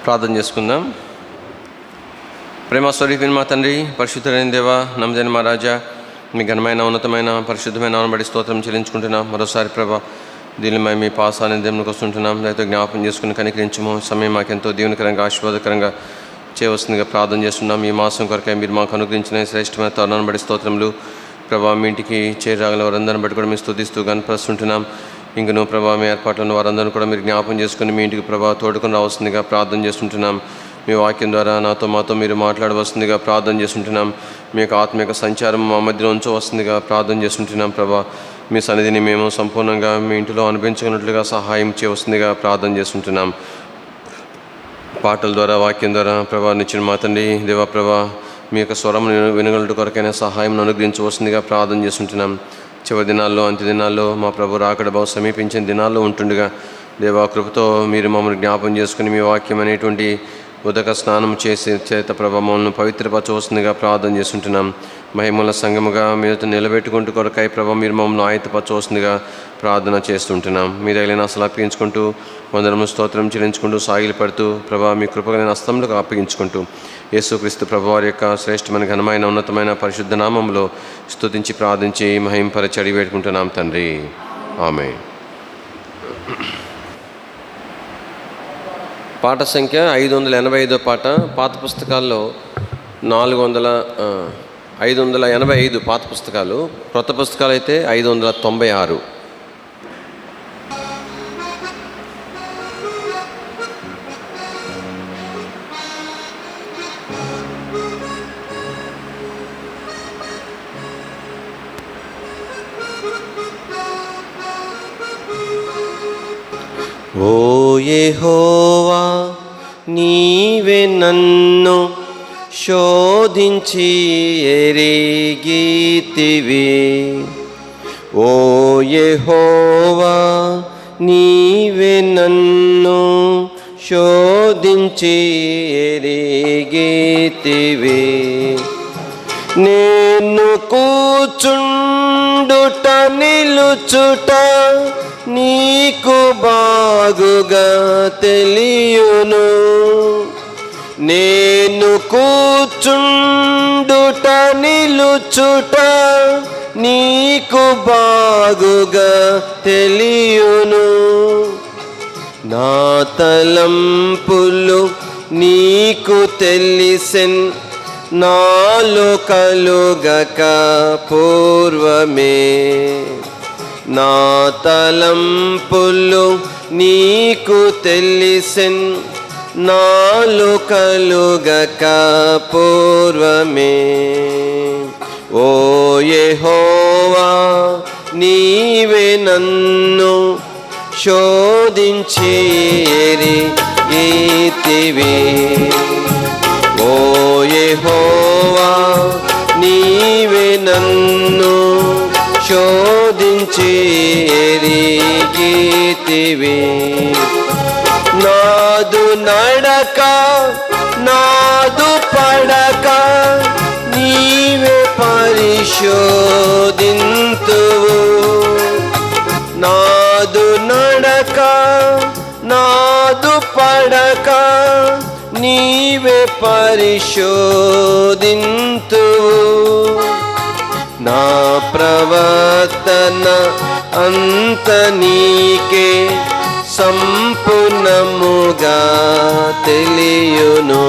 ప్రార్థన చేసుకుందాం. ప్రేమ స్వరూపిణి మా తండ్రి, పరిశుద్ధుడైన దేవ, నమ్మదైన మా రాజా, మీ ఘనమైన ఉన్నతమైన పరిశుద్ధమైన నామమున స్తోత్రం చెల్లించుకుంటున్నాం. మరోసారి ప్రభా దీనిపై మీ పాసాన్ని దేవునికి వస్తుంటున్నాం. దయతో జ్ఞాపకం చేసుకుని కనికరించము. సమయం మాకెంతో దీవెనకరంగా ఆశీర్వాదకరంగా చేయవలసిందిగా ప్రార్థన చేస్తున్నాం. ఈ మాసం కొరకై మీరు మాకు అనుగ్రహించిన శ్రేష్టమైన తరుణాన్ని బట్టి స్తోత్రములు. ప్రభా మీ ఇంటికి చేరగల వారందరిని బట్టి కూడా మేము స్తుతిస్తూ కనపరుస్తుంటున్నాం. ఇంకను ప్రభా మీ ఏర్పాట్లను వారందరిని కూడా మీరు జ్ఞాపకం చేసుకుని మీ ఇంటికి ప్రభా తోడుకొని రావాల్సిందిగా ప్రార్థన చేస్తుంటున్నాం. మీ వాక్యం ద్వారా మాతో మీరు మాట్లాడవలసిందిగా ప్రార్థన చేస్తుంటున్నాం. మీ యొక్క ఆత్మీయ సంచారం మా మధ్యలో ఉంచవలసిందిగా ప్రార్థన చేస్తుంటున్నాం. ప్రభా మీ సన్నిధిని మేము సంపూర్ణంగా మీ ఇంటిలో అనుభవించుకున్నట్లుగా సహాయం చేయవలసిందిగా ప్రార్థన చేస్తుంటున్నాం. పాటల ద్వారా వాక్యం ద్వారా ప్రభా నిచ్చిన మా తండ్రి దేవా ప్రభా మీ యొక్క స్వరం వినగలట కొరకైనా సహాయం అనుగ్రహించవలసిందిగా ప్రార్థన చేస్తుంటున్నాం. చివరి దినాల్లో అంత్య దినాల్లో మా ప్రభు రాకడ బహు సమీపించిన దినాల్లో ఉంటుండగా దేవా కృపతో మీరు మమ్మల్ని జ్ఞాపం చేసుకుని మీ వాక్యం అనేటువంటి ఉదక స్నానం చేసి చేత ప్రభావములను పవిత్రపరచవలసిందిగా ప్రార్థన చేస్తుంటున్నాం. మహిమల సంఘముగా మీతో నిలబెట్టుకుంటూ కొరకై ప్రభావ మీరు మమ్మల్ని ఆయత్తపరచవలసిందిగా ప్రార్థన చేస్తుంటున్నాం. మీ దగ్గర అసలు అప్పగించుకుంటూ వందనము స్తోత్రం చెల్లించుకుంటూ సాగిలపడుతూ ప్రభావ మీ కృపగల హస్తములకు అప్పగించుకుంటూ యేసుక్రీస్తు ప్రభు వారి యొక్క శ్రేష్టమైన ఘనమైన ఉన్నతమైన పరిశుద్ధ నామంలో స్తుతించి ప్రార్థించి మహింపరచి అడిగి పెట్టుకుంటున్నాం తండ్రి. ఆమేన్. పాట సంఖ్య 585 పాట. పాత పుస్తకాల్లో 585 పాత పుస్తకాలు, క్రొత్త పుస్తకాలు అయితే 596. ఓ యెహోవా, నీవే నన్ను శోధించి ఎరిగితివి. ఓ యెహోవా, నీవే నన్ను శోధించి ఎరిగితివి. నేను కూర్చుండుట నిలుచుట నీకు బాగుగా తెలియును. నేను కూర్చుండుట నిలుచుట నీకు బాగుగా తెలియును. నా తలంపులు నీకు తెలిసెన్, నాలో కలుగక పూర్వమే. నా తలంపులు నీకు తెలిసెన్, నాలో కలుగక పూర్వమే. ఓ యెహోవా, నీవే నన్ను శోధించి ఎరిగితివి. ఓ యెహోవా, నీవే నన్ను శోధించి ఎరిగితివి. నాదు నడక నాదు పడక నీవే పరిశోధింతువు. నాదు నడక నాదు పడక నీవే పరిశోధింతువు. నా ప్రవర్తన అంత నీకే సంపూర్ణముగా తెలియును.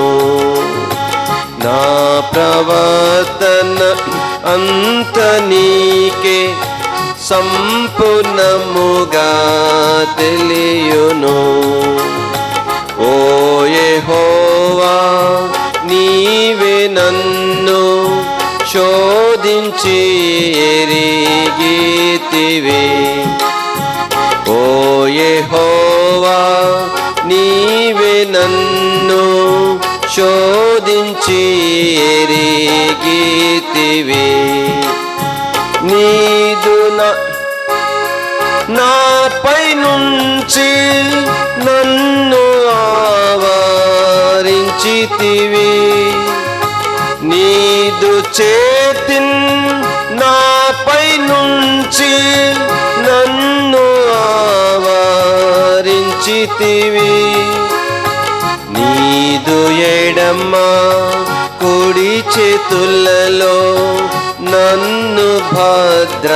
నా ప్రవర్తన అంత నీకే సంపూర్ణముగా తెలియును. ఓ యెహోవా, నీవే నన్ను శోధించి ఎరిగితివి. ఓ యెహోవా, నీవే నన్ను శోధించి ఎరిగితివి. నీదు నాపై నుంచి నన్ను ఆవరించితివి. నీదు చేతిన్ నాపై నుంచి నన్ను ఆవరించితివి. నీ ఎడమ కుడి చేతులలో నన్ను భద్రపరతువు.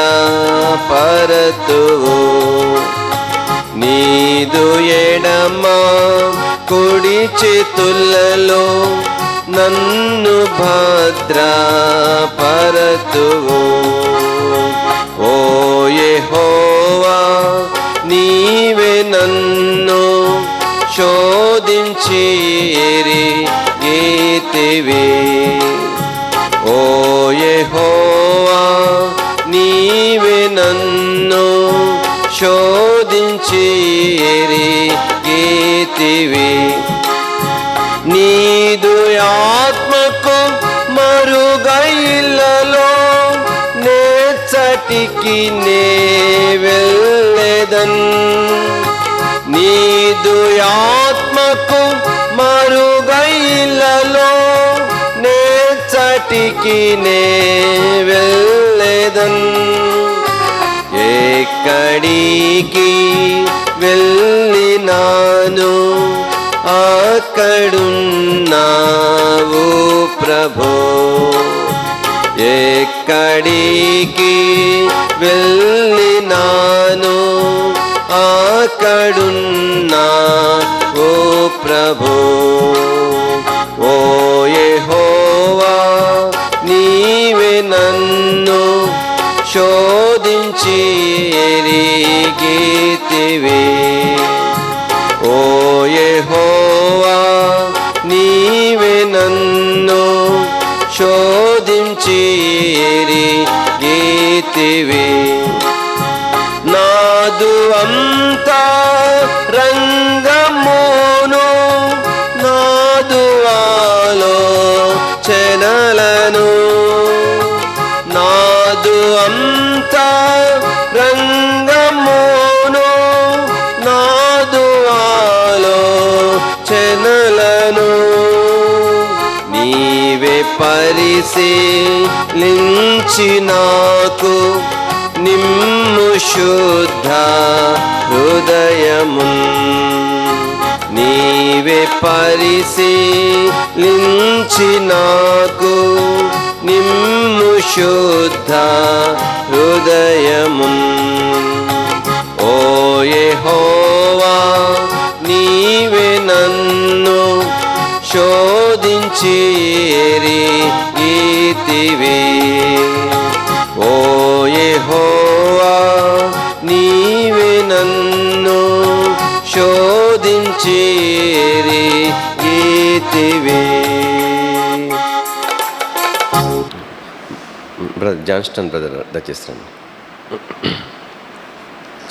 నీదు ఎడమ కుడి చేతులలో నన్ను భద్రపరతువు. ఓ యెహోవా, నీవే నన్ను శోధించి ఎరిగితివి. ఓ యెహోవా, నీవే నన్ను శోధించి ఎరిగితివి. నీదు ఆత్మకు మరుగైలలో నేర్చటికి నే వెళ్ళెదన్. నీదు ఆత్మకు మరుగైలలో నేర్చటికి నే వెళ్ళెదన్. ఎక్కడికి వెళ్ళినాను అక్కడున్నావు ప్రభో. ఎక్కడికి వెళ్ళినాను అక్కడున్నావు ప్రభో. ఓ యెహోవా, నీవే నన్ను శోధించి ఎరిగితివి. ఓ యెహోవా, నీవే నన్ను శోధించి ఎరిగితివి. నాదు అంతరంగమును నాదు ఆలోచనలను నాదు అంతరంగమును నాదు ఆలోచనలను నీవే పరిశీలించి నాకు నిమ్ము శుద్ధ హృదయమున్. నీవే పరిశీలించి నాకు నిమ్ము శుద్ధ హృదయమున్. ఓ యెహోవా, నీవే నన్ను శోధించి ఎరిగితివి. ఓ యెహోవా, నీవే నన్ను శోధించి ఎరిగితివి. బ్రదర్ జాన్స్టన్ బ్రదర్ దయచేస్తాను.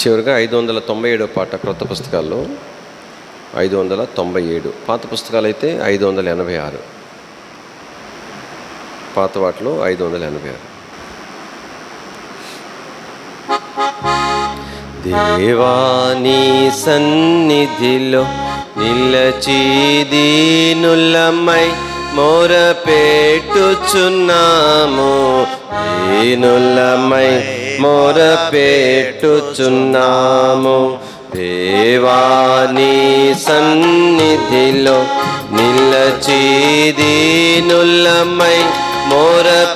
చివరిగా 597 పాట క్రొత్త పుస్తకాల్లో 597, పాత పుస్తకాలు అయితే 586, పాత వాటిలో 586. దేవాని సన్నిధిలో నిలచి దీనులమై మొరపెట్టుచున్నాము. దీనులమై మొరపెట్టుచున్నాము. దేవాని సన్నిధిలో నిలచి దీనులమై మొరపెట్టుచున్నాము.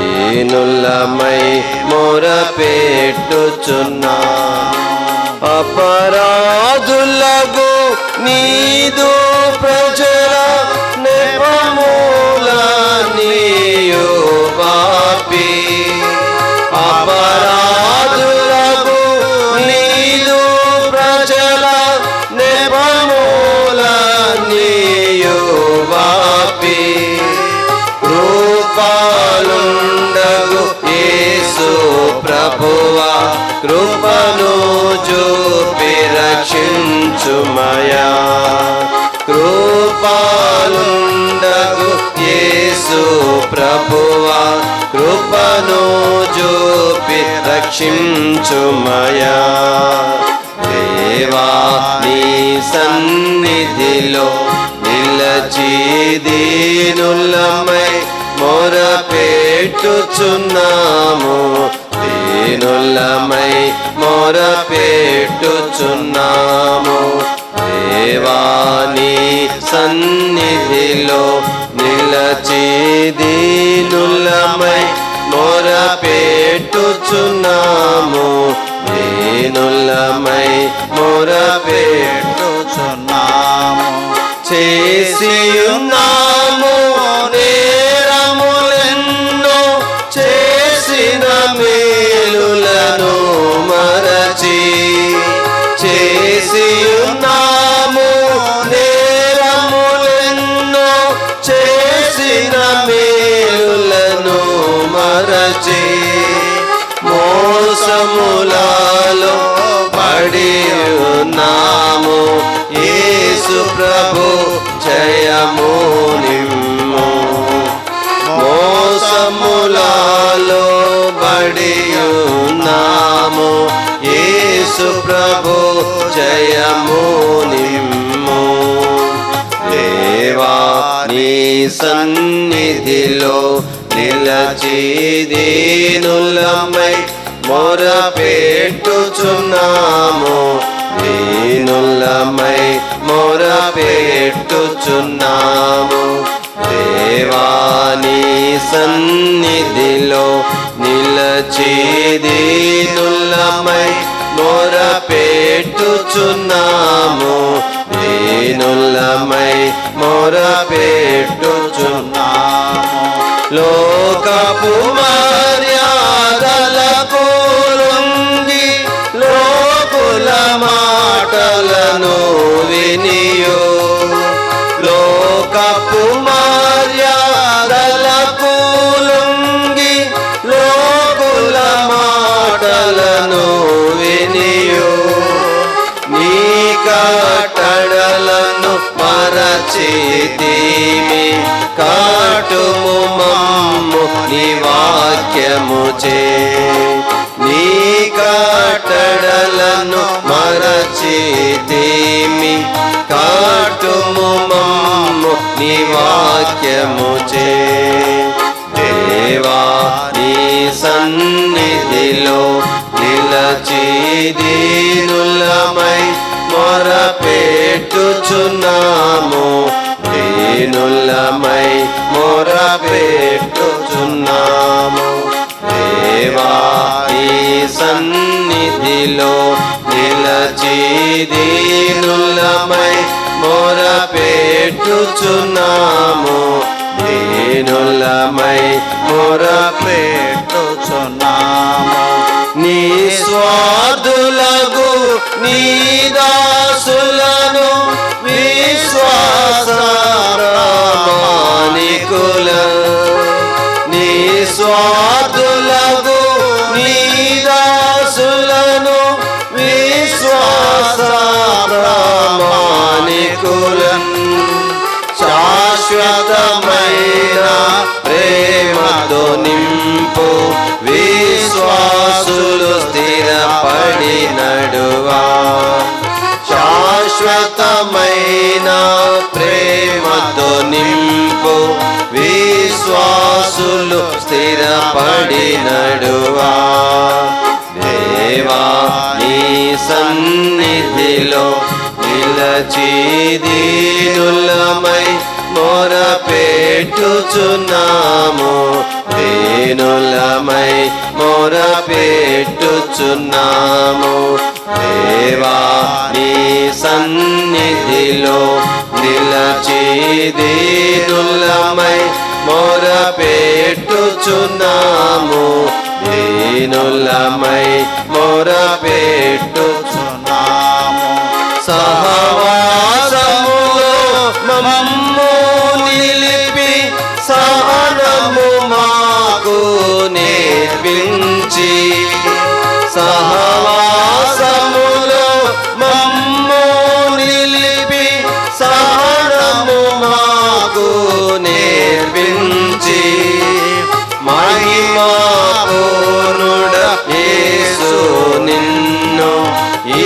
దీనులమై మొరపెట్టుచున్నాము. అపరాధులకు నీదు ప్రజల నెపముల నీయు పాపి. అపరాధులకు నీదు ప్రజల నెపముల నీయు పాపి. కృపలుండగు యేసు ప్రభువా, కృపను చూపి రక్షించుమయా. కృపలుండగు యేసు ప్రభువా, కృపను చూపి రక్షించుమయా. దేవా నీ సన్నిధిలో నిలచి దీనులమై మొరపెట్టుచున్నాము. దీనులమై మొరపెట్టుచున్నాము. దేవా దీనులమై మొరపెట్టుచున్నాము. చేసియున్నాము నేరములెన్నో, చేసిన మేలులను మరచి. చేసియున్నాము నేరములెన్నో, చేసిన మేలులను మరచి. మోసములలో పడి ఉన్నాము, యేసు ప్రభు జయము నిమ్ము. మోసములలో పడి ఉన్నాము, యేసు ప్రభు జయము నిమ్ము. దేవా నీ సన్నిధిలో నిలచి దీనులమై మొరపెట్టుచున్నాము. దీనులమై మొరపెట్టుచున్నాము. దేవా నీ సన్నిధిలో నిలచి దీనులమై మొరపెట్టుచున్నాము. దీనులమై మొరపెట్టుచున్నాము. లోకపు మర్యాదలకు లొంగి, లోకుల మాటలను వినియు. లోకపు మర్యాదలకు లొంగి, లోకుల మాటలను వినియు. నీ కట్టడలను మరచితిమి, కాటుము మమ్ము నీ వాక్యముచే. నీ కట్టడలను మరచితిమి, కాటుము మమ్ము నీ వాక్యముచే. దేవా నీ సన్నిధిలో నిలచి దీనులమై మొరపెట్టుచున్నాము. దీనులమై మొరపెట్టుచున్నాము. దేవా నీ సన్నిధిలో నిలచి దీనులమై మొరపెట్టుచున్నాము. దీనులమై మొరపెట్టుచున్నాము. నీ స్వార్థులకు నీ దాసులను, విశ్వాస ప్రామాణికుల. నీ స్వార్థులకు నీ దాసులను, విశ్వాస ప్రామాణికులను. శాశ్వతమైన ప్రేమతో నింపు, విశ్వాసులు స్థిరపడి నడువా. శాశ్వతమైన ప్రేమతో నింపు, విశ్వాసులు స్థిరపడి నడువా. దేవా నీ సన్నిధిలో నిలచి దీనులమై మొరపెట్టుచున్నాము. దీనులమై మొరపెట్టుచున్నాము. దేవా నీ సన్నిధిలో నిలచి దీనులమై మొరపెట్టుచున్నాము. దీనులమై మొరపెట్టుచున్నాము. సహవాసములో మమ్ము నిలిపి, సహనము మాకు నేర్పించి. సహవాసములో మమ్ము నిలిపి, సహనము మాకు నేర్పించి. మహిమా పూర్ణుడ యేసు నిన్ను ఈ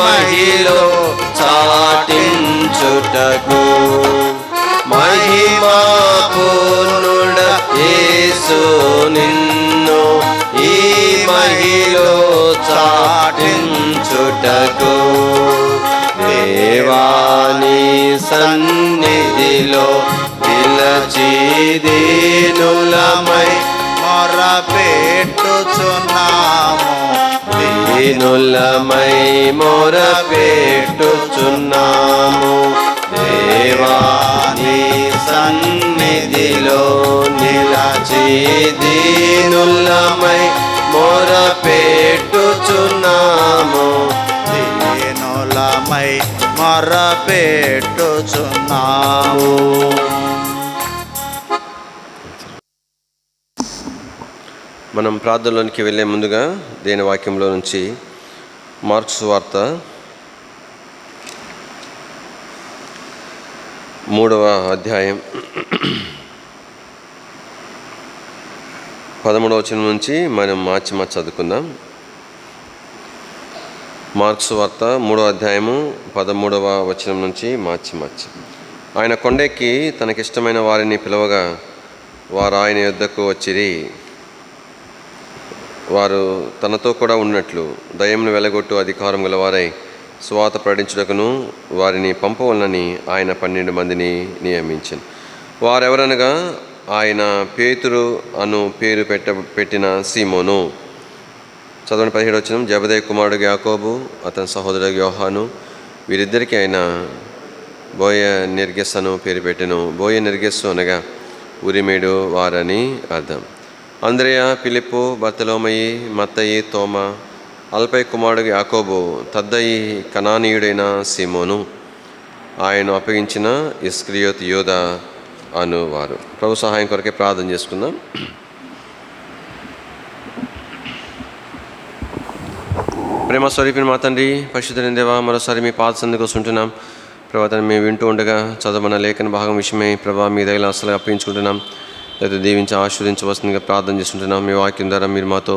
మహిలో చాటించుటకు. మహిమా పూర్ణుడ యేసు నిన్ను ఈ మహిలో చాటించుటకు. దేవా నీ సన్నిధిలో నిలచి దీనులమై మొరపెట్టుచున్నాము. దీనులమై మొరపెట్టుచున్నాము. దేవా నీ సన్నిధిలో నిలచి దీనులమై మొరపెట్టుచున్నాము. దీనులమై మొరపెట్టుచున్నాము. మనం ప్రార్థనలోనికి వెళ్ళే ముందుగా దేని వాక్యంలో నుంచి మార్కు సువార్త 3వ అధ్యాయం 13వ వచనం నుంచి మనం మార్చి చదువుకుందాం. మార్కు సువార్త 3వ అధ్యాయము 13వ వచనం నుంచి మార్చి. ఆయన కొండెక్కి తనకిష్టమైన వారిని పిలవగా వారు ఆయన యొద్దకు వచ్చిరి. వారు తనతో కూడా ఉన్నట్లు దయ్యమును వెలగొట్టు అధికారం గలవారై సువార్త ప్రకటించుటకును వారిని పంపవలనని ఆయన 12 మందిని నియమించాను. వారెవరనగా ఆయన పేతురు అను పేరు పెట్టిన సీమోను, చదవని 17వ వచనం, జబదయి కుమారుడు యాకోబు, అతని సహోదరుడు యోహాను, వీరిద్దరికీ ఆయన బోయనెర్గెస్ అను పేరు పెట్టెను. బోయనెర్గెస్సు అనగా ఉరిమేడు వారని అర్థం. అంద్రెయ, ఫిలిప్పు, బర్తలోమయి, మత్తయి, తోమ, అల్పై కుమారుడు యాకోబు, తద్దయి, కనానీయుడైన సీమోను, ఆయన అప్పగించిన ఇస్కరియోతు యోధ అనువారు. ప్రభు సహాయం కొరకే ప్రార్థన చేసుకుందాం. ప్రేమ స్వరూపిణి మా తండ్రి, పరిశుద్ధులైన దేవా, మరోసారి మీ పాద సన్నిధికి వస్తుంటున్నాం. ప్రభా తను మేము వింటూ ఉండగా చదవన లేఖన భాగం విషయమై ప్రభా మీ దగ్గర అసలు అప్పగించుకుంటున్నాం. లేదా దీవించి ఆశీర్వదించవలసిందిగా ప్రార్థన చేస్తుంటున్నాం. మీ వాక్యం ద్వారా మీరు మాతో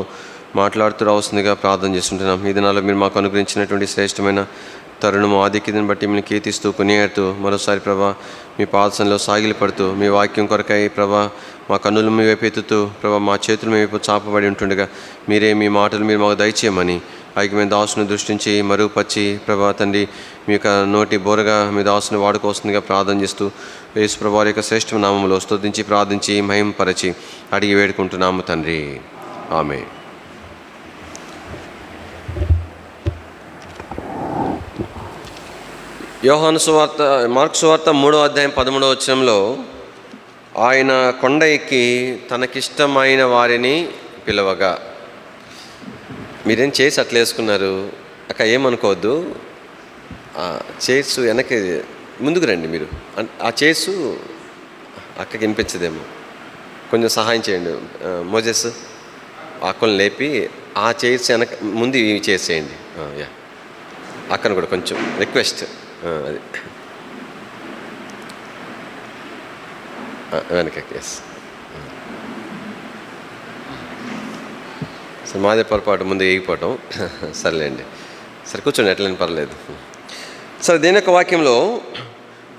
మాట్లాడుతూ రావాల్సిందిగా ప్రార్థన చేస్తుంటున్నాం. ఈ దినాల్లో మీరు మాకు అనుగ్రహించినటువంటి శ్రేష్టమైన తరుణము ఆధిక్యతను బట్టి మిమ్మల్ని కీర్తిస్తూ కొనియాడుతూ మరోసారి ప్రభా మీ పాదసంలో సాగిలి పడుతూ మీ వాక్యం కొరకై ప్రభా మా కన్నులు మీ వైపు ఎత్తుతూ ప్రభా మా చేతులు మీ వైపు చాపబడి ఉంటుండగా మీరే మీ మాటలు మీరు మాకు దయచేయమని ఐక్యమైన దాసుని దృష్టించి మరుగుపరిచి ప్రభా తండ్రి మీ యొక్క నోటి బోరగా మీ దాసుని వాడుకోవస్తుందిగా ప్రార్థన చేస్తూ యేసు ప్రభు వారి యొక్క శ్రేష్ఠ నామంలో స్తుతించి ప్రార్థించి మహింపరచి అడిగి వేడుకుంటున్నాము తండ్రి, ఆమేన్. యోహాను సువార్త, మార్కు సువార్త 3వ అధ్యాయం 13వ వచనంలో ఆయన కొండ ఎక్కి తనకిష్టమైన వారిని పిలవగా, మీరేం చేసి అట్లా వేసుకున్నారు అక్క, ఏమనుకోవద్దు. చైర్స్ వెనక్కి ముందుకు రండి. మీరు ఆ చైర్స్ అక్కకి వినిపించదేమో, కొంచెం సహాయం చేయండి. మోజెస్ అక్కని లేపి ఆ చైర్స్ వెనక ముందు ఇవి చేసేయండి. యా, అక్కను కూడా కొంచెం రిక్వెస్ట్. అది వెనకకి. ఎస్ సరే, మాదే పొరపాటు, ముందు ఎగిపోవటం. సర్లేండి, సరే కూర్చోండి, ఎట్లనే పర్లేదు. సరే, దేని యొక్క వాక్యంలో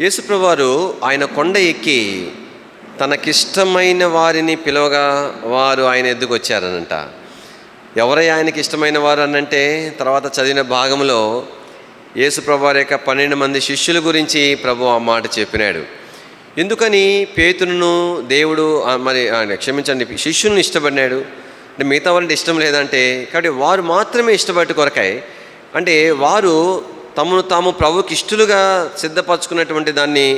యేసుప్రభు వారు ఆయన కొండ ఎక్కి తనకిష్టమైన వారిని పిలవగా వారు ఆయన ఎద్దుకు వచ్చారనంట. ఎవరై ఆయనకి ఇష్టమైన వారు అనంటే తర్వాత చదివిన భాగంలో యేసుప్రభు వారి యొక్క 12 మంది శిష్యుల గురించి ప్రభు ఆ మాట చెప్పినాడు. ఎందుకని పేతురును దేవుడు క్షమించండి శిష్యులను ఇష్టపడినాడు అంటే మిగతా వాళ్ళకి ఇష్టం లేదంటే, కాబట్టి వారు మాత్రమే ఇష్టపడి కొరకాయి అంటే వారు తమను తాము ప్రభుకి ఇష్టలుగా సిద్ధపరచుకున్నటువంటి దాన్ని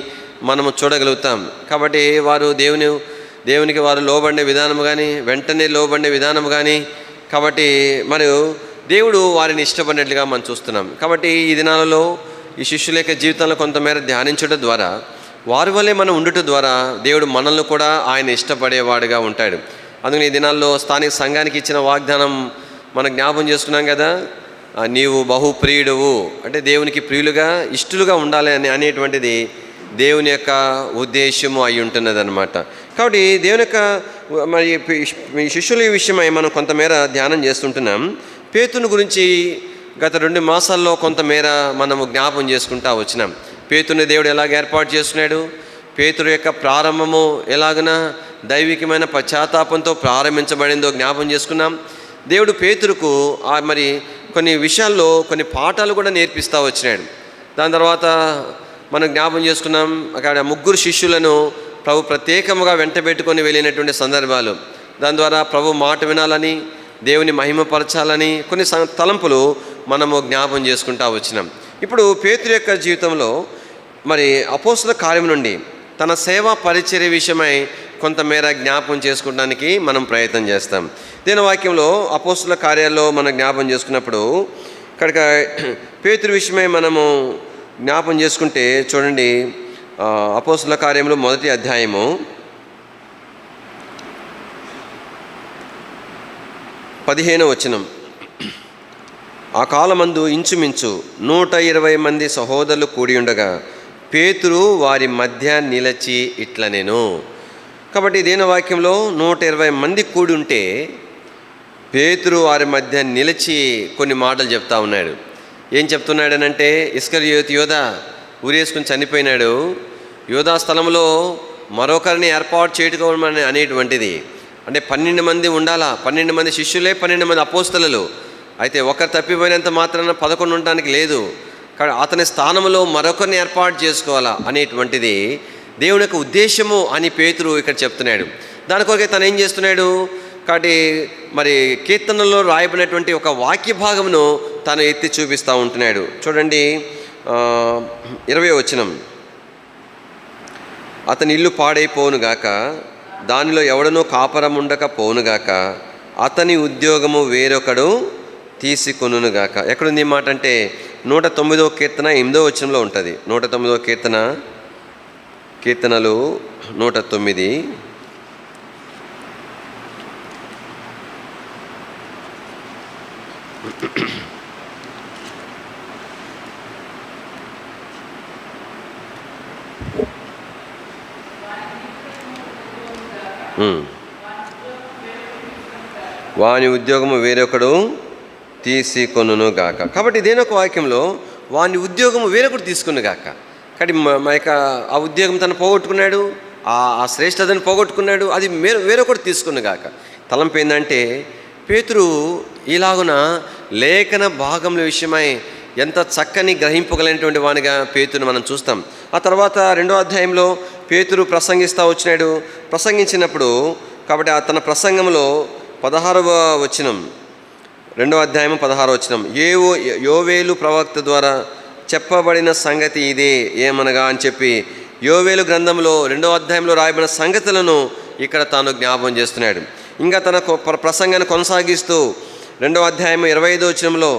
మనము చూడగలుగుతాం. కాబట్టి వారు దేవునికి వారు లోబడే విధానం కానీ వెంటనే లోబడే విధానం కానీ, కాబట్టి మరియు దేవుడు వారిని ఇష్టపడినట్లుగా మనం చూస్తున్నాం. కాబట్టి ఈ దినాలలో ఈ శిష్యుల యొక్క జీవితంలో కొంతమేర ధ్యానించడం ద్వారా, వారి వల్లే మనం ఉండటం ద్వారా దేవుడు మనల్ని కూడా ఆయన ఇష్టపడేవాడుగా ఉంటాడు. అందుకని ఈ దినాల్లో స్థానిక సంఘానికి ఇచ్చిన వాగ్దానం మనం జ్ఞాపం చేసుకున్నాం కదా, నీవు బహుప్రియుడువు అంటే దేవునికి ప్రియులుగా ఇష్టలుగా ఉండాలి అనేటువంటిది దేవుని యొక్క ఉద్దేశము అయి ఉంటున్నది అనమాట. కాబట్టి దేవుని యొక్క మరి శిష్యుల విషయమై మనం కొంతమేర ధ్యానం చేస్తుంటున్నాం. పేతుని గురించి గత 2 మాసాల్లో కొంతమేర మనము జ్ఞాపం చేసుకుంటా వచ్చినాం. పేతుని దేవుడు ఎలాగ ఏర్పాటు చేస్తున్నాడు, పేతురు యొక్క ప్రారంభము ఎలాగన దైవికమైన పశ్చాత్తాపంతో ప్రారంభించబడిందో జ్ఞాపం చేసుకున్నాం. దేవుడు పేతురుకు మరి కొన్ని విషయాల్లో కొన్ని పాఠాలు కూడా నేర్పిస్తూ వచ్చినాడు. దాని తర్వాత మనం జ్ఞాపం చేసుకున్నాం, అక్కడ 3 శిష్యులను ప్రభు ప్రత్యేకంగా వెంటబెట్టుకొని వెళ్ళినటువంటి సందర్భాలు. దాని ద్వారా ప్రభు మాట వినాలని, దేవుని మహిమపరచాలని కొన్ని తలంపులు మనము జ్ఞాపం చేసుకుంటూ వచ్చినాం. ఇప్పుడు పేతురు యొక్క జీవితంలో మరి అపోస్తల కార్యం నుండి తన సేవా పరిచర్య విషయమై కొంతమేర జ్ఞాపం చేసుకోవడానికి మనం ప్రయత్నం చేస్తాం. దీని వాక్యంలో అపోస్తల కార్యాల్లో మనం జ్ఞాపం చేసుకున్నప్పుడు ఇక్కడ పేతురు విషయమై మనము జ్ఞాపం చేసుకుంటే చూడండి, అపోస్తల కార్యంలో 1వ అధ్యాయము 15వ వచనం. ఆ కాలమందు ఇంచుమించు 120 మంది సహోదరులు కూడి ఉండగా పేతురు వారి మధ్య నిలిచి ఇట్లనెను. కాబట్టి దేని వాక్యంలో 120 మంది కూడి ఉంటే పేతురు వారి మధ్య నిలిచి కొన్ని మాటలు చెప్తా ఉన్నాడు. ఏం చెప్తున్నాడనంటే, ఇస్కరియోతు యోధా ఊరేసుకుని చనిపోయినాడు, యోధా స్థలంలో మరొకరిని ఏర్పాటు చేయడం అనేటువంటిది. అంటే 12 మంది ఉండాలా, 12 మంది శిష్యులే, 12 మంది అపోస్తలులు. అయితే ఒకరు తప్పిపోయినంత మాత్రాన 11 ఉండడానికి లేదు. కానీ అతని స్థానంలో మరొకరిని ఏర్పాటు చేసుకోవాలా అనేటువంటిది దేవుని యొక్క ఉద్దేశము అని పేతురు ఇక్కడ చెప్తున్నాడు. దాని కొరకే తను ఏం చేస్తున్నాడు కాబట్టి మరి కీర్తనలో రాయబడినటువంటి ఒక వాక్య భాగమును తను ఎత్తి చూపిస్తూ ఉంటున్నాడు. చూడండి 20వ వచనం. అతని ఇల్లు పాడైపోనుగాక, దానిలో ఎవడనో కాపరం ఉండకపోనుగాక, అతని ఉద్యోగము వేరొకడు తీసుకొనుగాక. ఎక్కడుంది ఈ మాట అంటే 109వ కీర్తన 8వ వచనంలో ఉంటుంది. 109వ కీర్తనలు 109. వాని ఉద్యోగము వేరొకడు తీసుకొనును గాక. కాబట్టి దేనొక వాక్యంలో వాని ఉద్యోగము వేరొకడు తీసుకును గాక. కాబట్టి మా యొక్క ఆ ఉద్యోగం తను పోగొట్టుకున్నాడు, ఆ శ్రేష్టతను పోగొట్టుకున్నాడు, అది వేరొకడు తీసుకును గాక. తలంపు ఏంటంటే పేతురు ఇలాగున లేఖన భాగముల విషయమై ఎంత చక్కని గ్రహింపగలిగినటువంటి వానిగా పేతురుని మనం చూస్తాం. ఆ తర్వాత 2వ అధ్యాయంలో పేతురు ప్రసంగిస్తూ వచ్చినాడు. ప్రసంగించినప్పుడు కాబట్టి తన ప్రసంగంలో 16వ వచనం, 2వ అధ్యాయం 16వ వచనం, యోవేలు ప్రవక్త ద్వారా చెప్పబడిన సంగతి ఇదే ఏమనగా అని చెప్పి యోవేలు గ్రంథంలో 2వ అధ్యాయంలో రాయబడిన సంగతులను ఇక్కడ తాను జ్ఞాపం చేస్తున్నాడు. ఇంకా తన ప్రసంగాన్ని కొనసాగిస్తూ 2వ అధ్యాయం 25వ వచనంలో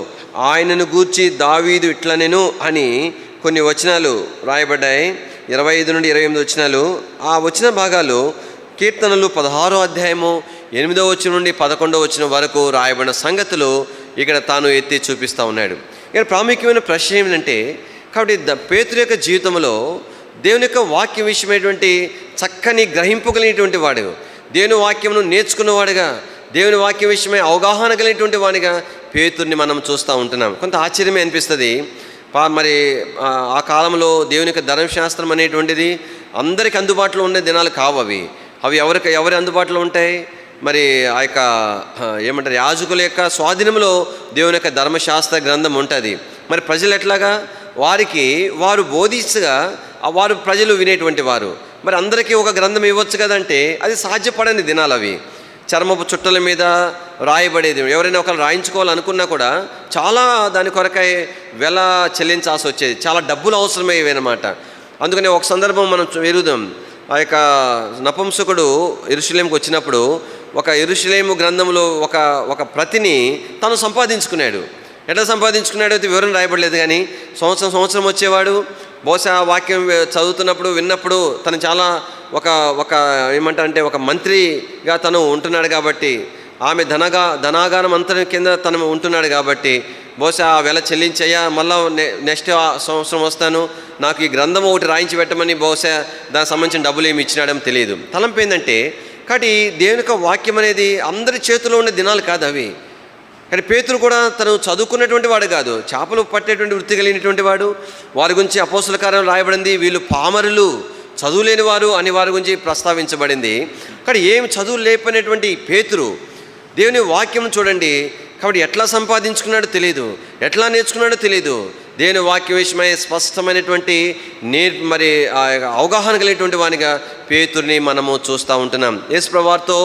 ఆయనను గూర్చి దావీదు ఇట్లనెను అని కొన్ని వచనాలు రాయబడ్డాయి. 25 నుండి 28 వచనాలు. ఆ వచన భాగాలు కీర్తనలు 16వ అధ్యాయము 8వ వచనం నుండి 11వ వచనం వరకు రాయబడిన సంగతులు ఇక్కడ తాను ఎత్తి చూపిస్తూ ఉన్నాడు. ఇక్కడ ప్రాముఖ్యమైన ప్రశ్న ఏమిటంటే కాబట్టి పేతురు యొక్క జీవితంలో దేవుని యొక్క వాక్య విషయమైనటువంటి చక్కని గ్రహింపు కలిగినటువంటి వాడు, దేవుని వాక్యమును నేర్చుకున్నవాడుగా, దేవుని వాక్య విషయమై అవగాహన కలిగినటువంటి వాడిగా పేతుర్ని మనం చూస్తూ ఉంటున్నాం. కొంత ఆశ్చర్యమే అనిపిస్తుంది. మరి ఆ కాలంలో దేవుని యొక్క ధర్మశాస్త్రం అనేటువంటిది అందరికి అందుబాటులో ఉండే దినాలు కావు. అవి ఎవరి అందుబాటులో ఉంటాయి? మరి ఆ యొక్క ఏమంటారు యాజకుల యొక్క స్వాధీనంలో దేవుని యొక్క ధర్మశాస్త్ర గ్రంథం ఉంటుంది. మరి ప్రజలు ఎట్లాగా వారు బోధించగా వారు ప్రజలు వినేటువంటి వారు. మరి అందరికీ ఒక గ్రంథం ఇవ్వచ్చు కదంటే అది సాధ్యపడని దినాలు. అవి చర్మపు చుట్టల మీద రాయబడేది. ఎవరైనా ఒకరు రాయించుకోవాలనుకున్నా కూడా చాలా దాని కొరకై వెల చెల్లించాల్సి వచ్చేది, చాలా డబ్బులు అవసరమయ్యేవి అన్నమాట. అందుకని ఒక సందర్భం మనం ఎరుగుదాం. ఆ యొక్క నపుంసకుడు యెరూషలేముకు వచ్చినప్పుడు ఒక యెరూషలేము గ్రంథంలో ఒక ప్రతిని తను సంపాదించుకున్నాడు. ఎట్లా సంపాదించుకున్నాడో అయితే వివరణ రాయబడలేదు. కానీ సంవత్సరం వచ్చేవాడు. బహుశా ఆ వాక్యం చదువుతున్నప్పుడు విన్నప్పుడు తను చాలా ఒక ఏమంటారంటే ఒక మంత్రిగా తను ఉంటున్నాడు కాబట్టి, ఆమె ధనాగారం అంతరం కింద తను ఉంటున్నాడు కాబట్టి బహుశా ఆ వెల చెల్లించయ్యా మళ్ళా నెక్స్ట్ సంవత్సరం వస్తాను, నాకు ఈ గ్రంథం ఒకటి రాయించి పెట్టమని బహుశా దానికి సంబంధించిన డబ్బులు ఏమి ఇచ్చినాడో తెలియదు. తలంపు ఏంటంటే కాబట్టి దేవుని యొక్క వాక్యం అనేది అందరి చేతిలో ఉండే దినాలు కాదు అవి. కానీ పేతురు కూడా తను చదువుకున్నటువంటి వాడు కాదు, చేపలు పట్టేటువంటి వృత్తి కలిగినటువంటి వాడు. వారి గురించి అపోస్తల కార్యం రాయబడింది, వీళ్ళు పామరులు, చదువులేని వారు అని వారి గురించి ప్రస్తావించబడింది. కానీ ఏమి చదువు లేపనేటువంటి పేతురు దేవుని వాక్యం చూడండి. కాబట్టి ఎట్లా సంపాదించుకున్నాడో తెలియదు, ఎట్లా నేర్చుకున్నాడో తెలియదు. దేవుని వాక్య విషయమై స్పష్టమైనటువంటి మరి అవగాహన కలిగినటువంటి వానిగా పేతుర్ని మనము చూస్తూ ఉంటున్నాం. యేసు ప్రభువుతో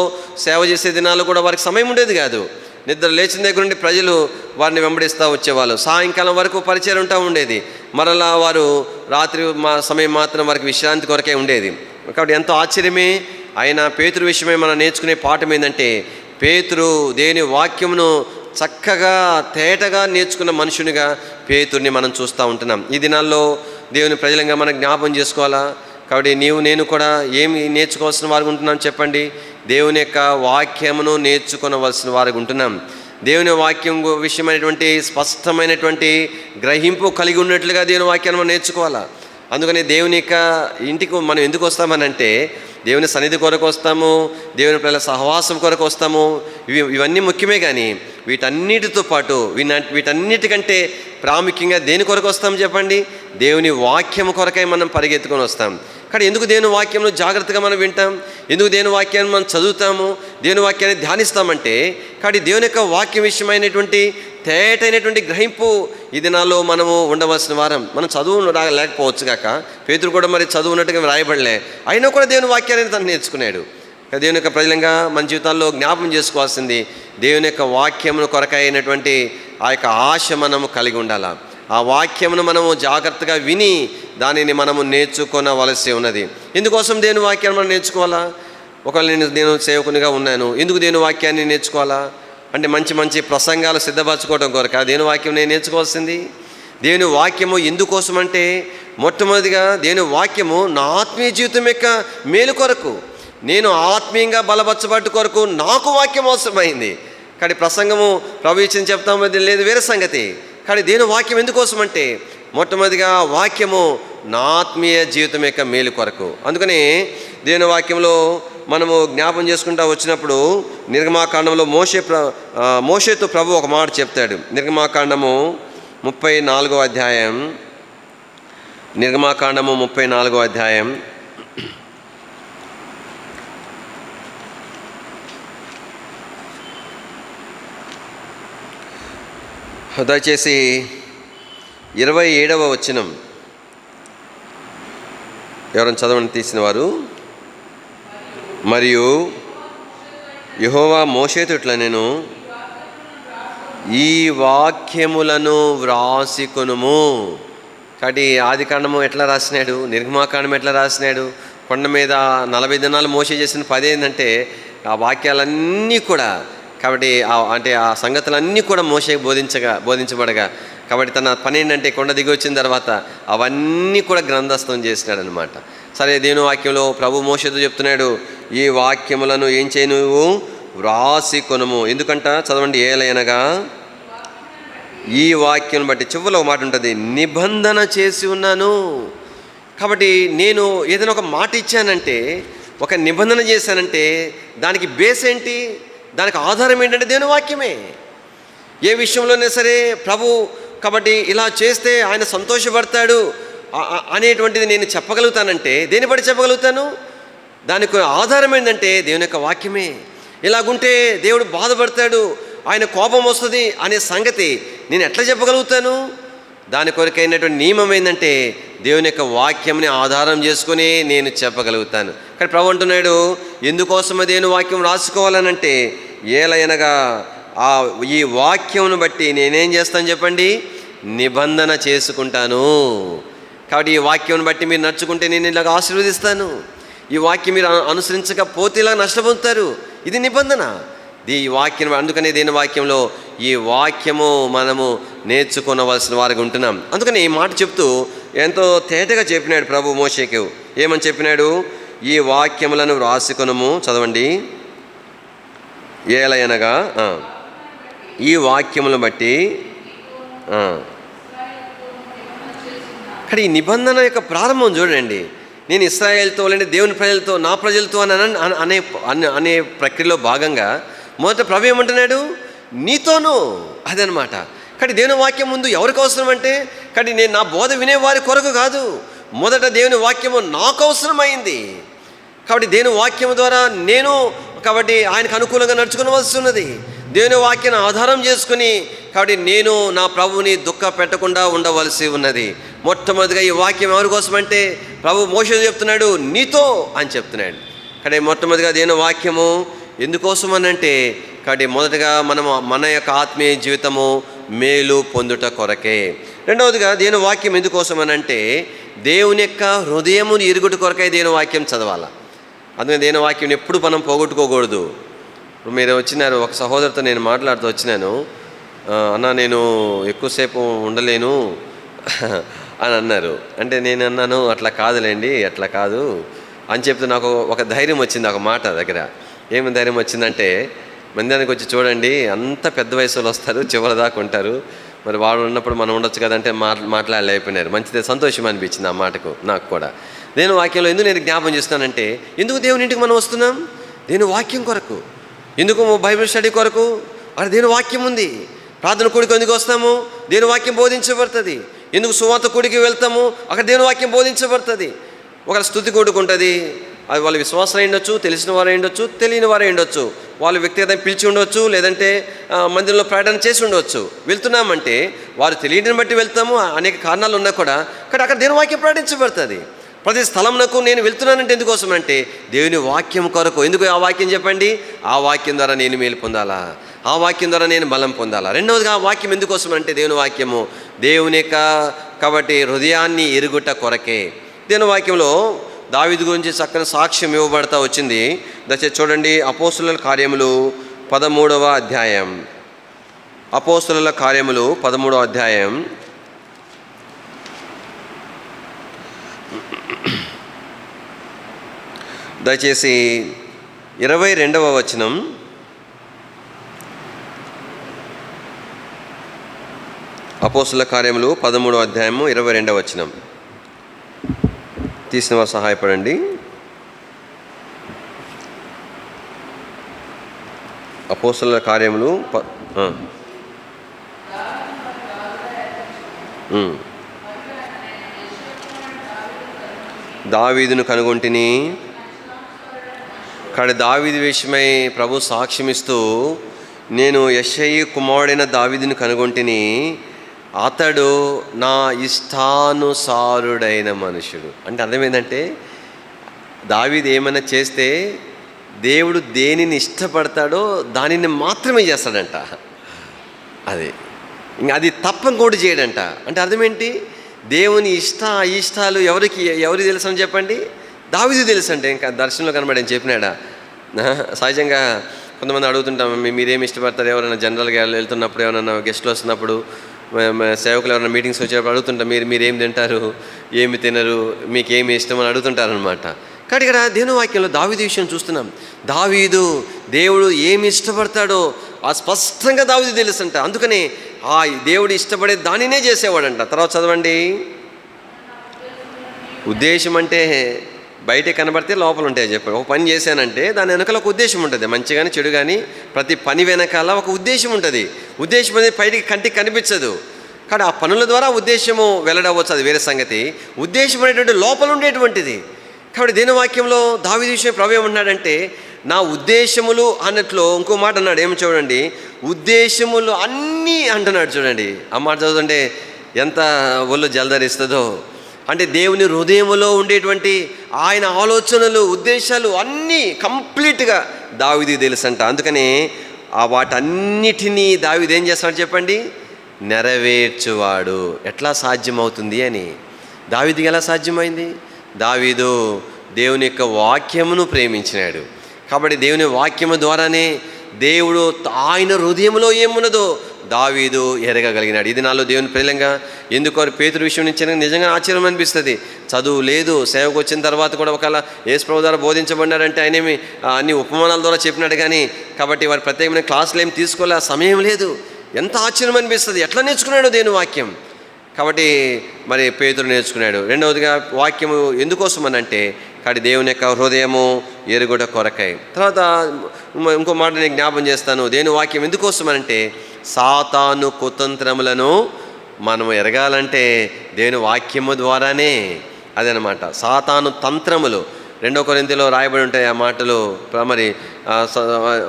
సేవ చేసే దినాలు కూడా వారికి సమయం ఉండేది కాదు. నిద్ర లేచిన దగ్గర నుండి ప్రజలు వారిని వెంబడిస్తూ వచ్చేవాళ్ళు. సాయంకాలం వరకు పరిచయం ఉంటా ఉండేది. మరలా వారు రాత్రి సమయం మాత్రం వారికి విశ్రాంతి కొరకే ఉండేది. కాబట్టి ఎంతో ఆశ్చర్యమే. అయినా పేతురు విషయమై మనం నేర్చుకునే పాఠం ఏంటంటే, పేతురు దేవుని వాక్యమును చక్కగా తేటగా నేర్చుకున్న మనుషునిగా పేతుర్ని మనం చూస్తూ ఉంటున్నాం. ఈ దినాల్లో దేవుని ప్రజలంగా మనం జ్ఞాపం చేసుకోవాలా. కాబట్టి నేను కూడా ఏమి నేర్చుకోవాల్సిన వారికి ఉంటున్నాం చెప్పండి? దేవుని యొక్క వాక్యమును నేర్చుకోవలసిన వారికి ఉంటున్నాం. దేవుని వాక్యం విషయమైనటువంటి స్పష్టమైనటువంటి గ్రహింపు కలిగి ఉన్నట్లుగా దేవుని వాక్యాన్ని మనం నేర్చుకోవాలా. అందుకని దేవుని యొక్క ఇంటికి మనం ఎందుకు వస్తామనంటే, దేవుని సన్నిధి కొరకు వస్తాము, దేవుని పిల్లల సహవాసం కొరకు వస్తాము. ఇవన్నీ ముఖ్యమే. కానీ వీటన్నిటితో పాటు వీటన్నిటికంటే ప్రాముఖ్యంగా దేని కొరకు వస్తాం చెప్పండి? దేవుని వాక్యం కొరకై మనం పరిగెత్తుకొని వస్తాం. కానీ ఎందుకు దేవుని వాక్యంలో జాగ్రత్తగా మనం వింటాం? ఎందుకు దేవుని వాక్యాన్ని మనం చదువుతాము, దేవుని వాక్యాన్ని ధ్యానిస్తామంటే, కాబట్టి దేవుని యొక్క వాక్యం విషయమైనటువంటి తేటైనటువంటి గ్రహింపు ఈ దినాల్లో మనము ఉండవలసిన వారం. మనం చదువు లేకపోవచ్చు కాక, పేతురు కూడా మరి చదువున్నట్టుగా రాయబడలే, అయినా కూడా దేవుని వాక్యాన్ని తను నేర్చుకున్నాడు. దేవుని యొక్క ప్రజలంగా మన జీవితాల్లో జ్ఞాపం చేసుకోవాల్సింది, దేవుని యొక్క వాక్యమును కొరకైనటువంటి ఆ యొక్క ఆశ మనము కలిగి ఉండాలా. ఆ వాక్యమును మనము జాగ్రత్తగా విని దానిని మనము నేర్చుకోవలసి ఉన్నది. ఎందుకోసం దేవుని వాక్యాన్ని మనం నేర్చుకోవాలా? ఒకవేళ నేను సేవకునిగా ఉన్నాను, ఎందుకు దేవుని వాక్యాన్ని నేర్చుకోవాలా అంటే, మంచి మంచి ప్రసంగాలు సిద్ధపరచుకోవడం కొరక దేవుని వాక్యం నేను నేర్చుకోవాల్సింది. దేవుని వాక్యము ఎందుకోసం అంటే, మొట్టమొదటిగా దేవుని వాక్యము నా ఆత్మీయ జీవితం యొక్క మేలు కొరకు, నేను ఆత్మీయంగా బలపరచబట్టు కొరకు నాకు వాక్యం అవసరమైంది. కానీ ప్రసంగము ప్రభు ఇచ్చింది చెప్తాము లేదు, వేరే సంగతి. కానీ దేవుని వాక్యం ఎందుకోసం అంటే, మొట్టమొదటిగా వాక్యము నా ఆత్మీయ జీవితం యొక్క మేలు కొరకు. అందుకని దేవుని వాక్యంలో మనము జ్ఞాపం చేసుకుంటూ వచ్చినప్పుడు, నిర్గమాకాండంలో మోషేతో ప్రభు ఒక మాట చెప్తాడు. నిర్గమాకాండము 34వ అధ్యాయం, నిర్గమాకాండము 34వ అధ్యాయం దయచేసి 27వ వచనం ఎవరైనా చదవని తీసిన వారు. మరియు యెహోవా మోషేతో ఇట్లా, నేను ఈ వాక్యములను వ్రాసికొనుము. కాబట్టి ఆది కాండము ఎట్లా రాసినాడు, నిర్గమాకాండం ఎట్లా రాసినాడు, కొండ మీద 40 దినాలు మోషే చేసిన పని ఏంటంటే ఆ వాక్యాలన్నీ కూడా, కాబట్టి ఆ సంగతులన్నీ కూడా మోషేకి బోధించబడగా, కాబట్టి తన పని ఏంటంటే కొండ దిగి వచ్చిన తర్వాత అవన్నీ కూడా గ్రంథస్థం చేసినాడు అనమాట. సరే, దేవుని వాక్యంలో ప్రభు మోషేతో చెప్తున్నాడు, ఈ వాక్యములను ఏం చేయి, నువ్వు వ్రాసి కొనుము. ఎందుకంట చదవండి, ఏలయనగా ఈ వాక్యం బట్టి చివరిలో ఒక మాట ఉంటుంది, నిబంధన చేసి ఉన్నాను. కాబట్టి నేను ఏదైనా ఒక మాట ఇచ్చానంటే, ఒక నిబంధన చేశానంటే దానికి బేస్ ఏంటి, దానికి ఆధారం ఏంటంటే దేవుని వాక్యమే. ఏ విషయంలోనే సరే ప్రభు కాబట్టి ఇలా చేస్తే ఆయన సంతోషపడతాడు అనేటువంటిది నేను చెప్పగలుగుతానంటే దేని బట్టి చెప్పగలుగుతాను? దానికి ఆధారం ఏంటంటే దేవుని యొక్క వాక్యమే. ఇలాగుంటే దేవుడు బాధపడతాడు, ఆయన కోపం వస్తుంది అనే సంగతి నేను ఎట్లా చెప్పగలుగుతాను? దాని కొరకైనటువంటి నియమం ఏంటంటే దేవుని యొక్క వాక్యంని ఆధారం చేసుకుని నేను చెప్పగలుగుతాను. కానీ ప్రభు అంటున్నాడు, ఎందుకోసమే దేవుని వాక్యం రాసుకోవాలనంటే, ఏలయనగా ఈ వాక్యమును బట్టి నేనేం చేస్తాను చెప్పండి, నిబంధన చేసుకుంటాను. కాబట్టి ఈ వాక్యం బట్టి మీరు నడుచుకుంటే నేను ఇలాగ ఆశీర్వదిస్తాను, ఈ వాక్యం మీరు అనుసరించకపోతే ఇలా నష్టపోతారు. ఇది నిబంధన, ఈ వాక్యం. అందుకనే దీని వాక్యంలో ఈ వాక్యము మనము నేర్చుకోవలసిన వారికి ఉంటున్నాం. అందుకని ఈ మాట చెప్తూ ఎంతో తేటగా చెప్పినాడు ప్రభు మోషేకి. ఏమని చెప్పినాడు? ఈ వాక్యములను వ్రాసికొనుము. చదవండి, ఏలయనగా ఈ వాక్యములను బట్టి. కానీ ఈ నిబంధన యొక్క ప్రారంభం చూడండి. నేను ఇశ్రాయేల్తో లేని దేవుని ప్రజలతో, నా ప్రజలతో అనే ప్రక్రియలో భాగంగా మొదట ప్రభు ఏమంటున్నాడు? నీతోనూ. అదనమాట. కానీ దేవుని వాక్యం ముందు ఎవరికి అవసరం అంటే, కానీ నేను నా బోధ వినేవారి కొరకు కాదు, మొదట దేవుని వాక్యము నాకు అవసరమైంది. కాబట్టి దేవుని వాక్యం ద్వారా నేను కాబట్టి ఆయనకు అనుకూలంగా నడుచుకోవలసి ఉన్నది. దేవుని వాక్యాన్ని ఆధారం చేసుకుని కాబట్టి నేను నా ప్రభువుని దుఃఖ పెట్టకుండా ఉండవలసి ఉన్నది. మొట్టమొదటిగా ఈ వాక్యం ఎవరి కోసం అంటే ప్రభు మోషేతో చెప్తున్నాడు, నీతో అని చెప్తున్నాడు. కానీ మొట్టమొదటిగా దేవుని వాక్యము ఎందుకోసం అని అంటే కాబట్టి మొదటగా మన యొక్క ఆత్మీయ జీవితము మేలు పొందుట కొరకే. రెండవదిగా దేవుని వాక్యం ఎందుకోసం అని అంటే దేవుని యొక్క హృదయమును ఎరుగుట కొరకై దేవుని వాక్యం చదవాలి. అందుకని దేవుని వాక్యం ఎప్పుడు మనం పోగొట్టుకోకూడదు. ఇప్పుడు మీరు వచ్చినారు, ఒక సహోదరుతో నేను మాట్లాడుతూ వచ్చినాను, అన్న నేను ఎక్కువసేపు ఉండలేను అని అన్నారు. అంటే నేను అన్నాను, అట్లా కాదులేండి, అట్లా కాదు అని చెప్తే నాకు ఒక ధైర్యం వచ్చింది. ఒక మాట దగ్గర ఏమి ధైర్యం వచ్చిందంటే, మందిరానికి వచ్చి చూడండి, అంత పెద్ద వయసులో వస్తారు, చివరి దాకా ఉంటారు, మరి వాడు ఉన్నప్పుడు మనం ఉండొచ్చు కదంటే మాట్లాడలేకపోయినారు. మంచిదే, సంతోషం అనిపించింది ఆ మాటకు నాకు కూడా. దేవుని వాక్యంలో ఎందుకు నేను జ్ఞాపం చేస్తానంటే, ఎందుకు దేవుని ఇంటికి మనం వస్తున్నాం? దేవుని వాక్యం కొరకు. ఎందుకు బైబిల్ స్టడీ కొరకు? అక్కడ దేవుని వాక్యం ఉంది. ప్రార్థన కూడికి ఎందుకు వస్తాము? దేవుని వాక్యం బోధించబడుతుంది. ఎందుకు సువార్త కూడికి వెళ్తాము? అక్కడ దేవుని వాక్యం బోధించబడుతుంది. ఒక స్తుతి కూడికి ఉంటుంది, అది వాళ్ళ విశ్వాసం అయి ఉండొచ్చు, తెలిసిన వారు అయి ఉండొచ్చు, తెలియని వారు అయి ఉండొచ్చు, వాళ్ళు వ్యక్తిగతంగా పిలిచి ఉండవచ్చు, లేదంటే మందిరంలో ప్రకటన చేసి ఉండవచ్చు. వెళ్తున్నామంటే వారు తెలియని బట్టి వెళ్తాము, అనేక కారణాలు ఉన్నా కూడా. కానీ అక్కడ దేవుని వాక్యం ప్రకటించబడుతుంది. ప్రతి స్థలంలో నేను వెళ్తున్నానంటే ఎందుకోసం అంటే దేవుని వాక్యం కొరకు. ఎందుకు ఆ వాక్యం చెప్పండి? ఆ వాక్యం ద్వారా నేను మేలు పొందాలా, ఆ వాక్యం ద్వారా నేను బలం పొందాలా. రెండవదిగా ఆ వాక్యం ఎందుకోసం అంటే దేవుని వాక్యము దేవుని యొక్క కాబట్టి హృదయాన్ని ఎరుగుట కొరకే. దేవుని వాక్యంలో దావీదు గురించి చక్కని సాక్ష్యం ఇవ్వబడతా వచ్చింది. దయచేసి చూడండి, అపోస్తుల కార్యములు 13వ అధ్యాయం. అపోస్తుల కార్యములు 13వ అధ్యాయం దయచేసి 22వ వచనం. అపోస్తుల కార్యములు 13వ అధ్యాయము 22వ వచనం తీసిన వారు సహాయపడండి. అపోస్తుల కార్యములు దావీదును కనుగొంటిని. కాడి దావీదు విషయమై ప్రభు సాక్ష్యమిస్తూ, నేను యెషయి కుమారుడైన దావీదును కనుగొంటిని, అతడు నా ఇష్టానుసారుడైన మనుషుడు. అంటే అర్థం ఏంటంటే, దావీదు ఏమైనా చేస్తే దేవుడు దేనిని ఇష్టపడతాడో దానిని మాత్రమే చేస్తాడంట. అది ఇంకా అది తప్ప ఇంకోటి చేయడంట. అంటే అర్థం ఏంటి? దేవుని ఇష్టాలు ఎవరికి తెలుసు అని చెప్పండి? దావీదు తెలుసు. అంటే ఇంకా దర్శనంలో కనబడని చెప్పినాడా? సహజంగా కొంతమంది అడుగుతుంటాం, మీరేమి ఇష్టపడతారు? ఎవరైనా జనరల్గా వెళ్తున్నప్పుడు, ఎవరైనా గెస్ట్లు వస్తున్నప్పుడు, సేవకులు ఎవరైనా మీటింగ్స్ వచ్చేటప్పుడు అడుగుతుంటాం, మీరేం తింటారు, ఏమి తినరు, మీకు ఏమి ఇష్టం అని అడుగుతుంటారు అనమాట. కాబట్టి ఇక్కడ దేవుని వాక్యంలో దావీదు విషయం చూస్తున్నాం. దావీదు దేవుడు ఏమి ఇష్టపడతాడో ఆ స్పష్టంగా దావీదు తెలుసంట. అందుకని ఆ దేవుడు ఇష్టపడే దానినే చేసేవాడంట. తర్వాత చదవండి. ఉద్దేశం అంటే బయట కనబడితే లోపల ఉంటాయి చెప్పాడు. ఒక పని చేశానంటే దాని వెనకాల ఒక ఉద్దేశం ఉంటుంది. మంచి కానీ చెడు కానీ ప్రతి పని వెనకాల ఒక ఉద్దేశం ఉంటుంది. ఉద్దేశం అనేది బయటికి కంటికి కనిపించదు, కానీ ఆ పనుల ద్వారా ఉద్దేశము వెల్లడవచ్చు, అది వేరే సంగతి. ఉద్దేశం అనేటువంటి లోపల ఉండేటువంటిది. కాబట్టి దేవుని వాక్యంలో దావీదు విషయం ప్రభు ఏమన్నాడంటే, నా ఉద్దేశములు అన్నట్లు ఇంకో మాట అన్నాడు. ఏమి చూడండి, ఉద్దేశములు అన్నీ అంటున్నాడు. చూడండి ఆ మాట చదువుతుంటే ఎంత ఒళ్ళు జలధరిస్తుందో. అంటే దేవుని హృదయంలో ఉండేటువంటి ఆయన ఆలోచనలు, ఉద్దేశాలు అన్నీ కంప్లీట్గా దావీదుకి తెలుసంట. అందుకని ఆ వాటన్నిటినీ దావీదు ఏం చేస్తాడు చెప్పండి? నెరవేర్చువాడు. ఎట్లా సాధ్యమవుతుంది అని దావీదుకి ఎలా సాధ్యమైంది? దావీదు దేవుని యొక్క వాక్యమును ప్రేమించినాడు. కాబట్టి దేవుని వాక్యము ద్వారానే దేవుడు ఆయన హృదయంలో ఏమున్నదో దావీదు ఎరగగలిగినాడు. ఇది నాలో దేవుని ప్రేలంగా ఎందుకు పేతురు విషయం నుంచి నిజంగా ఆశ్చర్యం అనిపిస్తుంది. చదువు లేదు, సేవకు వచ్చిన తర్వాత కూడా ఒకవేళ యేసు ప్రభు ద్వారా బోధించబడినాడంటే ఆయనేమి అన్ని ఉపమానాల ద్వారా చెప్పినాడు కానీ, కాబట్టి వారి ప్రత్యేకమైన క్లాసులు ఏమి తీసుకోలే, సమయం లేదు. ఎంత ఆశ్చర్యం అనిపిస్తుంది, ఎట్లా నేర్చుకున్నాడు దేవుని వాక్యం. కాబట్టి మరి పేతురు నేర్చుకున్నాడు. రెండవదిగా వాక్యము ఎందుకోసం అని అంటే, కాబట్టి దేవుని యొక్క హృదయము ఎరుగుట కొరకై. తర్వాత ఇంకో మాట నేను జ్ఞాపం చేస్తాను. దేవుని వాక్యం ఎందుకోసం అంటే, సాతాను కుతంత్రములను మనం ఎరగాలంటే దేవుని వాక్యము ద్వారానే. అదనమాట సాతాను తంత్రములు. 2 కొరింథీలో రాయబడి ఉంటాయి ఆ మాటలు.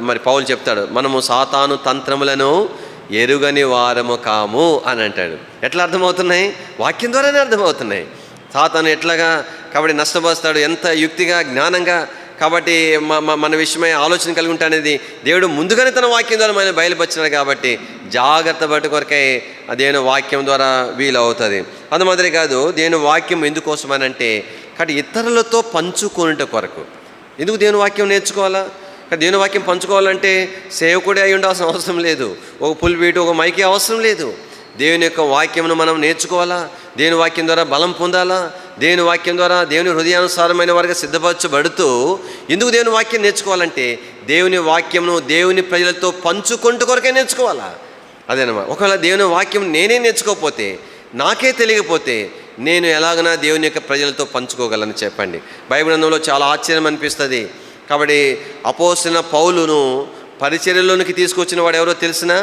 మరి పౌలు చెప్తాడు, మనము సాతాను తంత్రములను ఎరుగని వారము కాము అని అంటాడు. ఎట్లా అర్థమవుతున్నాయి? వాక్యం ద్వారానే అర్థమవుతున్నాయి. సాతాను ఎట్లాగా కాబట్టి నష్టపోస్తాడు, ఎంత యుక్తిగా జ్ఞానంగా. కాబట్టి మన విషయమై ఆలోచన కలిగి ఉంటానేది దేవుడు ముందుగానే తన వాక్యం ద్వారా మనం బయలుపరిచినాడు. కాబట్టి జాగ్రత్త పట్టు కొరకై దేవుని వాక్యం ద్వారా వీలు అవుతుంది. అది మాదిరి కాదు, దేవుని వాక్యం ఎందుకోసమనంటే కాబట్టి ఇతరులతో పంచుకునేట కొరకు. ఎందుకు దేవుని వాక్యం నేర్చుకోవాలా? దేవుని వాక్యం పంచుకోవాలంటే సేవకుడే అయి ఉండాల్సిన అవసరం లేదు, ఒక పుల్పీటు ఒక మైకి అవసరం లేదు. దేవుని యొక్క వాక్యమును మనం నేర్చుకోవాలా, దేవుని వాక్యం ద్వారా బలం పొందాలా, దేవుని వాక్యం ద్వారా దేవుని హృదయానుసారమైన వారిగా సిద్ధపరచబడుతూ. ఎందుకు దేవుని వాక్యం నేర్చుకోవాలంటే దేవుని వాక్యమును దేవుని ప్రజలతో పంచుకుంటూ కొరకే నేర్చుకోవాలా. అదేనమాట. ఒకవేళ దేవుని వాక్యం నేనే నేర్చుకోకపోతే, నాకే తెలియకపోతే నేను ఎలాగైనా దేవుని యొక్క ప్రజలతో పంచుకోగలను చెప్పండి? బైబిల్ గ్రంథంలో చాలా ఆశ్చర్యం అనిపిస్తుంది. కాబట్టి అపోస్తలుడైన పౌలును పరిచర్యలోనికి తీసుకొచ్చిన వాడు ఎవరో తెలిసినా?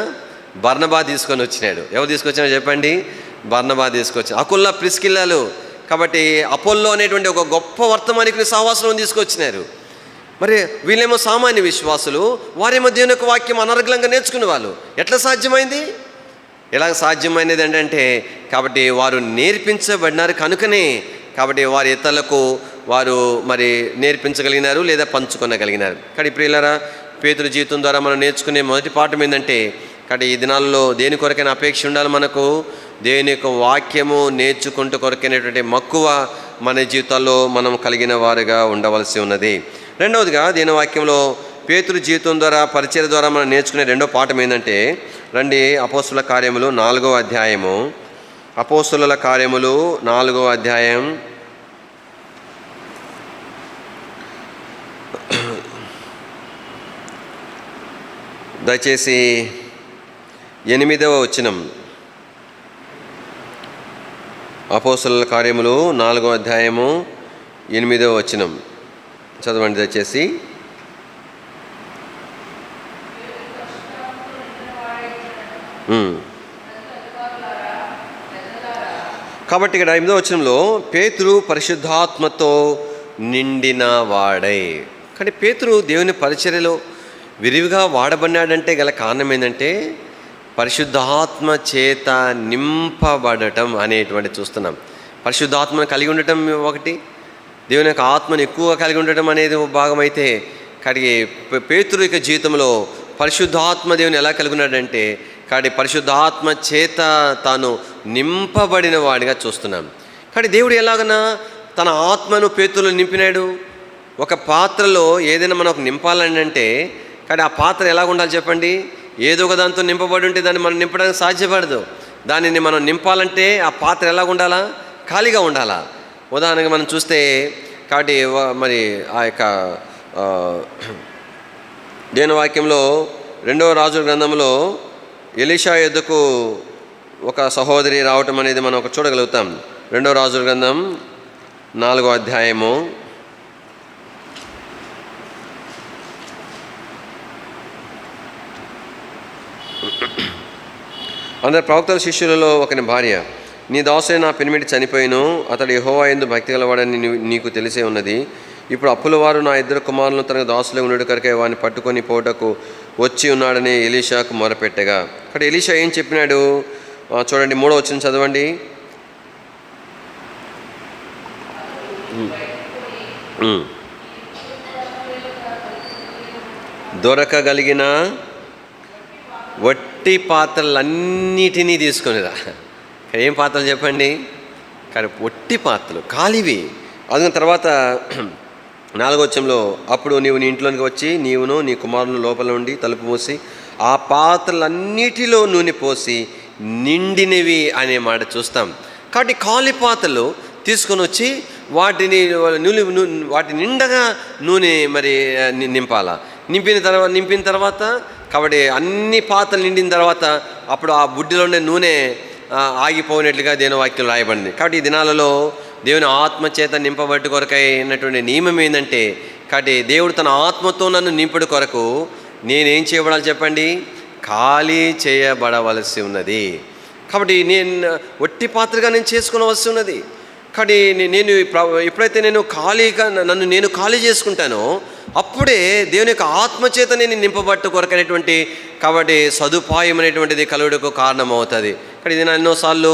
బర్నబా తీసుకొని వచ్చినాడు. ఎవరు తీసుకొచ్చినా చెప్పండి? బర్నబా తీసుకొచ్చాడు. అకుల్లా ప్రిస్కిల్లాలు కాబట్టి అపోల్లో అనేటువంటి ఒక గొప్ప వర్తమానికుని సహవాసంలో తీసుకొచ్చినారు. మరి వీళ్ళేమో సామాన్య విశ్వాసులు, వారేమో దేవుని యొక్క వాక్యం అనర్గళంగా నేర్చుకునే వాళ్ళు. ఎట్లా సాధ్యమైంది? ఎలాగ సాధ్యమైనది అంటే కాబట్టి వారు నేర్పించబడినారు కనుకనే కాబట్టి వారి ఇతరులకు వారు మరి నేర్పించగలిగినారు లేదా పంచుకొనగలిగినారు. కాబట్టి ప్రియులారా, పేతురు జీవితం ద్వారా మనం నేర్చుకునే మొదటి పాఠం ఏంటంటే కాబట్టి ఈ దినాల్లో దేని కొరకైనా అపేక్ష ఉండాలి మనకు. దేవుని యొక్క వాక్యము నేర్చుకుంటూ కొరకైనటువంటి మక్కువ మన జీవితాల్లో మనం కలిగిన వారుగా ఉండవలసి ఉన్నది. రెండవదిగా దేవుని వాక్యంలో పేతురు జీవితం ద్వారా పరిచర్య ద్వారా మనం నేర్చుకునే రెండో పాఠం ఏంటంటే రండి, అపోస్తుల కార్యములు 4వ అధ్యాయము. అపోస్తుల కార్యములు 4వ అధ్యాయం దయచేసి 8వ వచనం. అపోస్తుల కార్యములు 4వ అధ్యాయము 8వ వచనం చదవండి దయచేసి. కాబట్టి ఇక్కడ 8వ వచనంలో పేతురు పరిశుద్ధాత్మతో నిండిన వాడై. కానీ పేతురు దేవుని పరిచర్యలో విరివిగా వాడబడినాడంటే గల కారణం ఏంటంటే పరిశుద్ధాత్మ చేత నింపబడటం అనేటువంటి చూస్తున్నాం. పరిశుద్ధాత్మను కలిగి ఉండటం ఒకటి, దేవుని యొక్క ఆత్మను ఎక్కువగా కలిగి ఉండటం అనేది ఒక భాగం అయితే, కానీ పేతురు యొక్క జీవితంలో పరిశుద్ధాత్మ దేవుని ఎలా కలిగి ఉన్నాడంటే కాబట్టి పరిశుద్ధాత్మ చేత తాను నింపబడిన వాడిగా చూస్తున్నాం. కానీ దేవుడు ఎలాగన్నా తన ఆత్మను పేతురులో నింపినాడు. ఒక పాత్రలో ఏదైనా మనకు నింపాలని అంటే కానీ ఆ పాత్ర ఎలాగ ఉండాలి చెప్పండి? ఏదో ఒక దాంతో నింపబడి ఉంటే దాన్ని మనం నింపడానికి సాధ్యపడదు. దానిని మనం నింపాలంటే ఆ పాత్ర ఎలాగ ఉండాలా? ఖాళీగా ఉండాలా. ఉదాహరణగా మనం చూస్తే కాబట్టి మరి ఆ యొక్క దేవుని వాక్యంలో 2వ రాజుల గ్రంథంలో ఎలీషా యొద్దకు ఒక సహోదరి రావటం అనేది మనం ఒక చూడగలుగుతాం. 2వ రాజుల గ్రంథం 4వ అధ్యాయము అందరు ప్రవక్తల శిష్యులలో ఒకని భార్య, నీ దాసుడైన నా పెనిమిటి చనిపోయిను, అతడు యెహోవా యందు భక్తి గలవాడని నీకు తెలిసే ఉన్నది. ఇప్పుడు అప్పుల వారు నా 2 కుమారులను తనకు దాసులో ఉండేడు కనుక వాడిని పట్టుకొని పోటకు వచ్చి ఉన్నాడని ఎలీషాకు మొరపెట్టగా. అక్కడ ఎలీషా ఏం చెప్పినాడు చూడండి, 3వ వచనం చదవండి. దొరకగలిగిన వట్టి పాత్రలన్నిటినీ తీసుకునిరా. ఏం పాత్రలు చెప్పండి? కానీ వట్టి పాత్రలు, ఖాళీవి. అందుకని తర్వాత 4వ వచనంలో అప్పుడు నీవు నీ ఇంట్లోనికి వచ్చి నీవును నీ కుమారుని లోపల ఉండి తలుపు మూసి ఆ పాత్రలన్నిటిలో నూనె పోసి నిండినవి అనే మాట చూస్తాం. కాబట్టి ఖాళీ పాత్రలు తీసుకొని వచ్చి వాటి నిండగా నూనె మరి నింపాలా. నింపిన తర్వాత కాబట్టి అన్ని పాత్రలు నిండిన తర్వాత అప్పుడు ఆ బుడ్డిలో ఉండే నూనె ఆగిపోయినట్లుగా దేవుని వాక్యం రాయబడింది. కాబట్టి ఈ దినాలలో దేవుని ఆత్మచేత నింపబట్టు కొరకైనటువంటి నియమం ఏంటంటే కాబట్టి దేవుడు తన ఆత్మతో నన్ను నింపుడు కొరకు నేనేం చేయబడాలి చెప్పండి? ఖాళీ చేయబడవలసి ఉన్నది. కాబట్టి నేను వట్టి పాత్రగా నేను చేసుకోవలసి ఉన్నది. కాబట్టి నేను ఎప్పుడైతే నన్ను ఖాళీ చేసుకుంటానో అప్పుడే దేవుని యొక్క ఆత్మచేత నేను నింపబట్టు కొరకనేటువంటి కాబట్టి సదుపాయం అనేటువంటిది కలుగుటకు కారణం అవుతుంది. కానీ ఇది ఎన్నోసార్లు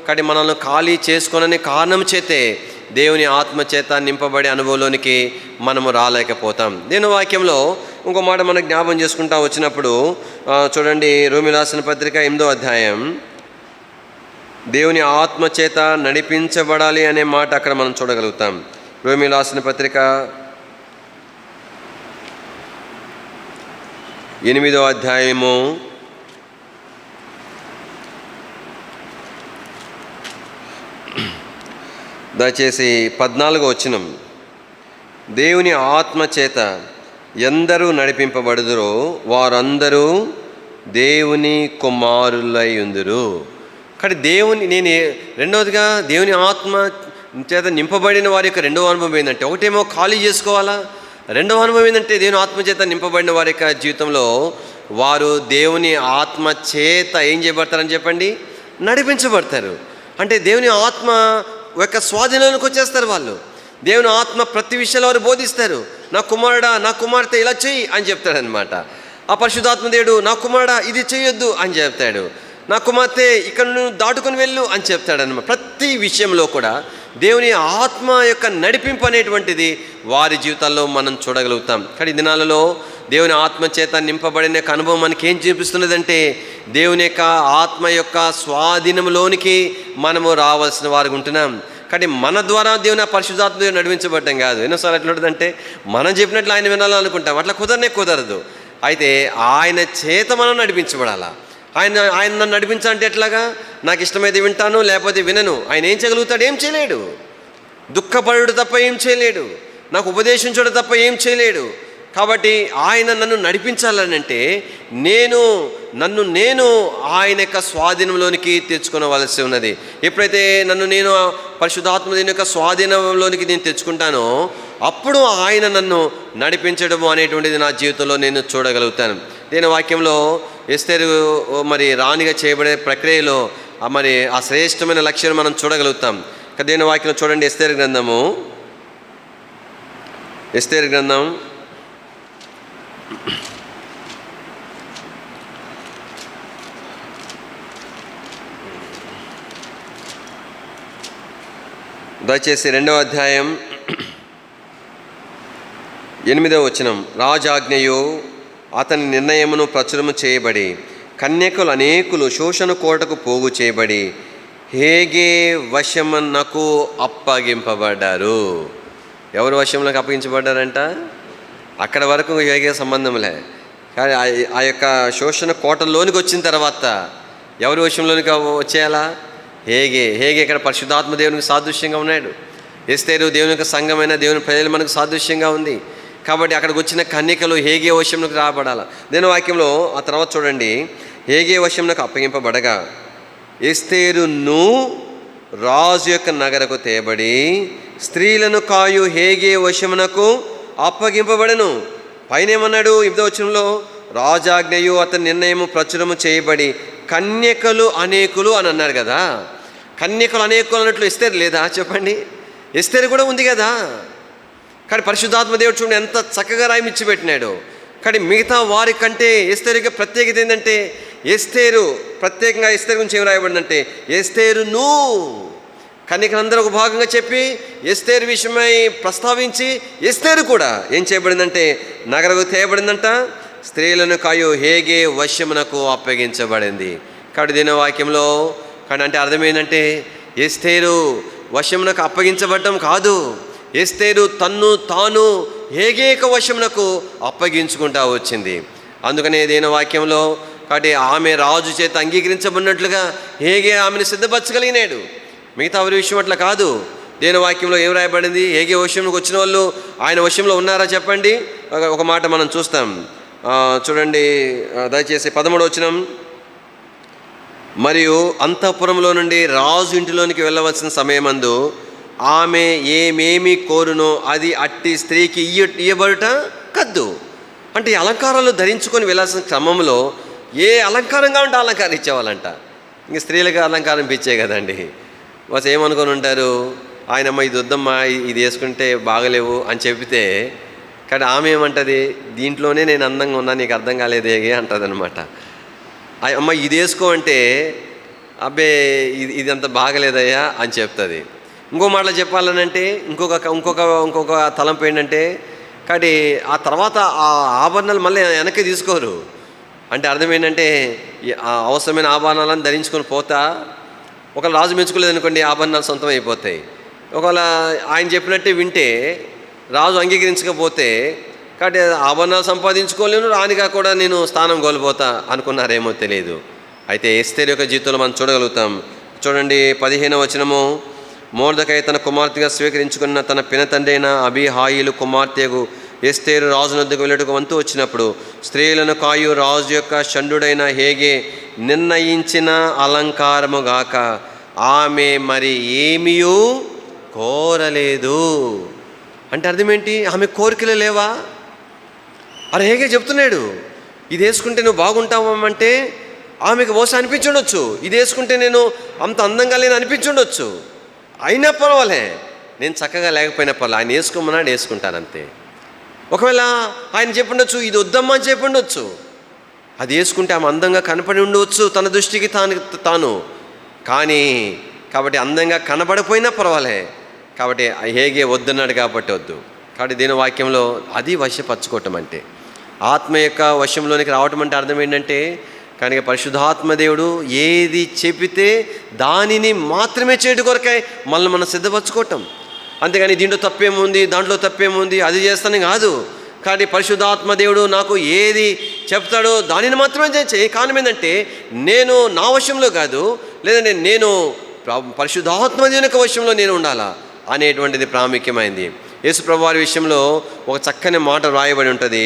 కాబట్టి మనల్ని ఖాళీ చేసుకోనని కారణం చేతే దేవుని ఆత్మచేత నింపబడే అనుభవంలోనికి మనము రాలేకపోతాం. దేవుని వాక్యంలో ఇంకో మాట మనకు జ్ఞాపం చేసుకుంటా వచ్చినప్పుడు చూడండి, రోమీయులకు రాసిన పత్రిక 8వ అధ్యాయం, దేవుని ఆత్మచేత నడిపించబడాలి అనే మాట అక్కడ మనం చూడగలుగుతాం. రోమీయులకు రాసిన పత్రిక 8వ అధ్యాయము 14వ వచనం, దేవుని ఆత్మచేత ఎందరూ నడిపింపబడుదురో వారందరూ దేవుని కుమారులై ఉందురు. కానీ రెండవదిగా దేవుని ఆత్మ చేత నింపబడిన వారి యొక్క రెండవ అనుభవం ఏంటంటే, ఒకటేమో ఖాళీ చేసుకోవాలా, రెండవ అనుభవం ఏంటంటే దేవుని ఆత్మచేత నింపబడిన వారి యొక్క జీవితంలో వారు దేవుని ఆత్మ చేత ఏం చేయబడతారని చెప్పండి, నడిపించబడతారు. అంటే దేవుని ఆత్మ యొక్క స్వాధీనంలోకి వచ్చేస్తారు వాళ్ళు. దేవుని ఆత్మ ప్రతి విషయంలో వారు బోధిస్తారు. నా కుమారుడా, నా కుమార్తె ఇలా చెయ్యి అని చెప్తాడనమాట. ఆ పరిశుద్ధాత్మ దేవుడు, నా కుమారుడా ఇది చేయొద్దు అని చెప్తాడు. నా కుమార్తె ఇక్కడ నువ్వు దాటుకొని వెళ్ళు అని చెప్తాడనమాట. ప్రతి విషయంలో కూడా దేవుని ఆత్మ యొక్క నడిపింపు అనేటువంటిది వారి జీవితాల్లో మనం చూడగలుగుతాం. కానీ ఈ దినాలలో దేవుని ఆత్మ చేత నింపబడిన యొక్క అనుభవం మనకి ఏం చూపిస్తున్నదంటే, దేవుని యొక్క ఆత్మ యొక్క స్వాధీనంలోనికి మనము రావాల్సిన వారికి ఉంటున్నాం. కానీ మన ద్వారా దేవుని పరిశుద్ధాత్మ దేవుడు నడిపించబడటం కాదు. ఎన్నోసార్లు ఎట్లా ఉంటుందంటే, మనం చెప్పినట్లు ఆయన వినాలనుకుంటాం, అట్లా కుదరదు. అయితే ఆయన చేత మనం నడిపించబడాలా. ఆయన నన్ను నడిపించాలంటే ఎట్లాగా, నాకు ఇష్టమైతే వింటాను, లేకపోతే వినను. ఆయన ఏం చేయగలుగుతాడు? ఏం చేయలేడు. దుఃఖపడుడు తప్ప ఏం చేయలేడు, నాకు ఉపదేశించడం తప్ప ఏం చేయలేడు. కాబట్టి ఆయన నన్ను నడిపించాలనంటే నేను ఆయన యొక్క స్వాధీనంలోనికి తెచ్చుకోవలసి ఉన్నది. ఎప్పుడైతే నేను పరిశుద్ధాత్మ దేవుని యొక్క స్వాధీనంలోనికి నేను తెచ్చుకుంటానో అప్పుడు ఆయన నన్ను నడిపించడము అనేటువంటిది నా జీవితంలో నేను చూడగలుగుతాను. దేని వాక్యంలో ఎస్తేరు మరి రాణిగా చేయబడే ప్రక్రియలో మరి ఆ శ్రేష్టమైన లక్ష్యాన్ని మనం చూడగలుగుతాం. దేని వాక్యంలో చూడండి, ఎస్తేరు గ్రంథం 2వ అధ్యాయం 8వ వచనం, రాజాజ్ఞయు అతని నిర్ణయమును ప్రచురము చేయబడి కన్యకులు అనేకులు శోషణ కోటకు పోగు చేయబడి హేగే వశమునకు అప్పగింపబడ్డారు. ఎవరు వశంలోకి అప్పగించబడ్డారంట? అక్కడ వరకు హేగే సంబంధంలే. కానీ ఆ యొక్క శోషణ కోటలోనికి వచ్చిన తర్వాత ఎవరి వశంలోనికి వచ్చేయాలా? హేగే ఇక్కడ పరిశుద్ధాత్మ దేవునికి సాదృశ్యంగా ఉన్నాడు. ఎస్తేరు దేవుని యొక్క సంఘమైన దేవుని ప్రజలు మనకు సాదృశ్యంగా ఉంది. కాబట్టి అక్కడికి వచ్చిన కన్యకలు హేగే వశంలోకి రాబడాలి. దేని వాక్యంలో ఆ తర్వాత చూడండి, హేగే వశంలోకి అప్పగింపబడగా ఎస్తేరును రాజు యొక్క నగరకు తేబడి స్త్రీలను కాయు హేగే వశమునకు అప్పగింపబడను. పైన ఏమన్నాడు? 8వ వచనంలో, రాజాజ్ఞయు అతని నిర్ణయము ప్రచురము చేయబడి కన్యకలు అనేకులు అని అన్నారు కదా. కన్యకలు అనేకులు అన్నట్లు ఎస్తేరు లేదా? చెప్పండి, ఎస్తేరు కూడా ఉంది కదా. కానీ పరిశుద్ధాత్మ దేవుడు చూడండి ఎంత చక్కగా రాయిమిచ్చి పెట్టినాడు. కానీ మిగతా వారి కంటే ఎస్తేరుకి ప్రత్యేకత ఏంటంటే, ప్రత్యేకంగా ఎస్తేరు గురించి ఏం రాయబడిందంటే, ఎస్తేరును కన్యకలందరూ ఒక భాగంగా చెప్పి ఎస్తేరు విషయమై ప్రస్తావించి ఎస్తేరు కూడా ఏం చేయబడిందంటే నగరకు తేయబడిందంట. స్త్రీలను కాయు హేగే వశమునకు అప్పగించబడింది. కాబట్టి దీని వాక్యంలో అంటే అర్థం ఏంటంటే, ఎస్తేరు వశమునకు అప్పగించబడటం కాదు, ఎస్తేరు తన్ను తాను హేగేక వశమునకు అప్పగించుకుంటా వచ్చింది. అందుకనే దీని వాక్యంలో కాబట్టి ఆమె రాజు చేత అంగీకరించబడినట్లుగా హేగే ఆమెను సిద్ధపరచగలిగినాడు. మిగతా ఎవరి విషయం అట్లా కాదు. దేని వాక్యంలో ఏం రాయబడింది? హేగే వశంలోకి వచ్చిన వాళ్ళు ఆయన వశంలో ఉన్నారా? చెప్పండి. ఒక మాట మనం చూస్తాం, చూడండి దయచేసి 13వ వచనం, మరియు అంతఃపురంలో నుండి రాజు ఇంటిలోనికి వెళ్ళవలసిన సమయమందు ఆమె ఏమేమి కోరునో అది అట్టి స్త్రీకి ఇయ్యబడుట కద్దు. అంటే అలంకారాలు ధరించుకొని వెళ్ళాల్సిన క్రమంలో ఏ అలంకారంగా ఉంటే అలంకారం ఇచ్చేవాళ్ళంట. ఇంక స్త్రీలకు అలంకారం పిచ్చే కదండి. వాళ్ళు ఏమనుకొని ఉంటారు, ఆయనమ్మ ఇది వద్దమ్మా, ఇది వేసుకుంటే బాగలేవు అని చెబితే, కానీ ఆమె ఏమంటుంది, దీంట్లోనే నేను అందంగా ఉన్నా, నీకు అర్థం కాలేదే అంటుంది అనమాట. అమ్మ ఇది వేసుకో అంటే, అబ్బే ఇది అంత బాగలేదయ్యా అని చెప్తుంది. ఇంకో మాటలో చెప్పాలనంటే ఇంకొక తలంపు ఏంటంటే, కాబట్టి ఆ తర్వాత ఆ ఆభరణాలు మళ్ళీ వెనక్కి తీసుకోరు. అంటే అర్థం ఏంటంటే, ఆ అవసరమైన ఆభరణాలను ధరించుకొని పోతా, ఒకవేళ రాజు మెచ్చుకోలేదు అనుకోండి, ఆభరణాలు సొంతం అయిపోతాయి. ఒకవేళ ఆయన చెప్పినట్టే వింటే రాజు అంగీకరించకపోతే, కాబట్టి ఆభరణాలు సంపాదించుకోలేను, రాణిగా కూడా నేను స్థానం కోల్పోతా అనుకున్నారేమో తెలియదు. అయితే ఎస్తేరు యొక్క జీవితంలో మనం చూడగలుగుతాం. చూడండి 15వ వచనము. మొర్దెకై తన కుమార్తెగా స్వీకరించుకున్న తన పినతండ్రి అయిన అబీహాయిలు కుమార్తెకు ఎస్తేరు రాజు వద్దకు వెళ్ళటకు వంతు వచ్చినప్పుడు, స్త్రీలను కాయు రాజు యొక్క షండుడైన హేగే నిర్ణయించిన అలంకారముగాక ఆమె మరి ఏమీయూ కోరలేదు. అంటే అర్థమేంటి? ఆమె కోరికలు లేవా? అరే హేగే చెప్తున్నాడు, ఇది వేసుకుంటే నువ్వు బాగుంటావంటే ఆమెకు బహుశా అనిపించుండొచ్చు, ఇది వేసుకుంటే నేను అంత అందంగా లేని అనిపించుండొచ్చు. అయినా పర్వాలే, నేను చక్కగా లేకపోయినా పర్వాలే, ఆయన వేసుకోమన్నాడు, వేసుకుంటానంతే. ఒకవేళ ఆయన చెప్పుండొచ్చు, ఇది వద్దమ్మా అని చెప్పుండొచ్చు, అది వేసుకుంటే ఆమె అందంగా కనపడి ఉండవచ్చు తన దృష్టికి తాను. కానీ కాబట్టి అందంగా కనబడిపోయినా పర్వాలే, కాబట్టి హేగే వద్దన్నాడు కాబట్టి వద్దు. కాబట్టి దీని వాక్యంలో అది వశపరచుకోవటం అంటే, ఆత్మ యొక్క వశంలోనికి రావటం అంటే అర్థం ఏంటంటే, కనుక పరిశుద్ధాత్మ దేవుడు ఏది చెబితే దానిని మాత్రమే చేయడం కొరకై మనం సిద్ధపరచుకోవటం. అంతేగాని దీంట్లో తప్పేముంది, దాంట్లో తప్పేముంది, అది చేస్తాను కాదు. కానీ పరిశుద్ధాత్మ దేవుడు నాకు ఏది చెప్తాడో దానిని మాత్రమే చేయి. కారణం ఏంటంటే, నేను నా వశంలో కాదు, లేదంటే నేను పరిశుద్ధాత్మ దేవుని యొక్క వశంలో నేను ఉండాలా అనేటువంటిది ప్రాముఖ్యమైంది. యేసు ప్రభువు వారి విషయంలో ఒక చక్కని మాట రాయబడి ఉంటుంది.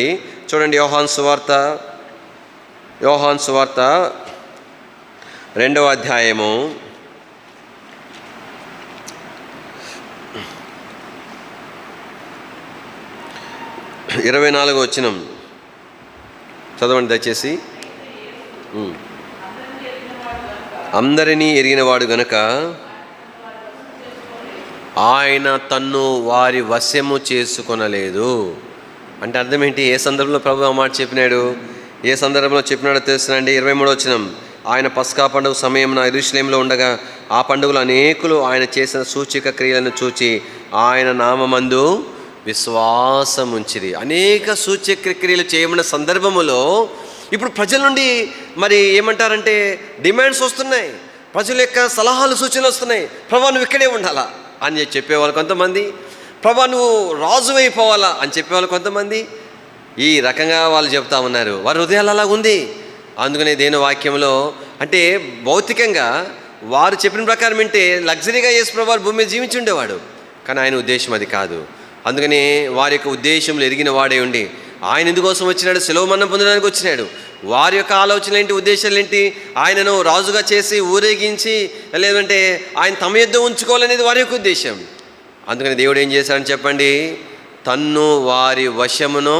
చూడండి, యోహాను సువార్త 2వ అధ్యాయము 24వ వచనం చదవండి దయచేసి. అందరినీ ఎరిగినవాడు గనుక ఆయన తన్ను వారి వశము చేసుకొనలేదు. అంటే అర్థం ఏంటి? ఏ సందర్భంలో ప్రభు ఆ మాట చెప్పినాడు? ఏ సందర్భంలో చెప్పినాడో తెలుసునండి. 23వ వచనం. ఆయన పస్కా పండుగ సమయమున యెరూషలేములో ఉండగా ఆ పండుగలో అనేకులు ఆయన చేసిన సూచక క్రియలను చూచి ఆయన నామమందు విశ్వాసం ఉంచిరి. అనేక సూచక క్రియలు చేయమన్న సందర్భములో ఇప్పుడు ప్రజల నుండి మరి ఏమంటారంటే డిమాండ్స్ వస్తున్నాయి, ప్రజల యొక్క సలహాలు సూచనలు వస్తున్నాయి. ప్రభా నువ్వు ఇక్కడే ఉండాలా అని చెప్పేవాళ్ళు కొంతమంది, ప్రభా నువ్వు రాజు అయిపోవాలా అని చెప్పేవాళ్ళు కొంతమంది. ఈ రకంగా వాళ్ళు చెప్తా ఉన్నారు. వారి హృదయాలు అలా ఉంది. అందుకనే దేని వాక్యంలో అంటే భౌతికంగా వారు చెప్పిన ప్రకారం వింటే లగ్జరీగా యేసు ప్రభువు భూమి మీద జీవించి ఉండేవాడు. కానీ ఆయన ఉద్దేశం అది కాదు. అందుకని వారి యొక్క ఉద్దేశంలో ఎరిగిన వాడే ఉండి ఆయన ఎందుకోసం వచ్చినాడు? సెలవు మన్నం పొందడానికి వచ్చినాడు. వారి యొక్క ఆలోచనలు ఏంటి, ఉద్దేశాలు ఏంటి? ఆయనను రాజుగా చేసి ఊరేగించి లేదంటే ఆయన తమ యుద్ధం ఉంచుకోవాలనేది వారి యొక్క ఉద్దేశం. అందుకని దేవుడు ఏం చేశాడని చెప్పండి? తన్ను వారి వశమును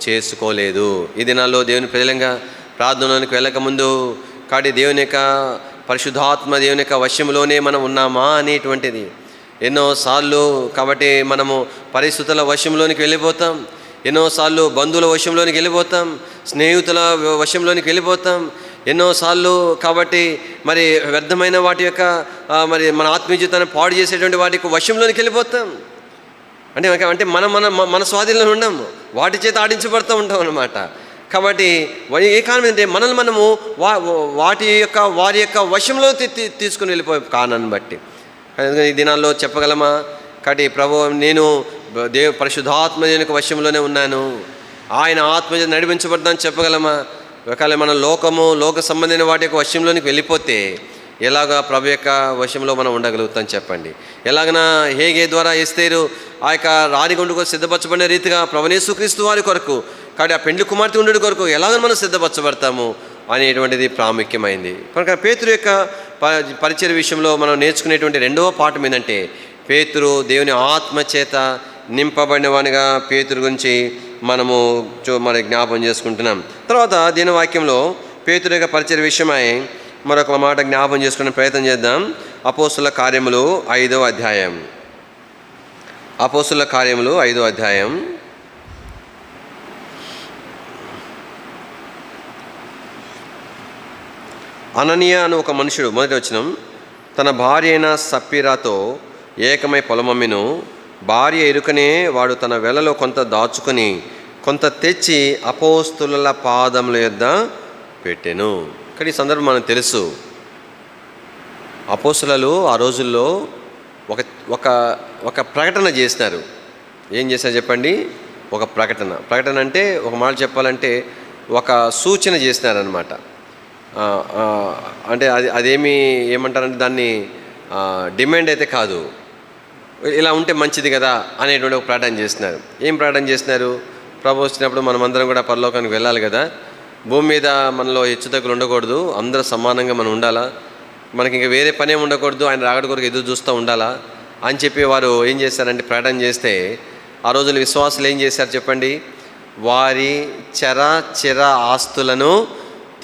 చేసుకోలేదు. ఈ దినాల్లో దేవుని ప్రజలంగా ప్రార్థనలోనికి వెళ్ళకముందు కాబట్టి దేవుని యొక్క పరిశుద్ధాత్మ దేవుని యొక్క వశంలోనే మనం ఉన్నామా అనేటువంటిది ఎన్నోసార్లు కాబట్టి మనము పరిస్థితుల వశంలోనికి వెళ్ళిపోతాం, ఎన్నోసార్లు బంధువుల వశంలోనికి వెళ్ళిపోతాం, స్నేహితుల వశంలోనికి వెళ్ళిపోతాం, ఎన్నోసార్లు కాబట్టి మరి వ్యర్థమైన వాటి యొక్క మరి మన ఆత్మీయ జీవితాన్ని పాడు చేసేటువంటి వాటి యొక్క వశంలోనికి వెళ్ళిపోతాం. అంటే మన స్వాధీనంలో ఉండము, వాటి చేత ఆడించబడుతూ ఉంటాం అన్నమాట. కాబట్టి ఏ కారణం ఏంటంటే మనల్ని మనము వారి యొక్క వశంలో తీసుకుని వెళ్ళిపోయే కారణాన్ని బట్టి. ఈ దినాల్లో చెప్పగలమా? కాబట్టి ప్రభు నేను పరిశుద్ధాత్మ యొక్క వశంలోనే ఉన్నాను, ఆయన ఆత్మ నడిపించబడతానని చెప్పగలమా? ఒకవేళ మన లోక సంబంధమైన వాటి యొక్క వశంలోనికి వెళ్ళిపోతే ఎలాగా ప్రభు యొక్క వశంలో మనం ఉండగలుగుతాం చెప్పండి? ఎలాగనా హేగే ద్వారా ఎస్తేరు ఆ యొక్క రాణిగుండుకు సిద్ధపరచబడిన రీతిగా ప్రభువైన యేసుక్రీస్తు వారి కొరకు కాబట్టి ఆ పెండ్లి కుమార్తె ఉండేటి కొరకు ఎలాగ మనం సిద్ధపరచబడతాము అనేటువంటిది ప్రాముఖ్యమైంది. కనుక పేతురు యొక్క పరిచయ విషయంలో మనం నేర్చుకునేటువంటి 2వ పాఠం ఏంటంటే, పేతురు దేవుని ఆత్మ చేత నింపబడిన వానిగా పేతురు గురించి మనము మరి జ్ఞాపం చేసుకుంటున్నాం. తర్వాత దీని వాక్యంలో పేతురు యొక్క పరిచయ విషయమై మరొక మాట జ్ఞాపం చేసుకునే ప్రయత్నం చేద్దాం. అపోస్తుల కార్యములు 5వ అధ్యాయం. అపోస్తుల కార్యములు 5వ అధ్యాయం. అననీయ అని ఒక మనుషుడు, మొదటి వచనం, తన భార్య అయిన సప్పీరాతో ఏకమై పొలమమ్మిను. భార్య ఎరుకనే వాడు తన వెలలో కొంత దాచుకొని కొంత తెచ్చి అపోస్తుల పాదముల యొద్ద పెట్టెను. ఇక్కడ ఈ సందర్భం మనకు తెలుసు. అపోస్తులు ఆ రోజుల్లో ఒక ఒక ఒక ప్రకటన చేసినారు. ఏం చేశారు చెప్పండి? ఒక ప్రకటన అంటే ఒక మాట చెప్పాలంటే ఒక సూచన చేసినారనమాట. అంటే ఏమంటారంటే దాన్ని డిమాండ్ అయితే కాదు, ఇలా ఉంటే మంచిది కదా అనేటువంటి ఒక ప్రకటన చేస్తున్నారు. ఏం ప్రకటన చేస్తున్నారు? ప్రభు వచ్చినప్పుడు మనమందరం కూడా పరలోకానికి వెళ్ళాలి కదా, భూమి మీద మనలో హెచ్చుతగ్గులు ఉండకూడదు, అందరూ సమానంగా మనం ఉండాలా, మనకి ఇంకా వేరే పనే ఉండకూడదు, ఆయన రాకడ కొరకు ఎదురు చూస్తూ ఉండాలా అని చెప్పి వారు ఏం చేస్తారంటే ప్రకటన చేస్తే, ఆ రోజున విశ్వాసులు ఏం చేశారు చెప్పండి? వారి చిర ఆస్తులను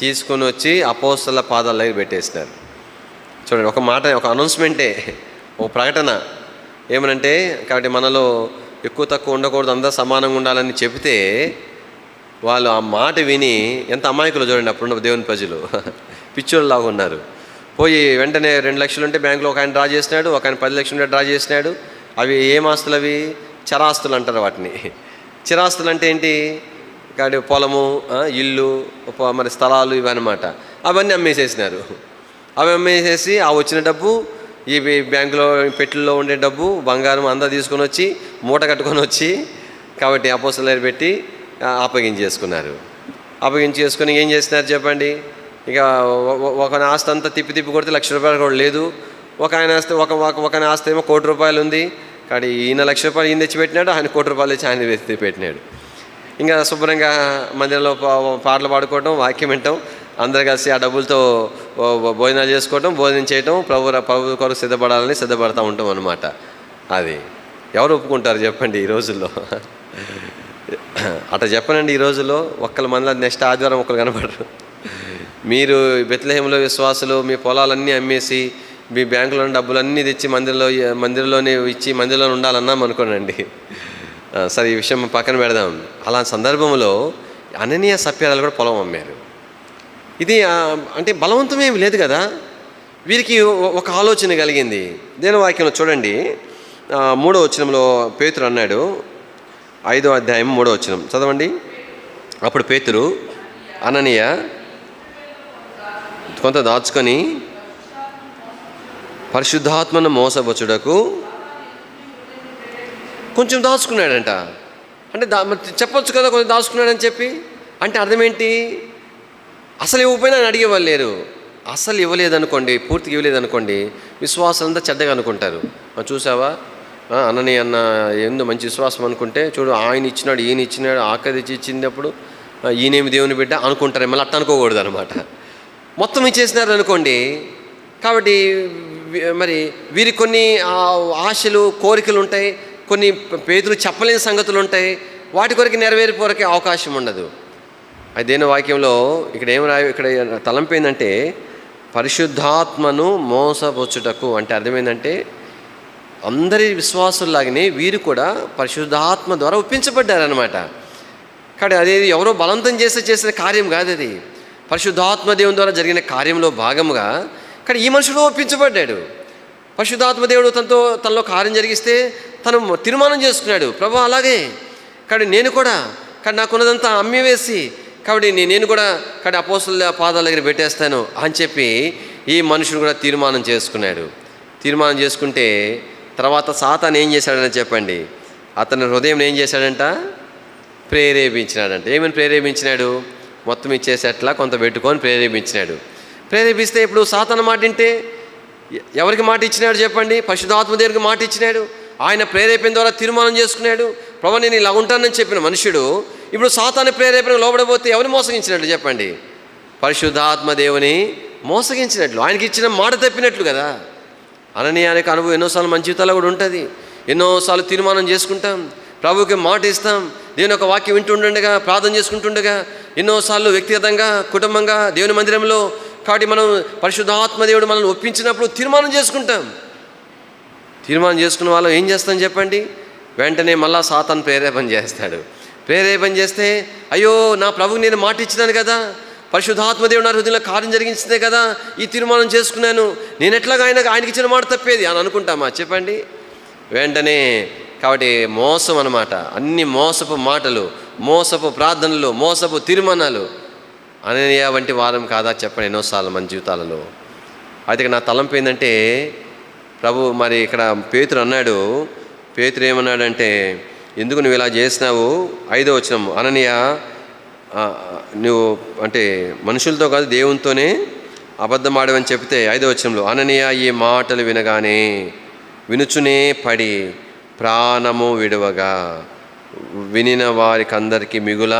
తీసుకొని వచ్చి అపోస్తల పాదాల దగ్గర పెట్టేసినారు. చూడండి, ఒక మాట, ఒక అనౌన్స్మెంటే, ఒక ప్రకటన. ఏమనంటే, కాబట్టి మనలో ఎక్కువ తక్కువ ఉండకూడదు, అందరూ సమానంగా ఉండాలని చెబితే వాళ్ళు ఆ మాట విని ఎంత అమాయకులు చూడండి. అప్పుడున్న దేవుని ప్రజలు పిచ్చోళ్ళలాగా ఉన్నారు. పోయి వెంటనే 2 లక్షలు ఉంటే బ్యాంకులో ఒక ఆయన డ్రా చేసినాడు, ఒక ఆయన 10 లక్షలు ఉంటే డ్రా చేసినాడు. అవి ఏం ఆస్తులు? అవి చరాస్తులు అంటారు వాటిని. చిరాస్తులు అంటే ఏంటి? కాబట్టి పొలము, ఇల్లు, మరి స్థలాలు ఇవన్నమాట. అవన్నీ అమ్మేసేసినారు. అవి అమ్మేసేసి ఆ వచ్చిన డబ్బు, ఈ బ్యాంకులో పెట్టెల్లో ఉండే డబ్బు, బంగారం అంతా తీసుకొని వచ్చి మూట కట్టుకొని వచ్చి కాబట్టి అపోస్తలుల దగ్గర పెట్టి అప్పగించేసుకున్నారు. అప్పగించేసుకొని ఏం చేసినారు చెప్పండి? ఇక ఒక ఆస్తి అంతా తిప్పి కొడితే ₹1,00,000 కూడా లేదు. ఒక ఆయన ఆస్తి ఒక ఆస్తి ఏమో ₹1,00,00,000 ఉంది. కానీ ఈయన ₹1,00,000 ఈయన తెచ్చి పెట్టినాడు, ఆయన ₹1,00,00,000 తెచ్చి ఆయన తెచ్చి పెట్టినాడు. ఇంకా శుభ్రంగా మందిరంలో పాటలు పాడుకోవటం, వాక్యం వినటం, అందరు కలిసి ఆ డబ్బులతో భోజనాలు చేసుకోవటం, భోజనం చేయటం, ప్రభు కొరకు సిద్ధపడతా ఉంటాం అన్నమాట. అది ఎవరు ఒప్పుకుంటారు చెప్పండి ఈ రోజుల్లో? అట్లా చెప్పనండి. ఈ రోజుల్లో ఒక్కళ్ళ మంది నెక్స్ట్ ఆదివారం ఒక్కరు కనపడరు. మీరు బెత్లెహేములో విశ్వాసులు మీ పొలాలన్నీ అమ్మేసి మీ బ్యాంకులో డబ్బులన్నీ తెచ్చి మందిరంలోనే ఇచ్చి మందిరంలో ఉండాలన్నాం అనుకోనండి. సరే, ఈ విషయం పక్కన పెడదాం. అలా సందర్భంలో అననీయ సప్ఫీరాలు కూడా పొలం అమ్మారు. ఇది అంటే బలవంతమేమి లేదు కదా, వీరికి ఒక ఆలోచన కలిగింది. దేవుని వాక్యంలో చూడండి, 3వ వచనంలో పేతురు అన్నాడు, 5వ అధ్యాయం 3వ వచనం చదవండి. అప్పుడు పేతురు, అననీయ కొంత దాచుకొని పరిశుద్ధాత్మను మోసబుచ్చుటకు కొంచెం దాచుకున్నాడంట. అంటే చెప్పొచ్చు కదా కొంచెం దాచుకున్నాడని చెప్పి. అంటే అర్థం ఏంటి? అసలు ఇవ్వకపోయినా అని అడిగేవాళ్ళు లేరు. అసలు ఇవ్వలేదనుకోండి, పూర్తిగా ఇవ్వలేదనుకోండి, విశ్వాసాలంతా చెడ్డగా అనుకుంటారు. చూసావా అనని అన్న ఏందో మంచి విశ్వాసం అనుకుంటే, చూడు ఆయన ఇచ్చినాడు, ఈయన ఇచ్చినాడు, ఆఖరి ఇచ్చినప్పుడు ఈయనేమి దేవుని బిడ్డ అనుకుంటారు. మళ్ళీ అట్ట అనుకోకూడదు అనమాట. మొత్తం ఇచ్చేసినారు అనుకోండి. కాబట్టి మరి వీరికి కొన్ని ఆశలు, కోరికలు ఉంటాయి, కొన్ని పేతులు చెప్పలేని సంగతులు ఉంటాయి. వాటి కొరకు నెరవేరిపోరకే అవకాశం ఉండదు. అదేనో వాక్యంలో ఇక్కడ తలంపు ఏంటంటే పరిశుద్ధాత్మను మోసపుచ్చుటకు. అంటే అర్థమైందంటే అందరి విశ్వాసుల్లాగానే వీరు కూడా పరిశుద్ధాత్మ ద్వారా ఒప్పించబడ్డారనమాట. కానీ అదేది ఎవరో బలవంతం చేసిన కార్యం కాదు, అది పరిశుద్ధాత్మ దేవుని ద్వారా జరిగిన కార్యంలో భాగముగా. కానీ ఈ మనుషుడు ఒప్పించబడ్డాడు. పరిశుద్ధాత్మ దేవుడు తనలో కార్యం జరిగిస్తే తను తీర్మానం చేసుకున్నాడు, ప్రభు అలాగే కానీ నేను కూడా నాకున్నదంతా అమ్మివేసి కాబట్టి నేను కూడా అపోస్తలుల పాదాల దగ్గర పెట్టేస్తాను అని చెప్పి ఈ మనుషుడు కూడా తీర్మానం చేసుకున్నాడు. తీర్మానం చేసుకుంటే తర్వాత సాతాను ఏం చేశాడని చెప్పండి? అతని హృదయం ఏం చేశాడంట? ప్రేరేపించినాడంట. ఏమని ప్రేరేపించినాడు? మొత్తం ఇచ్చేసేట్లా కొంత పెట్టుకొని ప్రేరేపించినాడు. ప్రేరేపిస్తే ఇప్పుడు సాతాను మాట వింటే ఎవరికి మాట ఇచ్చినాడు చెప్పండి? పరిశుద్ధాత్మ దేవునికి మాట ఇచ్చినాడు. ఆయన ప్రేరేపణ ద్వారా తీర్మానం చేసుకున్నాడు. ప్రభు నేను ఇలా ఉంటానని చెప్పిన మనుషుడు ఇప్పుడు సాతాను ప్రేరేపణ లోబడబోతే ఎవరిని మోసగించినట్లు చెప్పండి? పరిశుద్ధాత్మ దేవుని మోసగించినట్లు, ఆయనకి ఇచ్చిన మాట తప్పినట్లు కదా. అననీయానికి అనుభవం ఎన్నోసార్లు మన జీవితాల్లో కూడా ఉంటుంది. ఎన్నోసార్లు తీర్మానం చేసుకుంటాం, ప్రభువుకి మాట ఇస్తాం, దేవుని యొక్క వాక్యం వింటుండగా, ప్రార్థన చేసుకుంటుండగా, ఎన్నోసార్లు వ్యక్తిగతంగా, కుటుంబంగా, దేవుని మందిరంలో. కాబట్టి మనం పరిశుద్ధాత్మ దేవుడు మనల్ని ఒప్పించినప్పుడు తీర్మానం చేసుకుంటాం. తీర్మానం చేసుకున్న వాళ్ళు ఏం చేస్తాం చెప్పండి? వెంటనే మళ్ళా సాతాను ప్రేరేపణ చేస్తాడు. ప్రేరేపణ చేస్తే అయ్యో నా ప్రభువుకి నేను మాట ఇచ్చినాను కదా, పరిశుద్ధాత్మ దేవుడు నా హృదయంలో కార్యం జరిగించిందే కదా ఈ తీర్మానం చేసుకున్నాను, నేను ఎట్లాగా ఆయనకి ఇచ్చిన మాట తప్పేది అని అనుకుంటామా చెప్పండి? వెంటనే కాబట్టి మోసం అన్నమాట. అన్ని మోసపు మాటలు, మోసపు ప్రార్థనలు, మోసపు తీర్మానాలు. అననీయ వంటి వారం కాదా చెప్పండి ఎన్నోసార్లు మన జీవితాలలో. అయితే నా తలంపు ఏంటంటే, ప్రభు మరి ఇక్కడ పేతురు అన్నాడు, పేతురు ఏమన్నాడంటే, ఎందుకు నువ్వు ఇలా చేసినావు? 5వ వచనం, అననీయ నువ్వు అంటే మనుషులతో కాదు దేవునితోనే అబద్ధం ఆడవని చెప్తే 5వ వచనంలో, అననీయ ఈ మాటలు వినగానే వినుచునే పడి ప్రాణము విడవగా వినిన వారికి అందరికీ మిగుల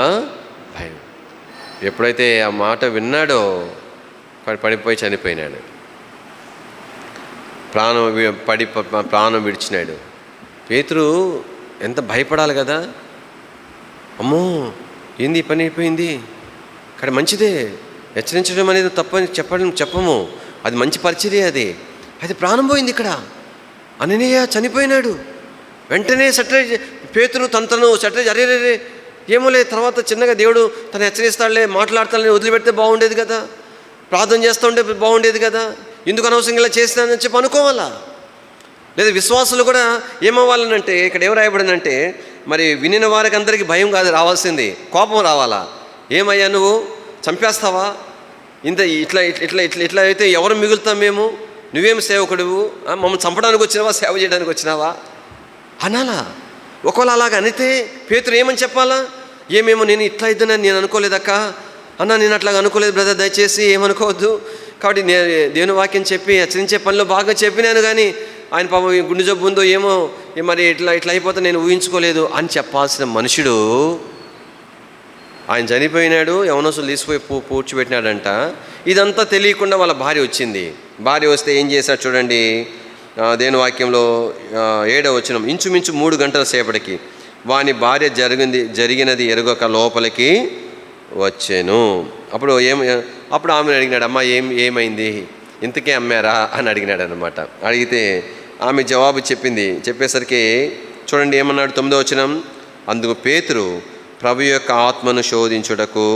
భయం. ఎప్పుడైతే ఆ మాట విన్నాడో పడిపోయి చనిపోయినాడు. ప్రాణం విడిచినాడు. పేతురు ఎంత భయపడాలి కదా. అమ్మో ఏంది ఈ పని అయిపోయింది, ఇక్కడ మంచిదే, హెచ్చరించడం అనేది తప్పని చెప్పము, అది మంచి పరిచర్య. అది ప్రాణం పోయింది. ఇక్కడ అననీయ చనిపోయినాడు. వెంటనే పేతురు తను అరే ఏమోలే, తర్వాత చిన్నగా దేవుడు తను హెచ్చరిస్తాడులే, మాట్లాడతాడని వదిలిపెడితే బాగుండేది కదా, ప్రార్థన చేస్తూ ఉంటే బాగుండేది కదా, ఎందుకు అనవసరంగా ఇలా చేస్తానని చెప్పి అనుకోవాలా. లేదా విశ్వాసులు కూడా ఏమవ్వాలనంటే, ఇక్కడ ఏం రాయబడిందంటే, మరి వినిన వారికి అందరికీ భయం కాదు రావాల్సింది, కోపం రావాలా. ఏమయ్యా నువ్వు చంపేస్తావా? ఇట్లా అయితే ఎవరు మిగులుతాం మేము? నువ్వేం సేవకుడువు? మమ్మల్ని చంపడానికి వచ్చినావా, సేవ చేయడానికి వచ్చినావా అనాలా. ఒకవేళ అలాగ అనితే పేతురు ఏమని చెప్పాలా? ఏమేమో నేను ఇట్లా ఇద్దానని నేను అనుకోలేదక్క, అన్న నేను అట్లాగా అనుకోలేదు బ్రదర్, దయచేసి ఏమనుకోవద్దు. కాబట్టి నేను దేవుని వాక్యం చెప్పి హెచ్చరించే పనిలో బాగా చెప్పినాను, కానీ ఆయన పాపం గుండె జబ్బు ఉందో ఏమో, మరి ఇట్లా అయిపోతే నేను ఊహించుకోలేదు అని చెప్పాల్సిన మనుషుడు ఆయన చనిపోయినాడు. యవనస్తులు తీసుకుపోయి పూడ్చిపెట్టినాడంట. ఇదంతా తెలియకుండా వాళ్ళ భార్య వచ్చింది. భార్య వస్తే ఏం చేశాడు చూడండి, దేవుని వాక్యంలో 7వ వచనం, ఇంచుమించు 3 గంటల సేపటికి వాని భార్య జరిగినది ఎరుగక లోపలికి వచ్చాను. అప్పుడు ఆమెను అడిగినాడు, అమ్మ ఏమైంది, ఇంతకే అమ్మారా అని అడిగినాడు అనమాట. అడిగితే ఆమె జవాబు చెప్పేసరికి చూడండి ఏమన్నాడు 9వ వచనం, అందుకు పేతురు ప్రభు యొక్క ఆత్మను శోధించుటకు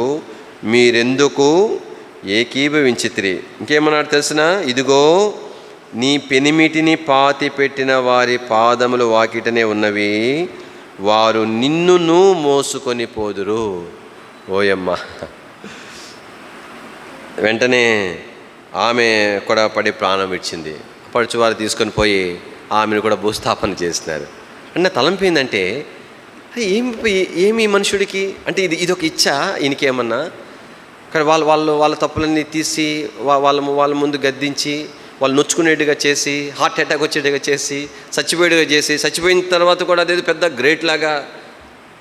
మీరెందుకు ఏకీభవించితిరి? ఇంకేమన్నాడు తెలిసిన, ఇదిగో నీ పెనిమిటిని పాతి పెట్టిన వారి పాదములు వాకిటనే ఉన్నవి, వారు నిన్నును మోసుకొని పోదురు. ఓయమ్మ. వెంటనే ఆమె కూడా పడి ప్రాణం విడిచింది. పడుచు వారు తీసుకొని పోయి ఆమెను కూడా భూస్థాపన చేసినారు. అంటే తలంపు ఏంటంటే, ఏమి మనుషుడికి అంటే ఇదొక ఇచ్చ ఈయనకేమన్నా. కానీ వాళ్ళ తప్పులన్నీ తీసి వాళ్ళ ముందు గద్దించి వాళ్ళు నొచ్చుకునేట్టుగా చేసి, హార్ట్ అటాక్ వచ్చేట్టుగా చేసి, చచ్చిపోయేట్టుగా చేసి, చచ్చిపోయిన తర్వాత కూడా అదేదో పెద్ద గ్రేట్ లాగా,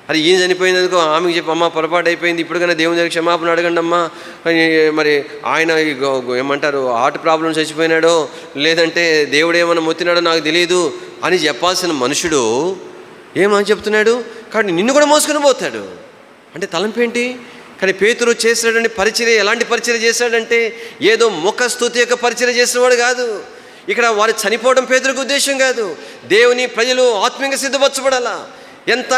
అది ఏం చనిపోయిందనుకో ఆమెకి చెప్పి, అమ్మ పొరపాటు అయిపోయింది, ఇప్పుడు కన్నా దేవుని దగ్గర క్షమాపణ అడగండి అమ్మా, మరి ఆయన ఏమంటారు హార్ట్ ప్రాబ్లం చచ్చిపోయినాడో లేదంటే దేవుడు ఏమన్నా మొత్తినాడో నాకు తెలియదు అని చెప్పాల్సిన మనుషుడు ఏమని చెప్తున్నాడు, కాబట్టి నిన్ను కూడా మోసుకొని పోతాడు. అంటే తలంపేంటి? కానీ పేతురు చేసినటువంటి పరిచర్య ఎలాంటి పరిచర్య చేశాడంటే, ఏదో ముఖస్తుతి యొక్క పరిచర్య చేసినవాడు కాదు. ఇక్కడ వారు చనిపోవడం పేతురుకు ఉద్దేశం కాదు. దేవుని ప్రజలు ఆత్మీయంగా సిద్ధపరచబడాలా. ఎంత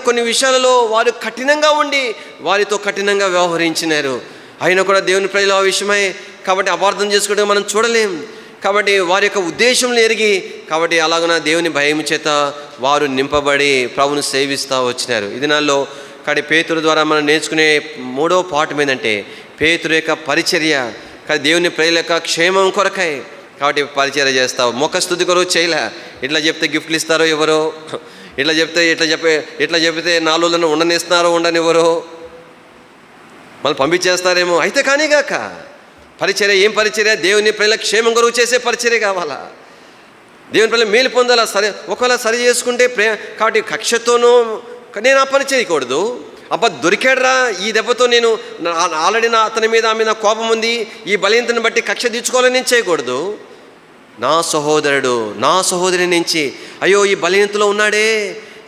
కొన్ని విషయాలలో వారు కఠినంగా ఉండి వారితో కఠినంగా వ్యవహరించినారు. అయినా కూడా దేవుని ప్రజలు ఆ విషయమై కాబట్టి అపార్థం చేసుకోవడం మనం చూడలేం. కాబట్టి వారి యొక్క ఉద్దేశంలో ఎరిగి, కాబట్టి అలాగన దేవుని భయం చేత వారు నింపబడి ప్రభువును సేవిస్తూ వచ్చినారు. ఈ దినాల్లో కాబట్టి పేతురు ద్వారా మనం నేర్చుకునే 3వ పాఠం ఏంటంటే, పేతురు యొక్క పరిచర్య కానీ దేవుని ప్రజల యొక్క క్షేమం కొరకై. కాబట్టి పరిచర్య చేస్తావు, ముఖస్తుతి కొరకు చేయలే. ఇట్లా చెప్తే గిఫ్ట్లు ఇస్తారో ఎవరో, ఇట్లా చెప్తే 4 రోజులను ఉండనిస్తున్నారో ఉండనివ్వరో, మళ్ళీ పంపించేస్తారేమో. అయితే కానీ గాక పరిచర్య ఏం పరిచర్య? దేవుని ప్రజల క్షేమం కొరకు చేసే పరిచర్య కావాలా. దేవుని ప్రజలు మేలు పొందాలా. ఒకవేళ సరి చేసుకుంటే కాబట్టి కక్షతోనూ నేను ఆ పని చేయకూడదు. అబ్బా దొరికాడరా, ఈ దెబ్బతో నేను ఆల్రెడీ అతని మీద ఆమె నా కోపం ఉంది, ఈ బలహీనతను బట్టి కక్ష తీర్చుకోవాలని నేను చేయకూడదు. నా సహోదరుడు నా సహోదరి నుంచి అయ్యో ఈ బలహీనతలో ఉన్నాడే,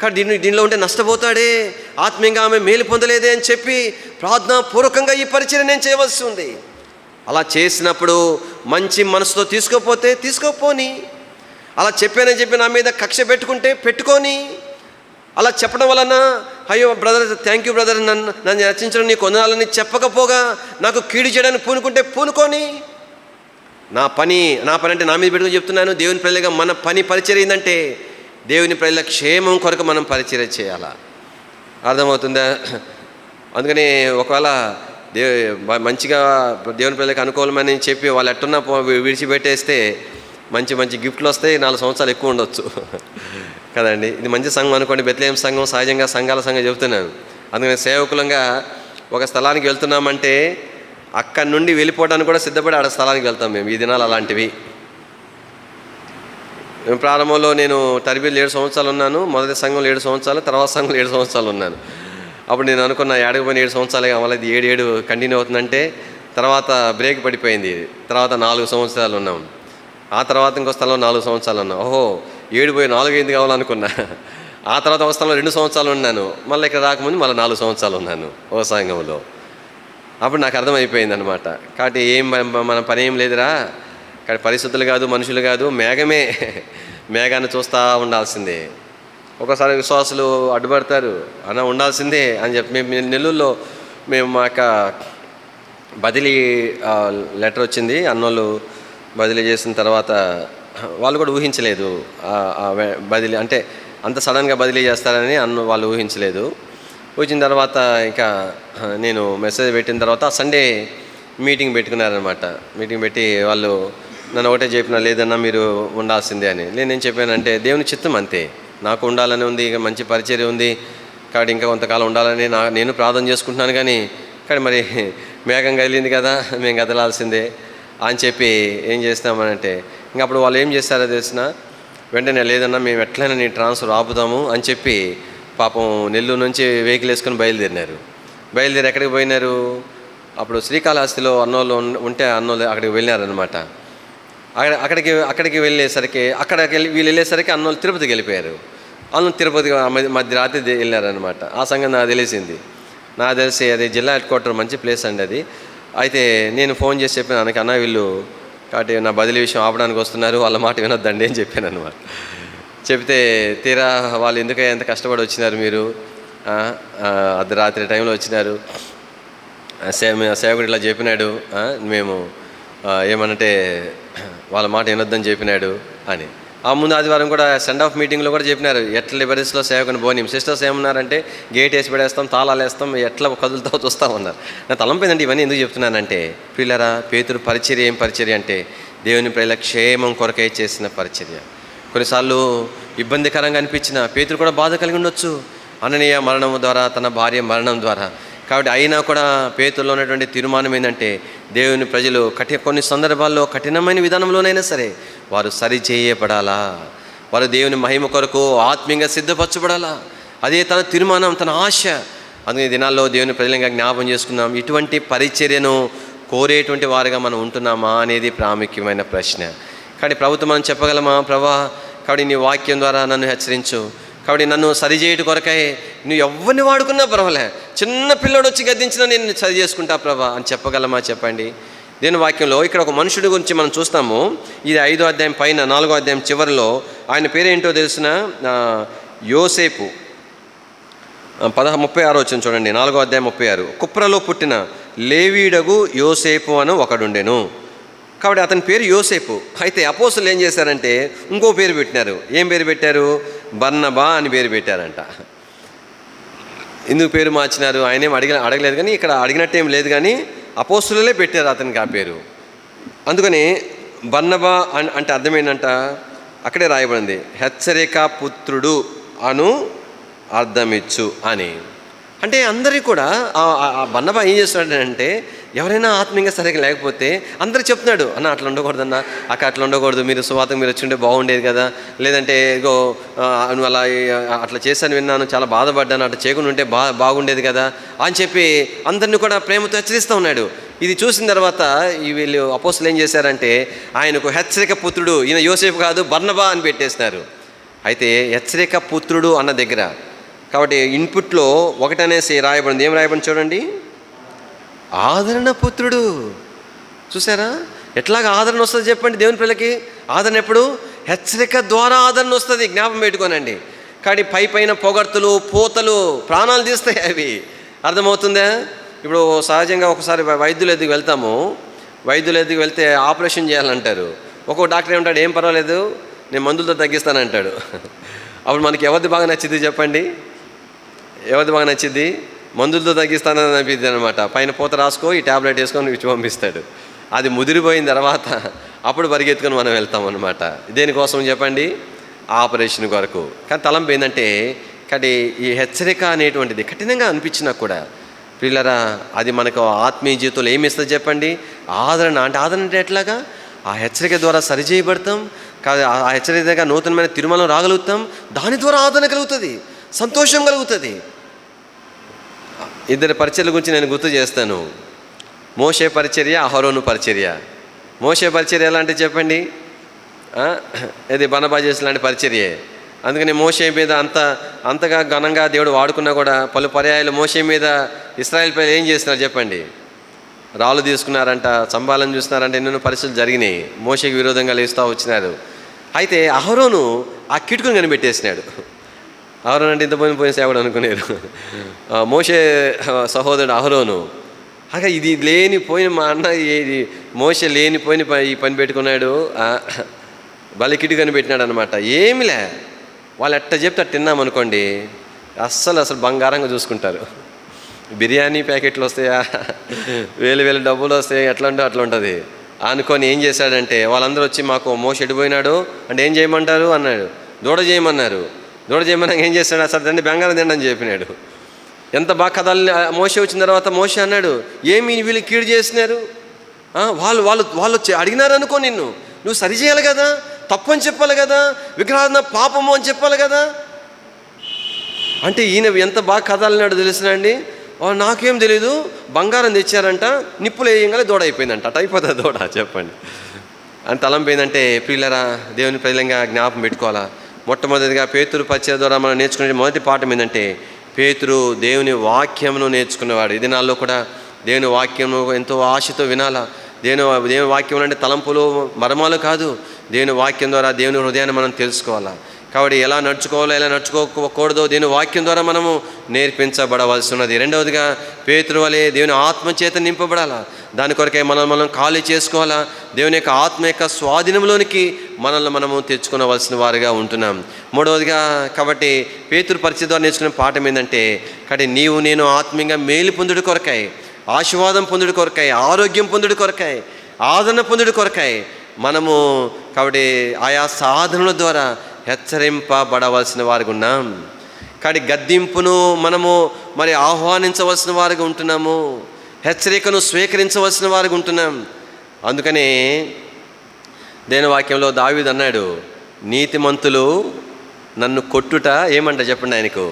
కానీ దీనిలో ఉంటే నష్టపోతాడే, ఆత్మీయంగా ఆమె మేలు పొందలేదే అని చెప్పి ప్రార్థనాపూర్వకంగా ఈ పరిచర్య నేను చేయవలసి ఉంది. అలా చేసినప్పుడు మంచి మనసుతో తీసుకోపోని, అలా చెప్పానని చెప్పి నా మీద కక్ష పెట్టుకొని, అలా చెప్పడం వలన అయ్యో బ్రదర్ థ్యాంక్ యూ బ్రదర్ నన్ను రచించడం నీకు వందనాలని చెప్పకపోగా నాకు కీడు చేయడానికి పూనుకొని, నా పని అంటే నా మీద పెట్టుకుని చెప్తున్నాను. దేవుని ప్రజలుగా మన పని పరిచర్య ఏంటంటే దేవుని ప్రజల క్షేమం కొరకు మనం పరిచర్య చేయాలా. అర్థమవుతుందా? అందుకని ఒకవేళ మంచిగా దేవుని ప్రజలకు అనుకూలమని చెప్పి వాళ్ళు ఎట్టున్నా విడిచిపెట్టేస్తే మంచి మంచి గిఫ్ట్లు వస్తాయి, 4 సంవత్సరాలు ఎక్కువ ఉండొచ్చు కదండి. ఇది మంచి సంఘం అనుకోండి, బెత్లెహేం సంఘం సహజంగా సంఘాల సంఘం చెబుతున్నాను. అందుకని సేవకులంగా ఒక స్థలానికి వెళ్తున్నామంటే అక్కడి నుండి వెళ్ళిపోవడానికి కూడా సిద్ధపడి ఆడ స్థలానికి వెళ్తాం మేము. ఈ దినాలు అలాంటివి. ప్రారంభంలో నేను టర్బీలో 7 సంవత్సరాలు ఉన్నాను. మొదటి సంఘంలో 7 సంవత్సరాలు, తర్వాత సంఘంలో 7 సంవత్సరాలు ఉన్నాను. అప్పుడు నేను అనుకున్న ఏడకపోయిన 7 సంవత్సరాలు కావాలి, 7 కంటిన్యూ అవుతుందంటే తర్వాత బ్రేక్ పడిపోయింది. తర్వాత 4 సంవత్సరాలు ఉన్నాం. ఆ తర్వాత ఇంకో స్థలంలో 4 సంవత్సరాలు ఉన్నాం. ఓహో 7 పోయి 4 అయింది కావాలనుకున్నా. ఆ తర్వాత ఒక స్థలంలో 2 సంవత్సరాలు ఉన్నాను. మళ్ళీ ఇక్కడ రాకముందు మళ్ళీ 4 సంవత్సరాలు ఉన్నాను ఓ సంఘంలో. అప్పుడు నాకు అర్థమైపోయింది అనమాట. కాబట్టి మన పని ఏం లేదురా, కానీ పరిస్థితులు కాదు, మనుషులు కాదు, మేఘాన్ని చూస్తూ ఉండాల్సిందే. ఒకసారి విశ్వాసులు అడ్డుపడతారు, అన్న ఉండాల్సిందే అని చెప్పి మేము నెల్లూరులో మా యొక్క బదిలీ లెటర్ వచ్చింది. అన్నోళ్ళు బదిలీ చేసిన తర్వాత వాళ్ళు కూడా ఊహించలేదు బదిలీ అంటే అంత సడన్గా బదిలీ చేస్తారని వాళ్ళు ఊహించలేదు. వచ్చిన తర్వాత ఇంకా నేను మెసేజ్ పెట్టిన తర్వాత సండే మీటింగ్ పెట్టుకున్నారనమాట. మీటింగ్ పెట్టి వాళ్ళు నన్ను ఒకటే చెప్పిన, లేదన్నా మీరు ఉండాల్సిందే అని. నేను చెప్పానంటే దేవుని చిత్తం అంతే, నాకు ఉండాలని ఉంది, ఇక మంచి పరిచర్య ఉంది కాబట్టి ఇంకా కొంతకాలం ఉండాలని నేను ప్రార్థన చేసుకుంటున్నాను. కానీ మరి మేఘం కదిలింది కదా, మేము కదలాల్సిందే అని చెప్పి ఏం చేస్తామనంటే ఇంక అప్పుడు వాళ్ళు ఏం చేస్తారో తెలిసిన వెంటనే, లేదన్నా మేము ఎట్లయినా నీ ట్రాన్స్ఫర్ ఆపుదాము అని చెప్పి పాపం నెల్లూరు నుంచి వెహికల్ వేసుకొని బయలుదేరి ఎక్కడికి పోయినారు, అప్పుడు శ్రీకాళహస్తిలో అన్నోళ్ళు ఉంటే అన్నోళ్ళు అక్కడికి వెళ్ళినారనమాట. అక్కడికి వెళ్ళేసరికి వీళ్ళు వెళ్ళేసరికి అన్నోళ్ళు తిరుపతికి వెళ్ళిపోయారు. అన్న తిరుపతికి మధ్యరాత్రి వెళ్ళారనమాట. ఆ సంగతి నాకు తెలిసి అది జిల్లా హెడ్ క్వార్టర్, మంచి ప్లేస్ అండి అది. అయితే నేను ఫోన్ చేసి చెప్పాను అనకి, అన్న వీళ్ళు కాబట్టి నా బదిలీ విషయం ఆపడానికి వస్తున్నారు, వాళ్ళ మాట వినొద్దండి అని చెప్పాను అనమాట. చెప్తే తీరా వాళ్ళు ఎందుకయ్యా ఎంత కష్టపడి వచ్చినారు, మీరు అర్ధరాత్రి టైంలో వచ్చినారు, సేవకుడు ఇలా చెప్పినాడు, మేము ఏమనంటే వాళ్ళ మాట వినొద్దని చెప్పినాడు అని. ఆ ముందు ఆదివారం కూడా సెండ్ ఆఫ్ మీటింగ్లో కూడా చెప్పినారు, ఎట్ల లిబరీస్లో సేవకుని బోనిం సిస్టర్స్ ఏమన్నారంటే గేట్ వేసి పడేస్తాం, తాళాలు వేస్తాం, ఎట్లా కదులుతావు చూస్తామన్నారు. నా తలంపోయిందంటే ఇవన్నీ ఎందుకు చెప్తున్నానంటే, పిల్లరా పేతురు పరిచర్య ఏం పరిచర్య అంటే దేవుని ప్రజల క్షేమం కొరకై చేసిన పరిచర్య. కొన్నిసార్లు ఇబ్బందికరంగా అనిపించిన పేతురు కూడా బాధ కలిగి ఉండొచ్చు, అననీయ మరణం ద్వారా, తన భార్య మరణం ద్వారా. కాబట్టి అయినా కూడా పేతురులో ఉన్నటువంటి తీర్మానం ఏంటంటే దేవుని ప్రజలు కొన్ని సందర్భాల్లో కఠినమైన విధానంలోనైనా సరే వారు సరి చేయబడాలా, వారు దేవుని మహిమ కొరకు ఆత్మీయంగా సిద్ధపరచబడాలా. అదే తన తీర్మానం, తన ఆశ. అందుకే దినాల్లో దేవుని ప్రజలంగా జ్ఞాపం చేసుకుందాం, ఇటువంటి పరిచర్యను కోరేటువంటి వారుగా మనం ఉంటున్నామా అనేది ప్రాముఖ్యమైన ప్రశ్న. కాబట్టి ప్రభుత్వం మనం చెప్పగలమా, ప్రభా కాబట్టి నీ వాక్యం ద్వారా నన్ను హెచ్చరించు, కాబట్టి నన్ను సరిచేయట కొరకై నువ్వు ఎవరిని వాడుకున్నా పర్వాలే, చిన్న పిల్లోడు వచ్చి గద్దించినా నేను సరి చేసుకుంటా ప్రభా అని చెప్పగలమా చెప్పండి. దేని వాక్యంలో ఇక్కడ ఒక మనుషుడి గురించి మనం చూస్తాము. ఇది 5వ అధ్యాయం పైన 4వ అధ్యాయం చివరిలో ఆయన పేరేంటో తెలిసిన యోసేపు. 36 వచ్చింది చూడండి, 4వ అధ్యాయం 36. కుప్రలో పుట్టిన లేవీడగు యోసేపు అని ఒకడుండెను. కాబట్టి అతని పేరు యోసేపు. అయితే అపోస్తులు ఏం చేశారంటే ఇంకో పేరు పెట్టినారు. ఏం పేరు పెట్టారు? బర్నబా అని పేరు పెట్టారంట. ఎందుకు పేరు మార్చినారు? ఆయనేం అడగలేదు, కానీ ఇక్కడ అడిగినట్టేం లేదు, కానీ అపోస్తులే పెట్టారు అతనికి ఆ పేరు. అందుకని బర్నబా అంటే అర్థం ఏంటంట, అక్కడే రాయబడింది, హెచ్చరిక పుత్రుడు అను అర్థమిచ్చు అని. అంటే అందరికీ కూడా బర్నబా ఏం చేస్తున్నాడంటే, ఎవరైనా ఆత్మీయంగా సరిగ్గా లేకపోతే అందరికి చెప్తున్నాడు, అన్న అట్లా ఉండకూడదన్నా, అట్లా ఉండకూడదు, మీరు సువార్తకు మీరు వచ్చి ఉంటే బాగుండేది కదా, లేదంటే ఇగో నువ్వు అలా అట్లా చేశాను విన్నాను, చాలా బాధపడ్డాను, అట్లా చేయకుండా ఉంటే బాగుండేది కదా అని చెప్పి అందరినీ కూడా ప్రేమతో హెచ్చరిస్తూ ఉన్నాడు. ఇది చూసిన తర్వాత వీళ్ళు అపోస్తులు ఏం చేశారంటే ఆయనకు హెచ్చరిక పుత్రుడు, ఈయన యోసేపు కాదు బర్నబా అని పెట్టేసినారు. అయితే హెచ్చరిక పుత్రుడు అన్న దగ్గర కాబట్టి ఇన్పుట్లో ఒకటనేసి రాయబడింది. ఏం రాయబడింది చూడండి, ఆదరణ పుత్రుడు. చూసారా ఎట్లాగా ఆదరణ వస్తుంది చెప్పండి దేవుని పిల్లకి? ఆదరణ ఎప్పుడు? హెచ్చరిక ద్వారా ఆదరణ వస్తుంది, జ్ఞాపం పెట్టుకోనండి. కానీ పైన పొగడ్తలు పోతలు ప్రాణాలు తీస్తాయి అవి. అర్థమవుతుందా? ఇప్పుడు సహజంగా ఒకసారి వైద్యుల ఎదుగు వెళ్తాము, వైద్యుల ఎదుగు వెళ్తే ఆపరేషన్ చేయాలంటారు. ఒక్కొక్క డాక్టర్ ఏమంటాడు, ఏం పర్వాలేదు నేను మందులతో తగ్గిస్తానంటాడు. అప్పుడు మనకి ఎవరిది బాగా నచ్చింది చెప్పండి? ఎవరిది బాగా నచ్చింది? మందులతో తగ్గిస్తానని అనిపిద్ది అనమాట. పైన పూత రాసుకో, ఈ ట్యాబ్లెట్ వేసుకొని ఇచ్చి పంపిస్తాడు. అది ముదిరిపోయిన తర్వాత అప్పుడు పరిగెత్తుకొని మనం వెళ్తాం అనమాట. దేనికోసం చెప్పండి? ఆపరేషన్ కొరకు. కానీ తలంపు ఏంటంటే, కానీ ఈ హెచ్చరిక అనేటువంటిది కఠినంగా అనిపించినా కూడా పిల్లరా, అది మనకు ఆత్మీయ జీవితంలో ఏమి ఇస్తుంది చెప్పండి? ఆదరణ. ఆదరణ అంటే ఎట్లాగా? ఆ హెచ్చరిక ద్వారా సరిచేయబడతాం, కాదు ఆ హెచ్చరిక ద్వారా నూతనమైన తిరుమలం రాగలుగుతాం. దాని ద్వారా ఆదరణ కలుగుతుంది, సంతోషం కలుగుతుంది. ఇద్దరి పరిచర్ల గురించి నేను గుర్తు చేస్తాను. మోషే పరిచర్య, అహరోను పరిచర్య. మోషే పరిచర్య ఎలా అంటే చెప్పండి? ఇది బనబాజేస్ లాంటి పరిచర్యే. అందుకని మోషే మీద అంతగా ఘనంగా దేవుడు వాడుకున్నా కూడా పలు పర్యాయాలు మోషే మీద ఇశ్రాయేల్ ప్రజలు ఏం చేస్తున్నారు చెప్పండి? రాళ్ళు తీసుకున్నారంట, సంబాలను చూస్తున్నారంట, ఎన్నెన్నో పరిస్థితులు జరిగినాయి. మోషేకి విరోధంగా లేస్తూ వచ్చినారు. అయితే అహరోను ఆ కిటుకుని కనిపెట్టేసినాడు. అహరోను అంటే ఇంత పోయిన సేవడు అనుకునేరు. మోషే సహోదరుడు అహరోను. అగా ఇది లేనిపోయిన మా అన్న ఇది మోషే లేనిపోయిన ఈ పని పెట్టుకున్నాడు, బలి కిటుకు కనిపెట్టినాడు అనమాట. ఏమిలే, వాళ్ళు ఎట్ట చెప్తే అట్ట తిన్నామనుకోండి, అస్సలు బంగారంగా చూసుకుంటారు. బిర్యానీ ప్యాకెట్లు వస్తాయా, వేలు డబ్బులు వస్తాయి, ఎట్లా ఉంటే అట్లా ఉంటుంది అనుకొని ఏం చేశాడంటే, వాళ్ళందరూ వచ్చి మాకు మోషే ఎడిపోయినాడు అంటే ఏం చేయమంటారు అన్నాడు. దూడ చేయమన్నారు. దూడ చేయమన్నాక ఏం చేస్తాడు? అసలు తండ్రి బంగారం తిండి అని చెప్పినాడు. ఎంత బాగా కథలు. మోషే వచ్చిన తర్వాత మోషే అన్నాడు, ఏమి వీళ్ళు కీడు చేసినారు? వాళ్ళు అడిగినారు అనుకో, నువ్వు సరి చేయాలి కదా, తప్పు అని చెప్పాలి కదా, విగ్రహారాధన పాపము అని చెప్పాలి కదా. అంటే ఈయన ఎంత బాగా కథలన్నాడు తెలిసినండి. నాకేం తెలీదు, బంగారం తెచ్చారంట, నిప్పులు వేయంగానే దూడ అయిపోయిందంట. అటు అయిపోతుంది దూడ చెప్పండి. అని తలంపోయిందంటే పిల్లరా, దేవుని ప్రజలంగా జ్ఞాపకం పెట్టుకోవాలా. మొట్టమొదటిగా పేతురు పరిచర్య ద్వారా మనం నేర్చుకునే మొదటి పాఠం ఏంటంటే, పేతురు దేవుని వాక్యమును నేర్చుకునేవాడు. ఈ దినాల్లో కూడా దేవుని వాక్యము ఎంతో ఆశతో వినాలా. దేవుని వాక్యం అంటే తలంపులు మర్మాలు కాదు. దేవుని వాక్యం ద్వారా దేవుని హృదయాన్ని మనం తెలుసుకోవాలా. కాబట్టి ఎలా నడుచుకోవాలో ఎలా నడుచుకోకూడదో దేవుని వాక్యం ద్వారా మనము నేర్పించబడవలసి ఉన్నది. రెండవదిగా పేతురు వలె దేవుని ఆత్మచేత నింపబడాలా. దాని కొరకే మనం ఖాళీ చేసుకోవాలా. దేవుని యొక్క ఆత్మ యొక్క స్వాధీనంలోనికి మనల్ని మనము తెచ్చుకోవలసిన వారుగా ఉంటున్నాం. మూడవదిగా కాబట్టి పేతురు పరిచయం ద్వారా నేర్చుకునే పాఠం ఏంటంటే, కాబట్టి నీవు నేను ఆత్మీయంగా మేలు పొందుడు కొరకాయి, ఆశీర్వాదం పొందుడు కొరకాయి, ఆరోగ్యం పొందుడు కొరకాయి, ఆదరణ పొందుడు కొరకాయి మనము కాబట్టి ఆయా సాధనల ద్వారా హెచ్చరింపబడవలసిన వారికి ఉన్నాం. కాబట్టి గద్దింపును మనము మరి ఆహ్వానించవలసిన వారికి ఉంటున్నాము, హెచ్చరికను స్వీకరించవలసిన వారికి ఉంటున్నాం. అందుకనే దేవుని వాక్యంలో దావీదు అన్నాడు, నీతిమంతులు నన్ను కొట్టుట ఏమంట చెప్పండి? ఆయనకు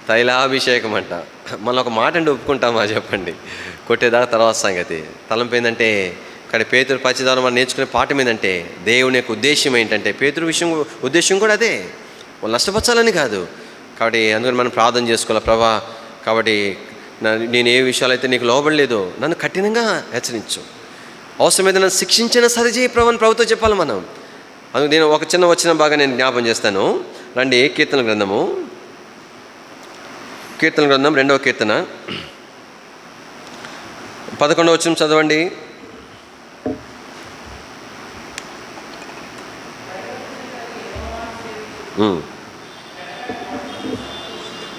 తైలాభిషేకం అంట. మనం ఒక మాట అంటే ఒప్పుకుంటామా చెప్పండి? కొట్టేదాకా తర్వాత సంగతి. తలంపు ఏంటంటే, ఇక్కడ పేతురు పరిచయం ద్వారా మనం నేర్చుకునే పాఠం ఏంటంటే, దేవుని యొక్క ఉద్దేశం ఏంటంటే, పేతురు ఉద్దేశం కూడా అదే, వాళ్ళు నష్టపరచాలని కాదు. కాబట్టి అందుకని మనం ప్రార్థన చేసుకోవాలి. ప్రభా, కాబట్టి నేను ఏ విషయాలైతే నీకు లోబడలేదో నన్ను కఠినంగా హెచ్చరించు, అవసరమైతే నన్ను శిక్షించిన సరిచేయి ప్రభు అని ప్రభుతో చెప్పాలి మనం. అందుకు నేను ఒక చిన్న వచ్చిన బాగా నేను జ్ఞాపం చేస్తాను. రండి, కీర్తన గ్రంథం 2వ కీర్తన 11వ వచనం చదవండి.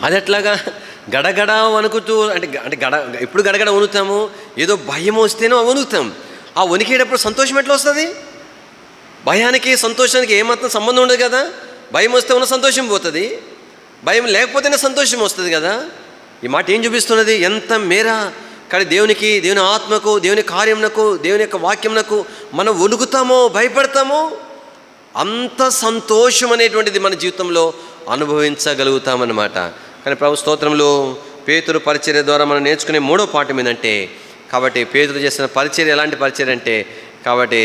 అది ఎట్లాగా గడగడ వణుకుతూ అంటే ఎప్పుడు గడగడ వణుకుతాము? ఏదో భయం వస్తేనో వణుకుతాం. ఆ వణికేటప్పుడు సంతోషం ఎట్లా వస్తుంది? భయానికి సంతోషానికి ఏమాత్రం సంబంధం ఉండదు కదా. భయం వస్తే ఉన్న సంతోషం పోతుంది, భయం లేకపోతేనే సంతోషం వస్తుంది కదా. ఈ మాట ఏం చూపిస్తున్నది? ఎంత మేర కానీ దేవునికి, దేవుని ఆత్మకు, దేవుని కార్యమునకు, దేవుని యొక్క వాక్యమునకు మనం వణుకుతామో, భయపడతామో, అంత సంతోషం అనేటువంటిది మన జీవితంలో అనుభవించగలుగుతామన్నమాట. కానీ ప్రభు స్తోత్రంలో పేతురు పరిచర్య ద్వారా మనం నేర్చుకునే 3వ పాఠం ఏంటంటే, కాబట్టి పేతురు చేసిన పరిచర్య ఎలాంటి పరిచర్య అంటే, కాబట్టి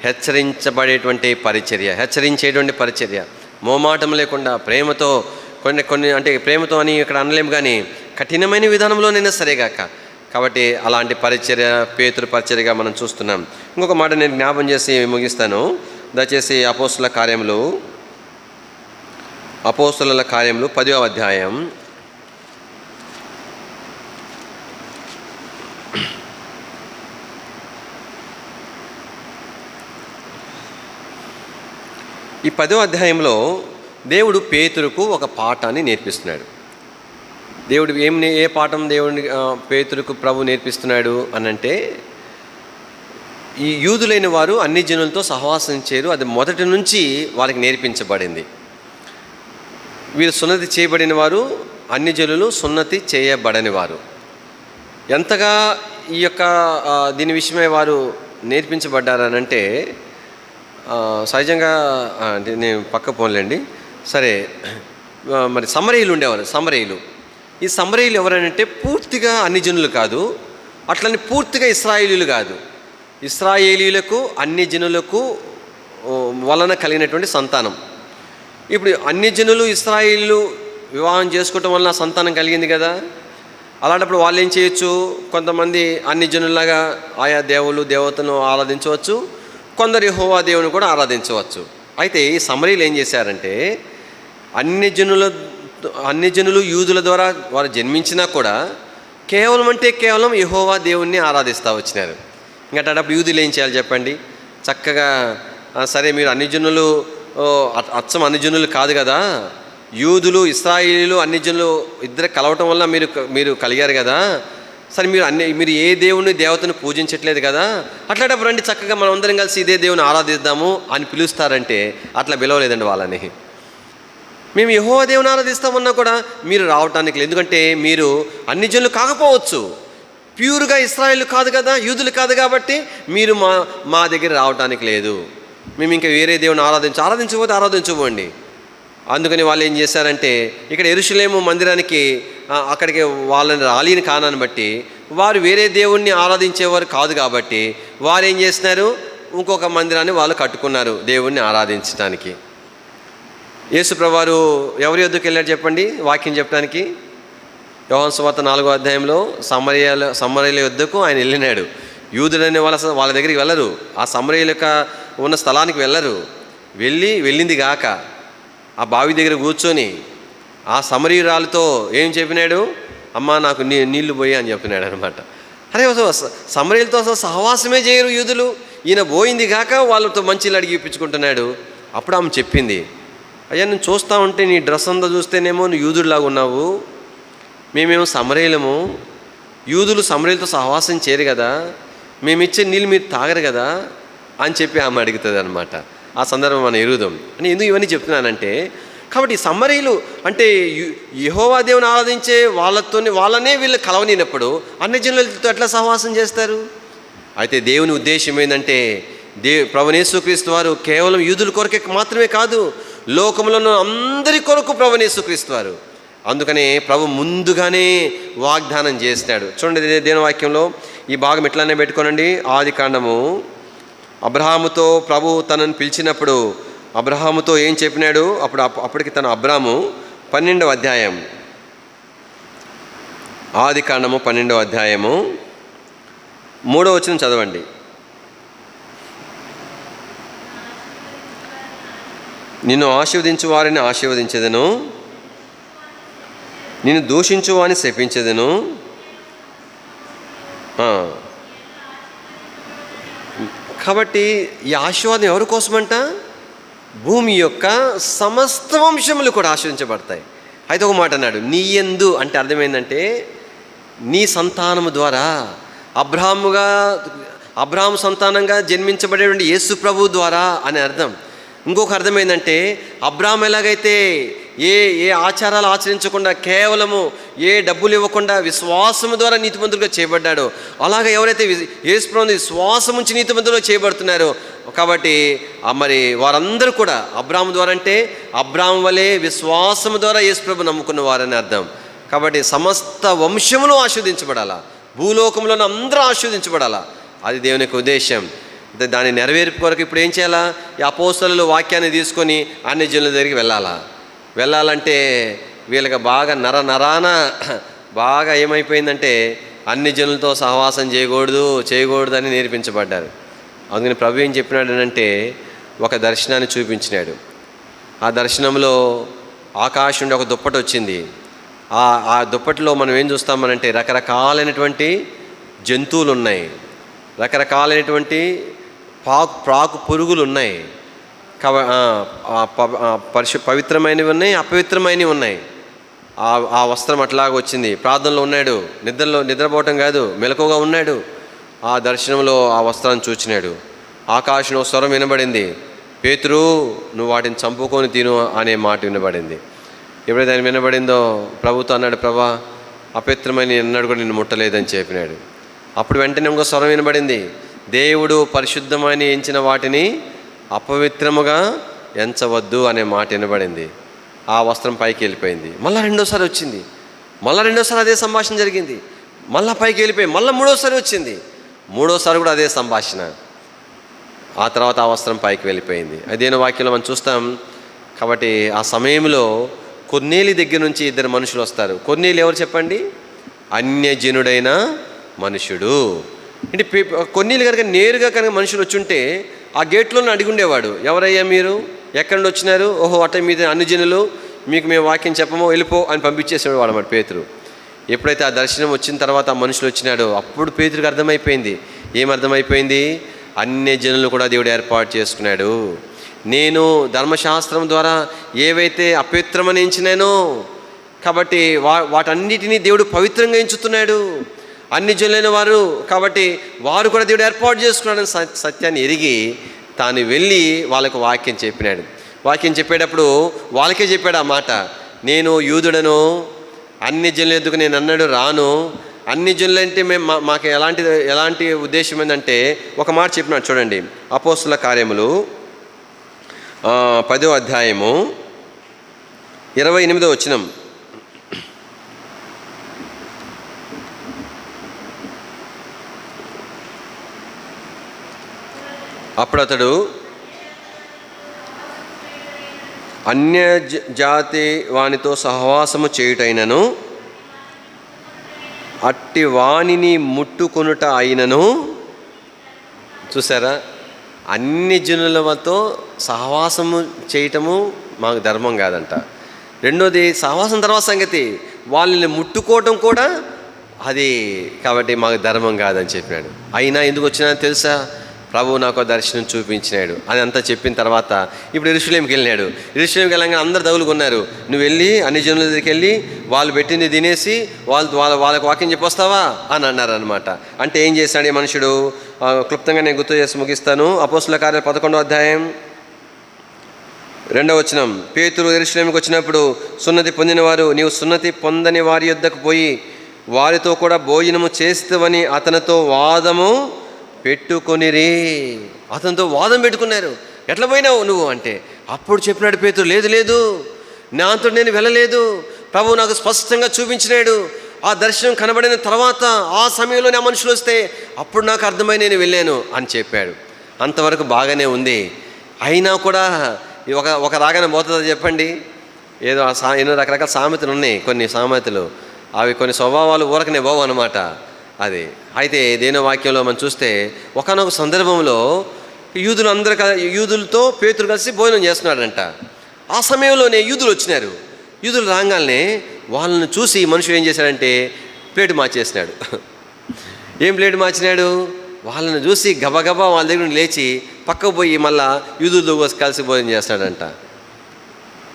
హెచ్చరించబడేటువంటి పరిచర్య, హెచ్చరించేటువంటి పరిచర్య, మోమాటం లేకుండా ప్రేమతో, కొన్ని అంటే ప్రేమతో అని ఇక్కడ అనలేము కానీ కఠినమైన విధానంలోనైనా సరేగాక. కాబట్టి అలాంటి పరిచర్య పేతురు పరిచర్యగా మనం చూస్తున్నాం. ఇంకొక మాట నేను జ్ఞాపం చేసి ముగిస్తాను. దయచేసి అపోస్తుల కార్యములు 10వ అధ్యాయం 10వ అధ్యాయంలో దేవుడు పేతురుకు ఒక పాఠాన్ని నేర్పిస్తున్నాడు. దేవుడు ఏ పాఠం దేవుడిని పేతురుకు ప్రభు నేర్పిస్తున్నాడు అనంటే, ఈ యూదులైన వారు అన్ని జనులతో సహవాసం చేయరు. అది మొదటి నుంచి వాళ్ళకి నేర్పించబడింది. వీరు సున్నతి చేయబడిన వారు, అన్ని జనులు సున్నతి చేయబడని వారు. ఎంతగా ఈ యొక్క దీని విషయమై వారు నేర్పించబడ్డారనంటే, సహజంగా అంటే నేను పక్క పోన్లేండి. సరే, మరి సమరయులు ఉండేవారు. ఈ సమరయులు ఎవరనంటే పూర్తిగా అన్ని జనులు కాదు, అట్లని పూర్తిగా ఇశ్రాయేలీయులు కాదు. ఇశ్రాయేలీయులకు అన్ని జనులకు వలన కలిగినటువంటి సంతానం. ఇప్పుడు అన్ని జనులు ఇశ్రాయేలీయులు వివాహం చేసుకోవటం వలన సంతానం కలిగింది కదా. అలాంటప్పుడు వాళ్ళు ఏం చేయొచ్చు? కొంతమంది అన్ని జనుల్లాగా ఆయా దేవతను ఆరాధించవచ్చు, కొందరు యెహోవా దేవుని కూడా ఆరాధించవచ్చు. అయితే ఈ సమరయులు ఏం చేశారంటే, అన్ని జనులు యూదుల ద్వారా వారు జన్మించినా కూడా కేవలం యెహోవా దేవుణ్ణి ఆరాధిస్తూ వచ్చినారు. ఇంకా అప్పుడు యూదులు ఏం చేయాలి చెప్పండి? చక్కగా సరే, మీరు అన్ని జనులు అచ్చం అన్ని జనులు కాదు కదా, యూదులు ఇశ్రాయేలీయులు అన్ని జనులు ఇద్దరు కలవటం వల్ల మీరు కలిగారు కదా, సరే మీరు ఏ దేవతను పూజించట్లేదు కదా, అట్లాంటప్పుడు రండి చక్కగా మనం అందరం కలిసి ఇదే దేవుని ఆరాధిద్దాము అని పిలుస్తారంటే అట్లా పిలవలేదండి వాళ్ళని. మేము యెహోవా దేవుని ఆరాధిస్తామన్నా కూడా మీరు రావటానికి లేదు. ఎందుకంటే మీరు అన్ని జనులు కాకపోవచ్చు, ప్యూర్గా ఇశ్రాయేలు కాదు కదా, యూదులు కాదు కాబట్టి మీరు మా దగ్గర రావటానికి లేదు. మేము ఇంకా వేరే దేవుని ఆరాధించకపోతే ఆరాధించబోండి. అందుకని వాళ్ళు ఏం చేశారంటే, ఇక్కడ యెరూషలేము మందిరానికి అక్కడికి వాళ్ళని రాలిని కానాన్ని బట్టి వారు వేరే దేవుణ్ణి ఆరాధించేవారు కాదు కాబట్టి వారు ఏం చేస్తున్నారు? ఇంకొక మందిరాన్ని వాళ్ళు కట్టుకున్నారు దేవుణ్ణి ఆరాధించడానికి. యేసుప్రభువారు ఎవరి యొద్దకు వెళ్ళారు చెప్పండి వాక్యం చెప్పడానికి? యోహాను సువార్త 4వ అధ్యాయంలో సమరయుల యొద్దకు ఆయన వెళ్ళినాడు. యూదులనే వాళ్ళ దగ్గరికి వెళ్ళరు, ఆ సమరయుల ఉన్న స్థలానికి వెళ్ళరు. వెళ్ళింది గాక ఆ బావి దగ్గర కూర్చొని ఆ సమరయురాలతో ఏం చెప్పినాడు? అమ్మా నాకు నీళ్లు పోయి అని చెప్పినాడు అనమాట. అరే, సమరయులతో అసలు సహవాసమే చేయరు యూదులు, ఈయన పోయింది గాక వాళ్ళతో మంచిలు అడిగి ఇప్పించుకుంటున్నాడు. అప్పుడు ఆమె చెప్పింది, అయ్యా నేను చూస్తూ ఉంటే నీ డ్రెస్ అంతా చూస్తేనేమో నువ్వు యూదుడిలాగా ఉన్నావు, మేమేమో సమరయులము, యూదులు సమరయులతో సహవాసం చేయరు కదా, మేమిచ్చే నీళ్ళు మీరు తాగరు కదా అని చెప్పి ఆమె అడుగుతుంది అనమాట. ఆ సందర్భం మనం ఎరుగుదాం అని ఎందుకు ఇవన్నీ చెప్తున్నానంటే, కాబట్టి సమరయులు అంటే యెహోవా దేవుని ఆరాధించే వాళ్ళనే వీళ్ళు కలవనినప్పుడు అన్ని జనులతో ఎట్లా సహవాసం చేస్తారు? అయితే దేవుని ఉద్దేశం ఏంటంటే, ప్రభువు యేసుక్రీస్తు వారు కేవలం యూదుల కొరకే మాత్రమే కాదు, లోకంలో అందరి కొరకు ప్రభువు యేసుక్రీస్తు వారు. అందుకనే ప్రభు ముందుగానే వాగ్దానం చేసినాడు. చూడండి దేవుని వాక్యంలో ఈ భాగం ఎట్లానే పెట్టుకోనండి. ఆదికాండము అబ్రహాముతో ప్రభు తనను పిలిచినప్పుడు అబ్రహాముతో ఏం చెప్పినాడు? అప్పటికి తన అబ్రాము 12వ అధ్యాయం, ఆదికాండము 12వ అధ్యాయము 3వ వచనం చదవండి. నిన్ను ఆశీర్వదించు వారిని ఆశీర్వదించెదను, నిన్ను దూషించు వారిని శపించెదను. కాబట్టి ఈ ఆశీర్వాదం ఎవరి కోసమంట? భూమి యొక్క సమస్త వంశములు కూడా ఆశీర్వించబడతాయి. అయితే ఒక మాట అన్నాడు, నీ యందు అంటే అర్థమైందంటే నీ సంతానము ద్వారా అబ్రహాము సంతానంగా జన్మించబడేటువంటి యేసు ప్రభు ద్వారా అని అర్థం. ఇంకొక అర్థం ఏంటంటే, అబ్రహాము ఎలాగైతే ఏ ఆచారాలు ఆచరించకుండా కేవలము ఏ డబ్బులు ఇవ్వకుండా విశ్వాసము ద్వారా నీతిమంతులుగా చేయబడ్డాడో, అలాగే ఎవరైతే యేసు ప్రభువుని విశ్వాసం ఉంచి నీతిమంతులుగా చేయబడుతున్నారో, కాబట్టి మరి వారందరూ కూడా అబ్రహాము ద్వారా అంటే అబ్రహాము వలె విశ్వాసము ద్వారా యేసు ప్రభువు నమ్ముకున్న వారని అర్థం. కాబట్టి సమస్త వంశములు ఆశీర్వదించబడాలా, భూలోకంలోని అందరూ ఆశీర్వదించబడాలా, అది దేవుని యొక్క ఉద్దేశం. దాని నెరవేర్పు కొరకు ఇప్పుడు ఏం చేయాలా? ఈ అపోస్తలులు వాక్యాన్ని తీసుకొని అన్ని జనుల దగ్గరికి వెళ్ళాలంటే వీళ్ళకి బాగా నరాన బాగా ఏమైపోయిందంటే అన్ని జనులతో సహవాసం చేయకూడదు అని నేర్పించబడ్డారు. అందుకని ప్రభు ఏం చెప్పినాడనంటే ఒక దర్శనాన్ని చూపించినాడు. ఆ దర్శనంలో ఆకాశం నుండి ఒక దుప్పటి వచ్చింది. ఆ దుప్పటిలో మనం ఏం చూస్తామనంటే రకరకాలైనటువంటి జంతువులు ఉన్నాయి, రకరకాలైనటువంటి ప్రాకు పురుగులు ఉన్నాయి. పవిత్రమైనవి ఉన్నాయి, అపవిత్రమైనవి ఉన్నాయి. ఆ వస్త్రం అట్లాగ వచ్చింది. ప్రార్థనలో ఉన్నాడు, నిద్రపోవటం కాదు, మెలకువగా ఉన్నాడు. ఆ దర్శనంలో ఆ వస్త్రాన్ని చూచినాడు. ఆకాశంలో స్వరం వినబడింది, పేతురు నువ్వు వాటిని చంపుకొని తిను అనే మాట వినబడింది. ఎప్పుడైతే ఆయన వినబడిందో ప్రభుతో అన్నాడు, ప్రభా అపవిత్రమైన ఎన్నడూ కూడా నిన్ను ముట్టలేదని చెప్పినాడు. అప్పుడు వెంటనే ఇంకో స్వరం వినబడింది, దేవుడు పరిశుద్ధమని ఎంచిన వాటిని అపవిత్రముగా ఎంచవద్దు అనే మాట వినబడింది. ఆ వస్త్రం పైకి వెళ్ళిపోయింది. మళ్ళీ రెండోసారి వచ్చింది, మళ్ళీ రెండోసారి అదే సంభాషణ జరిగింది. మళ్ళీ పైకి వెళ్ళిపోయి మళ్ళీ మూడోసారి వచ్చింది, మూడోసారి కూడా అదే సంభాషణ. ఆ తర్వాత ఆ వస్త్రం పైకి వెళ్ళిపోయింది. అదేనో వాక్యంలో మనం చూస్తాం. కాబట్టి ఆ సమయంలో కొర్నేలి దగ్గర నుంచి ఇద్దరు మనుషులు వస్తారు. కొర్నేలి ఎవరు చెప్పండి? అన్యజనుడైన మనుషుడు. అంటే కొర్నేలి కనుక నేరుగా కనుక మనుషులు వచ్చుంటే ఆ గేట్లోనే అడిగి ఉండేవాడు, ఎవరయ్యా మీరు, ఎక్కడి నుండి వచ్చినారు? ఓహో అట్ట మీద అన్యజనులు, మీకు మేము వాక్యం చెప్పమో వెళ్ళిపో అని పంపించేసేవాడు వాడు మరి పేతురు. ఎప్పుడైతే ఆ దర్శనం వచ్చిన తర్వాత ఆ మనుషులు వచ్చినాడో అప్పుడు పేతురుకి అర్థమైపోయింది. ఏమర్థమైపోయింది? అన్యజనులు కూడా దేవుడు ఏర్పాటు చేసుకున్నాడు. నేను ధర్మశాస్త్రం ద్వారా ఏవైతే అపవిత్రమని ఎంచినానో కాబట్టి వాటన్నిటినీ దేవుడు పవిత్రంగా ఎంచుతున్నాడు. అన్ని జనులైన వారు కాబట్టి వారు కూడా దేవుడు ఏర్పాటు చేసుకున్నాడని సత్యాన్ని ఎరిగి తాను వెళ్ళి వాళ్ళకు వాక్యం చెప్పినాడు. వాక్యం చెప్పేటప్పుడు వాళ్ళకే చెప్పాడు ఆ మాట, నేను యూదుడను, అన్ని జనుల ఎదుగు నేను అన్నాడు రాను. అన్ని జనులంటే మాకు ఎలాంటి ఉద్దేశం ఏంటంటే ఒక మాట చెప్పినాడు చూడండి. అపోస్తుల కార్యములు 10వ అధ్యాయము 28వ వచనం. అప్పుడు అతడు అన్య జాతి వానితో సహవాసము చేయుటైనను అట్టి వానిని ముట్టుకొనుట అయినను. చూసారా, అన్ని జనులతో సహవాసము చేయటము మాకు ధర్మం కాదంట. రెండోది సహవాసం తర్వాత సంగతి, వాళ్ళని ముట్టుకోవటం కూడా అది కాబట్టి మాకు ధర్మం కాదని చెప్పినాడు. అయినా ఎందుకు వచ్చినా తెలుసా? ప్రభువు నాకు దర్శనం చూపించినాడు అని అంతా చెప్పిన తర్వాత ఇప్పుడు యెరూషలేంకి వెళ్ళినాడు. యెరూషలేంకి వెళ్ళగానే అందరు తగులుకున్నారు, నువ్వు వెళ్ళి అన్ని జనుల దగ్గరికి వెళ్ళి వాళ్ళు పెట్టింది తినేసి వాళ్ళకు వాక్యం చెప్పొస్తావా అని అన్నారు అనమాట. అంటే ఏం చేశాడు ఈ మనుషుడు? క్లుప్తంగా నేను గుర్తు చేసి ముగిస్తాను. అపోస్తుల కార్యాలు 11వ అధ్యాయం 2వ వచనం. పేతురు యెరూషలేంకి వచ్చినప్పుడు సున్నతి పొందినవారు నీవు సున్నతి పొందని వారి యొద్దకు పోయి వారితో కూడా భోజనము చేస్తావని అతనితో వాదము పెట్టుకొనిరి. అతనితో వాదం పెట్టుకున్నారు. ఎట్లా పోయినావు నువ్వు అంటే అప్పుడు చెప్పినాడు పేతురు, లేదు నాతో నేను వెళ్ళలేదు, ప్రభువు నాకు స్పష్టంగా చూపించినాడు. ఆ దర్శనం కనబడిన తర్వాత ఆ సమయంలో నా మనుషులు వస్తే అప్పుడు నాకు అర్థమై నేను వెళ్ళాను అని చెప్పాడు. అంతవరకు బాగానే ఉంది. అయినా కూడా ఒక రాగానే పోతుందో చెప్పండి? ఎన్నో రకరకాల సామెతలు ఉన్నాయి. కొన్ని సామెతలు అవి కొన్ని స్వభావాలు ఊరకనే పోవు అనమాట. అది అయితే దేనో వాక్యంలో మనం చూస్తే ఒకానొక సందర్భంలో యూదులతో పేతురు కలిసి భోజనం చేస్తున్నాడంట. ఆ సమయంలోనే యూదులు వచ్చినారు. యూదులు రాగానే వాళ్ళని చూసి మనుషులు ఏం చేశాడంటే ప్లేటు మార్చేసినాడు. ఏం ప్లేటు మార్చినాడు? వాళ్ళని చూసి గబగబా వాళ్ళ దగ్గర లేచి పక్కకు పోయి మళ్ళా యూదులతో కలిసి భోజనం చేస్తాడంట.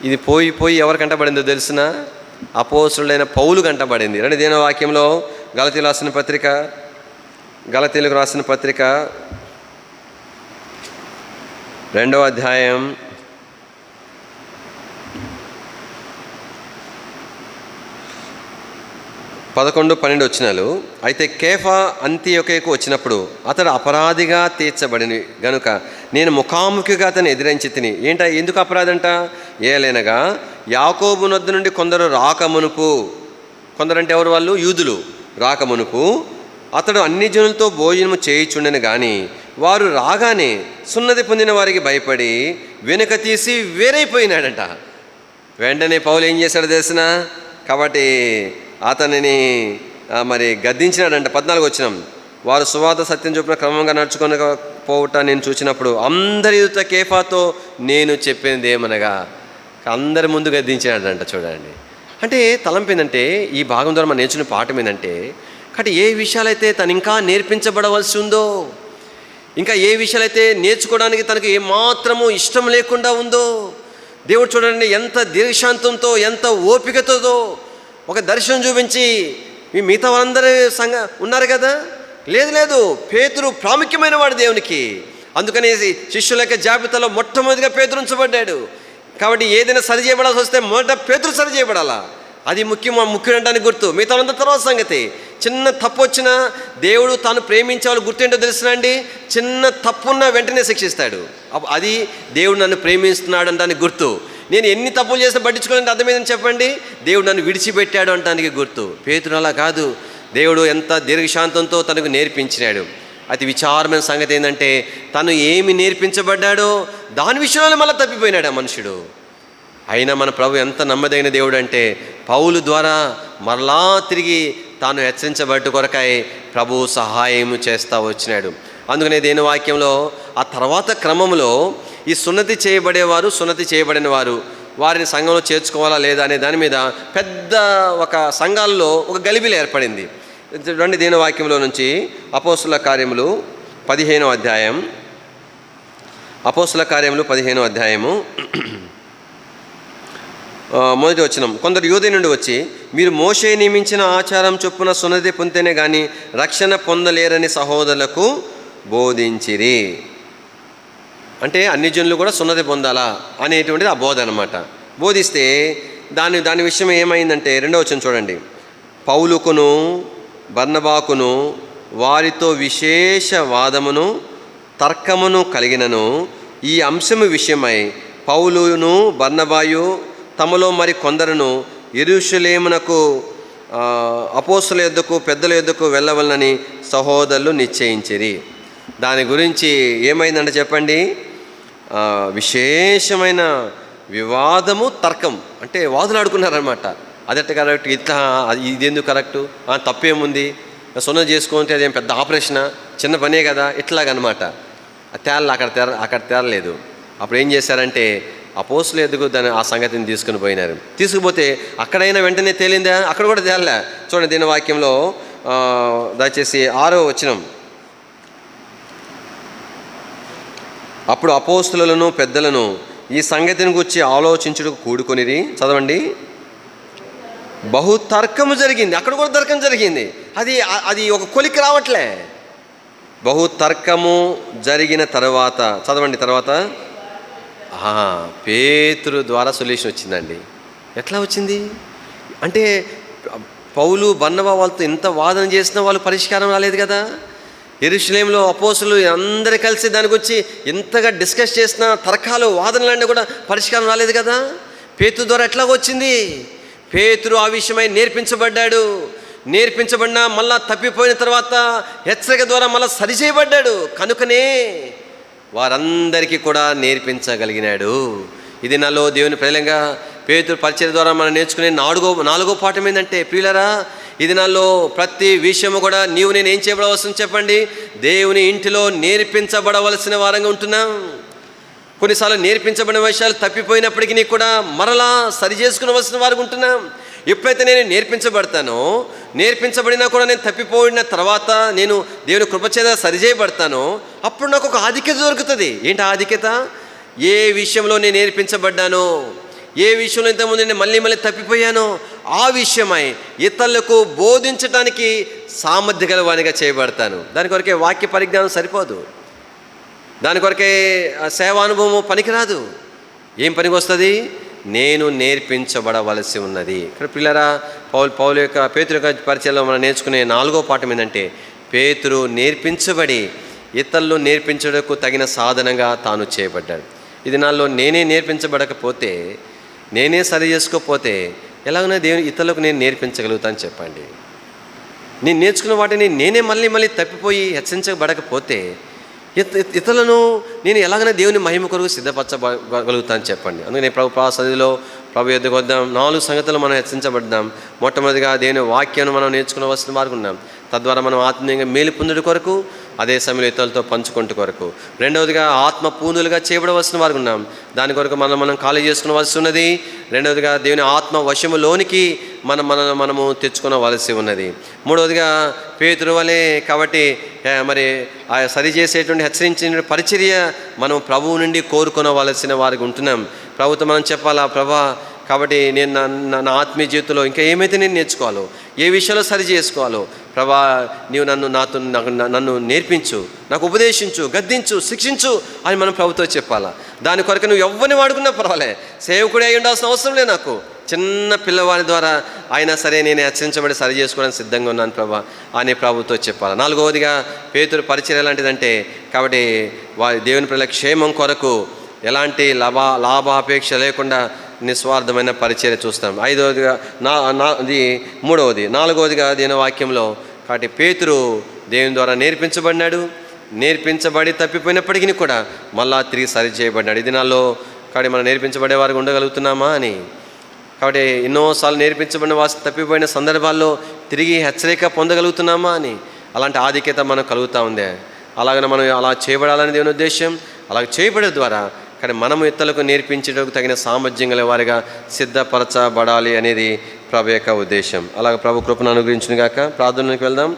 ఇది పోయి ఎవరు కంటపడిందో తెలిసిన? అపోస్తులైన పౌలు కంటపడింది. రండి దేనో వాక్యంలో గలతీయులకు రాసిన పత్రిక 2వ అధ్యాయం 11-12 వచనాలు. అయితే కేఫా అంతియొకకు వచ్చినప్పుడు అతడు అపరాధిగా తీర్చబడిన గనుక నేను ముఖాముఖిగా అతను ఎదిరించి తిని. ఎందుకు అపరాధి అంట? ఏలైనగా యాకోబు నొద్ద నుండి కొందరు రాకమునుపు, కొందరంటే ఎవరు? వాళ్ళు యూదులు. రాకమునుపు అతడు అన్ని జనులతో భోజనము చేయుచుండెను కానీ వారు రాగానే సున్నతి పొందిన వారికి భయపడి వెనుక తీసి వేరైపోయినాడంట. వెంటనే పౌలు ఏం చేశాడు తెలిసిన? కాబట్టి అతనిని మరి గద్దించినాడంట. 14 వచనం. వారు సువార్త సత్యం చొప్పున క్రమంగా నడుచుకోకపోవట నేను చూసినప్పుడు అందరి ఎదుట కేఫాతో నేను చెప్పింది ఏమనగా అందరి ముందు గద్దించినాడంట. చూడండి, అంటే తలంపు ఏంటంటే ఈ భాగం ద్వారా మనం నేర్చుకునే పాఠం ఏంటంటే, కాబట్టి ఏ విషయాలైతే తను ఇంకా నేర్పించబడవలసి ఉందో, ఇంకా ఏ విషయాలైతే నేర్చుకోవడానికి తనకు ఏమాత్రము ఇష్టం లేకుండా ఉందో, దేవుడు చూడండి ఎంత దీర్ఘశాంతంతో, ఎంత ఓపికతో ఒక దర్శనం చూపించి మిగతా వాళ్ళందరూ ఉన్నారు కదా, లేదు పేతురు ప్రాముఖ్యమైన వాడు దేవునికి. అందుకనేసి శిష్యుల యొక్క జాబితాలో మొట్టమొదటిగా పేతురు ఉంచబడ్డాడు. కాబట్టి ఏదైనా సరి చేయబడాల్సి వస్తే మొదట పేతురు సరి చేయబడాలా, అది ముఖ్యం అనడానికి గుర్తు. మిగతా వాళ్ళంతా తర్వాత సంగతి. చిన్న తప్పు వచ్చినా దేవుడు తాను ప్రేమించే వాళ్ళు గుర్తేంటో తెలుసునండి, చిన్న తప్పున్నా వెంటనే శిక్షిస్తాడు. అది దేవుడు నన్ను ప్రేమిస్తున్నాడు అంటానికి గుర్తు. నేను ఎన్ని తప్పులు చేసినా పట్టించుకోవాలంటే అర్థమైందని చెప్పండి, దేవుడు నన్ను విడిచిపెట్టాడు అంటానికి గుర్తు. పేతురు అలా కాదు, దేవుడు ఎంత దీర్ఘశాంతంతో తనకు నేర్పించినాడు. అతి విచారమైన సంగతి ఏంటంటే తను ఏమి నేర్పించబడ్డాడో దాని విషయంలో మళ్ళీ తప్పిపోయినాడు ఆ మనుషుడు. అయినా మన ప్రభు ఎంత నమ్మదగిన దేవుడు అంటే పౌలు ద్వారా మరలా తిరిగి తాను హెచ్చరించబడ్డ కొరకై ప్రభు సహాయం చేస్తూ వచ్చినాడు. అందుకనే దేని వాక్యంలో ఆ తర్వాత క్రమంలో ఈ సున్నతి చేయబడేవారు, సున్నతి చేయబడిన వారు వారిని సంఘంలో చేర్చుకోవాలా లేదా అనే దాని మీద పెద్ద ఒక సంఘాల్లో ఒక గలిబిలి ఏర్పడింది. రండి దేని వాక్యంలో నుంచి అపోస్తుల కార్యములు 15వ అధ్యాయం. అపోస్తుల కార్యములు 15వ అధ్యాయము మొదటి వచనం. కొందరు యూదే నుండి వచ్చి, మీరు మోషే నియమించిన ఆచారం చొప్పున సున్నతి పొందితేనే కానీ రక్షణ పొందలేరని సహోదరులకు బోధించిరి. అంటే అన్ని జనులు కూడా సున్నతి పొందాలా అనేటువంటిది ఆ బోధ అనమాట. బోధిస్తే దాని విషయం ఏమైందంటే 2వ వచనం చూడండి. పౌలుకును బర్నబాకును వారితో విశేష వాదమును తర్కమును కలిగినను ఈ అంశము విషయమై పౌలును బర్నబాయు తమలో మరి కొందరును యెరూషలేమునకు అపోస్తుల యొద్దకు పెద్దల యొద్దకు వెళ్ళవలనని సహోదరులు నిశ్చయించిరి. దాని గురించి ఏమైందంటే చెప్పండి, విశేషమైన వివాదము తర్కం, అంటే వాదులాడుకున్నారనమాట. అదట్ట కరెక్ట్, ఇట్లా ఇది ఎందుకు కరెక్టు, తప్పేముంది, సున్నతి చేసుకుంటే అదేం పెద్ద ఆపరేషనా, చిన్న పనే కదా, ఇట్లాగనమాట. అక్కడ తేరలేదు. అప్పుడు ఏం చేశారంటే అపోస్తుల ఎదుగు ఆ సంగతిని తీసుకుని పోయినారు. తీసుకుపోతే అక్కడైనా వెంటనే తేలిందా, అక్కడ కూడా తేలలే. చూడండి దీని వాక్యంలో దయచేసి 6వ వచనం. అప్పుడు అపోస్తులను పెద్దలను ఈ సంగతిని గురించి ఆలోచించుటకు కూడుకొనిరి. చదవండి. బహుతర్కము జరిగింది, అక్కడ కూడా తర్కం జరిగింది. అది ఒక కొలికి రావట్లే. బహుతర్కము జరిగిన తర్వాత చదవండి. తర్వాత పేతురు ద్వారా సొల్యూషన్ వచ్చిందండి. ఎట్లా వచ్చింది అంటే పౌలు బర్నబా వాళ్ళతో ఎంత వాదన చేసినా వాళ్ళు పరిష్కారం రాలేదు కదా. యెరూషలేములో అపోస్తులు అందరూ కలిసి దానికి వచ్చి ఎంతగా డిస్కస్ చేసిన తర్కాలు వాదనలన్నీ కూడా పరిష్కారం రాలేదు కదా. పేతురు ద్వారా ఎట్లా వచ్చింది? పేతురు ఆ విషయమై నేర్పించబడినా మళ్ళా తప్పిపోయిన తర్వాత హెచ్చరిక ద్వారా మళ్ళీ సరిచేయబడ్డాడు. కనుకనే వారందరికీ కూడా నేర్పించగలిగినాడు. ఇది నాలో దేవుని ప్రజలంగా పేతురు పరిచయం ద్వారా మనం నేర్చుకునే నాలుగో పాఠం ఏంటంటే, ప్రియులరా, ఇది నాలో ప్రతి విషయము కూడా నీవు నేను ఏం చేయబడవలసింది చెప్పండి, దేవుని ఇంటిలో నేర్పించబడవలసిన వారంగా ఉంటున్నాం. కొన్నిసార్లు నేర్పించబడిన విషయాలు తప్పిపోయినప్పటికీ కూడా మరలా సరి చేసుకునవలసిన వారు ఉంటున్నాం. ఎప్పుడైతే నేను నేర్పించబడినా కూడా నేను తప్పిపోయిన తర్వాత నేను దేవుని కృపచేత సరిచేయబడతానో అప్పుడు నాకు ఒక ఆధిక్యత దొరుకుతుంది. ఏంటి ఆధిక్యత? ఏ విషయంలో నేను నేర్పించబడ్డానో, ఏ విషయంలో ఇంతకుముందు నేను మళ్ళీ తప్పిపోయానో ఆ విషయమై ఇతరులకు బోధించడానికి సామర్థ్య గలవానిగా చేయబడతాను. దాని కొరకే వాక్య పరిజ్ఞానం సరిపోదు, దాని కొరకే సేవానుభవము పనికిరాదు. ఏం పనికి వస్తుంది? నేను నేర్పించబడవలసి ఉన్నది. ఇక్కడ పిల్లరా, పౌలు యొక్క పేతురు యొక్క పరిచయంలో మనం నేర్చుకునే 4వ పాఠం ఏంటంటే, పేతురు నేర్పించబడి ఇతరులు నేర్పించడానికి తగిన సాధనంగా తాను చేయబడ్డాడు. ఇది నాలో నేనే నేర్పించబడకపోతే, నేనే సరి చేసుకోకపోతే ఎలాగైనా దేవుని ఇతరులకు నేను నేర్పించగలుగుతాను చెప్పండి. నేను నేర్చుకున్న వాటిని నేనే మళ్ళీ తప్పిపోయి హెచ్చరించబడకపోతే ఇతరులను నేను ఎలాగైనా దేవుని మహిమ కొరకు సిద్ధపరచగలుగుతాను చెప్పండి. అందుకని ప్రభు సదిలో ప్రభు ఎద్దుకు వద్దాం. 4 సంగతులు మనం హెచ్చరించబడ్డాం. మొట్టమొదటిగా దేవుని వాక్యాన్ని మనం నేర్చుకునవలసిన వారికి ఉన్నాం. తద్వారా మనం ఆత్మీయంగా మేలు పొందుడు కొరకు, అదే సమయంలో ఇతరులతో పంచుకుంటూ కొరకు. రెండవదిగా ఆత్మ పూనులుగా చేయబడవలసిన వారు ఉన్నాం. దాని కొరకు మనం ఖాళీ చేసుకునవలసి ఉన్నది. రెండవదిగా దేవుని ఆత్మ వశములోనికి మనము తెచ్చుకునవలసి ఉన్నది. మూడవదిగా పేతురు వలె కాబట్టి మరి ఆ సరిచేసేటువంటి హెచ్చరించిన పరిచర్య మనం ప్రభువు నుండి కోరుకునవలసిన వారికి ఉంటున్నాం. ప్రభుత్వం మనం చెప్పాలా, ప్రభా కాబట్టి నేను నా ఆత్మీయ జీవితంలో ఇంకా ఏమైతే నేను నేర్చుకోవాలో, ఏ విషయాల్లో సరి చేసుకోవాలో, ప్రభా నీవు నన్ను నేర్పించు, నాకు ఉపదేశించు, గద్దించు, శిక్షించు అని మనం ప్రభుత్వం చెప్పాలా. దాని కొరకు నువ్వు ఎవరిని వాడుకున్నా పర్వాలే, సేవకుడే అయి ఉండాల్సిన అవసరం లేదు. నాకు చిన్న పిల్లవాడి ద్వారా అయినా సరే నేను హెచ్చరించబడి సరి చేసుకోవడానికి సిద్ధంగా ఉన్నాను ప్రభా అని ప్రభుత్వం చెప్పాలి. నాలుగవదిగా పేతురు పరిచర్య ఎలాంటిదంటే కాబట్టి వారి దేవుని పిల్లల క్షేమం కొరకు ఎలాంటి లాభాపేక్ష లేకుండా నిస్వార్థమైన పరిచర్య చూస్తాం. ఐదవదిగా మూడవది నాలుగవదిగా దీని వాక్యంలో కాబట్టి పేతురు దేవుని ద్వారా నేర్పించబడి తప్పిపోయినప్పటికీ కూడా మళ్ళా తిరిగి సరి చేయబడ్డాడు. ఈ దినాల్లో కాబట్టి మనం నేర్పించబడే వారికి ఉండగలుగుతున్నామా అని. కాబట్టి ఎన్నోసార్లు నేర్పించబడిన వారు తప్పిపోయిన సందర్భాల్లో తిరిగి హెచ్చరిక పొందగలుగుతున్నామా అని. అలాంటి ఆధిక్యత మనకు కలుగుతూ ఉందే. అలాగనే మనం అలా చేయబడాలని దేవుని ఉద్దేశం. అలా చేయబడే ద్వారా కానీ మనము ఇతరులకు నేర్పించడానికి తగిన సామర్థ్యం గల వారిగా సిద్ధపరచబడాలి అనేది ప్రభు యొక్క ఉద్దేశం. అలాగే ప్రభు కృపను అనుగ్రహించును గాక. ప్రార్థనలకు వెళ్దాం.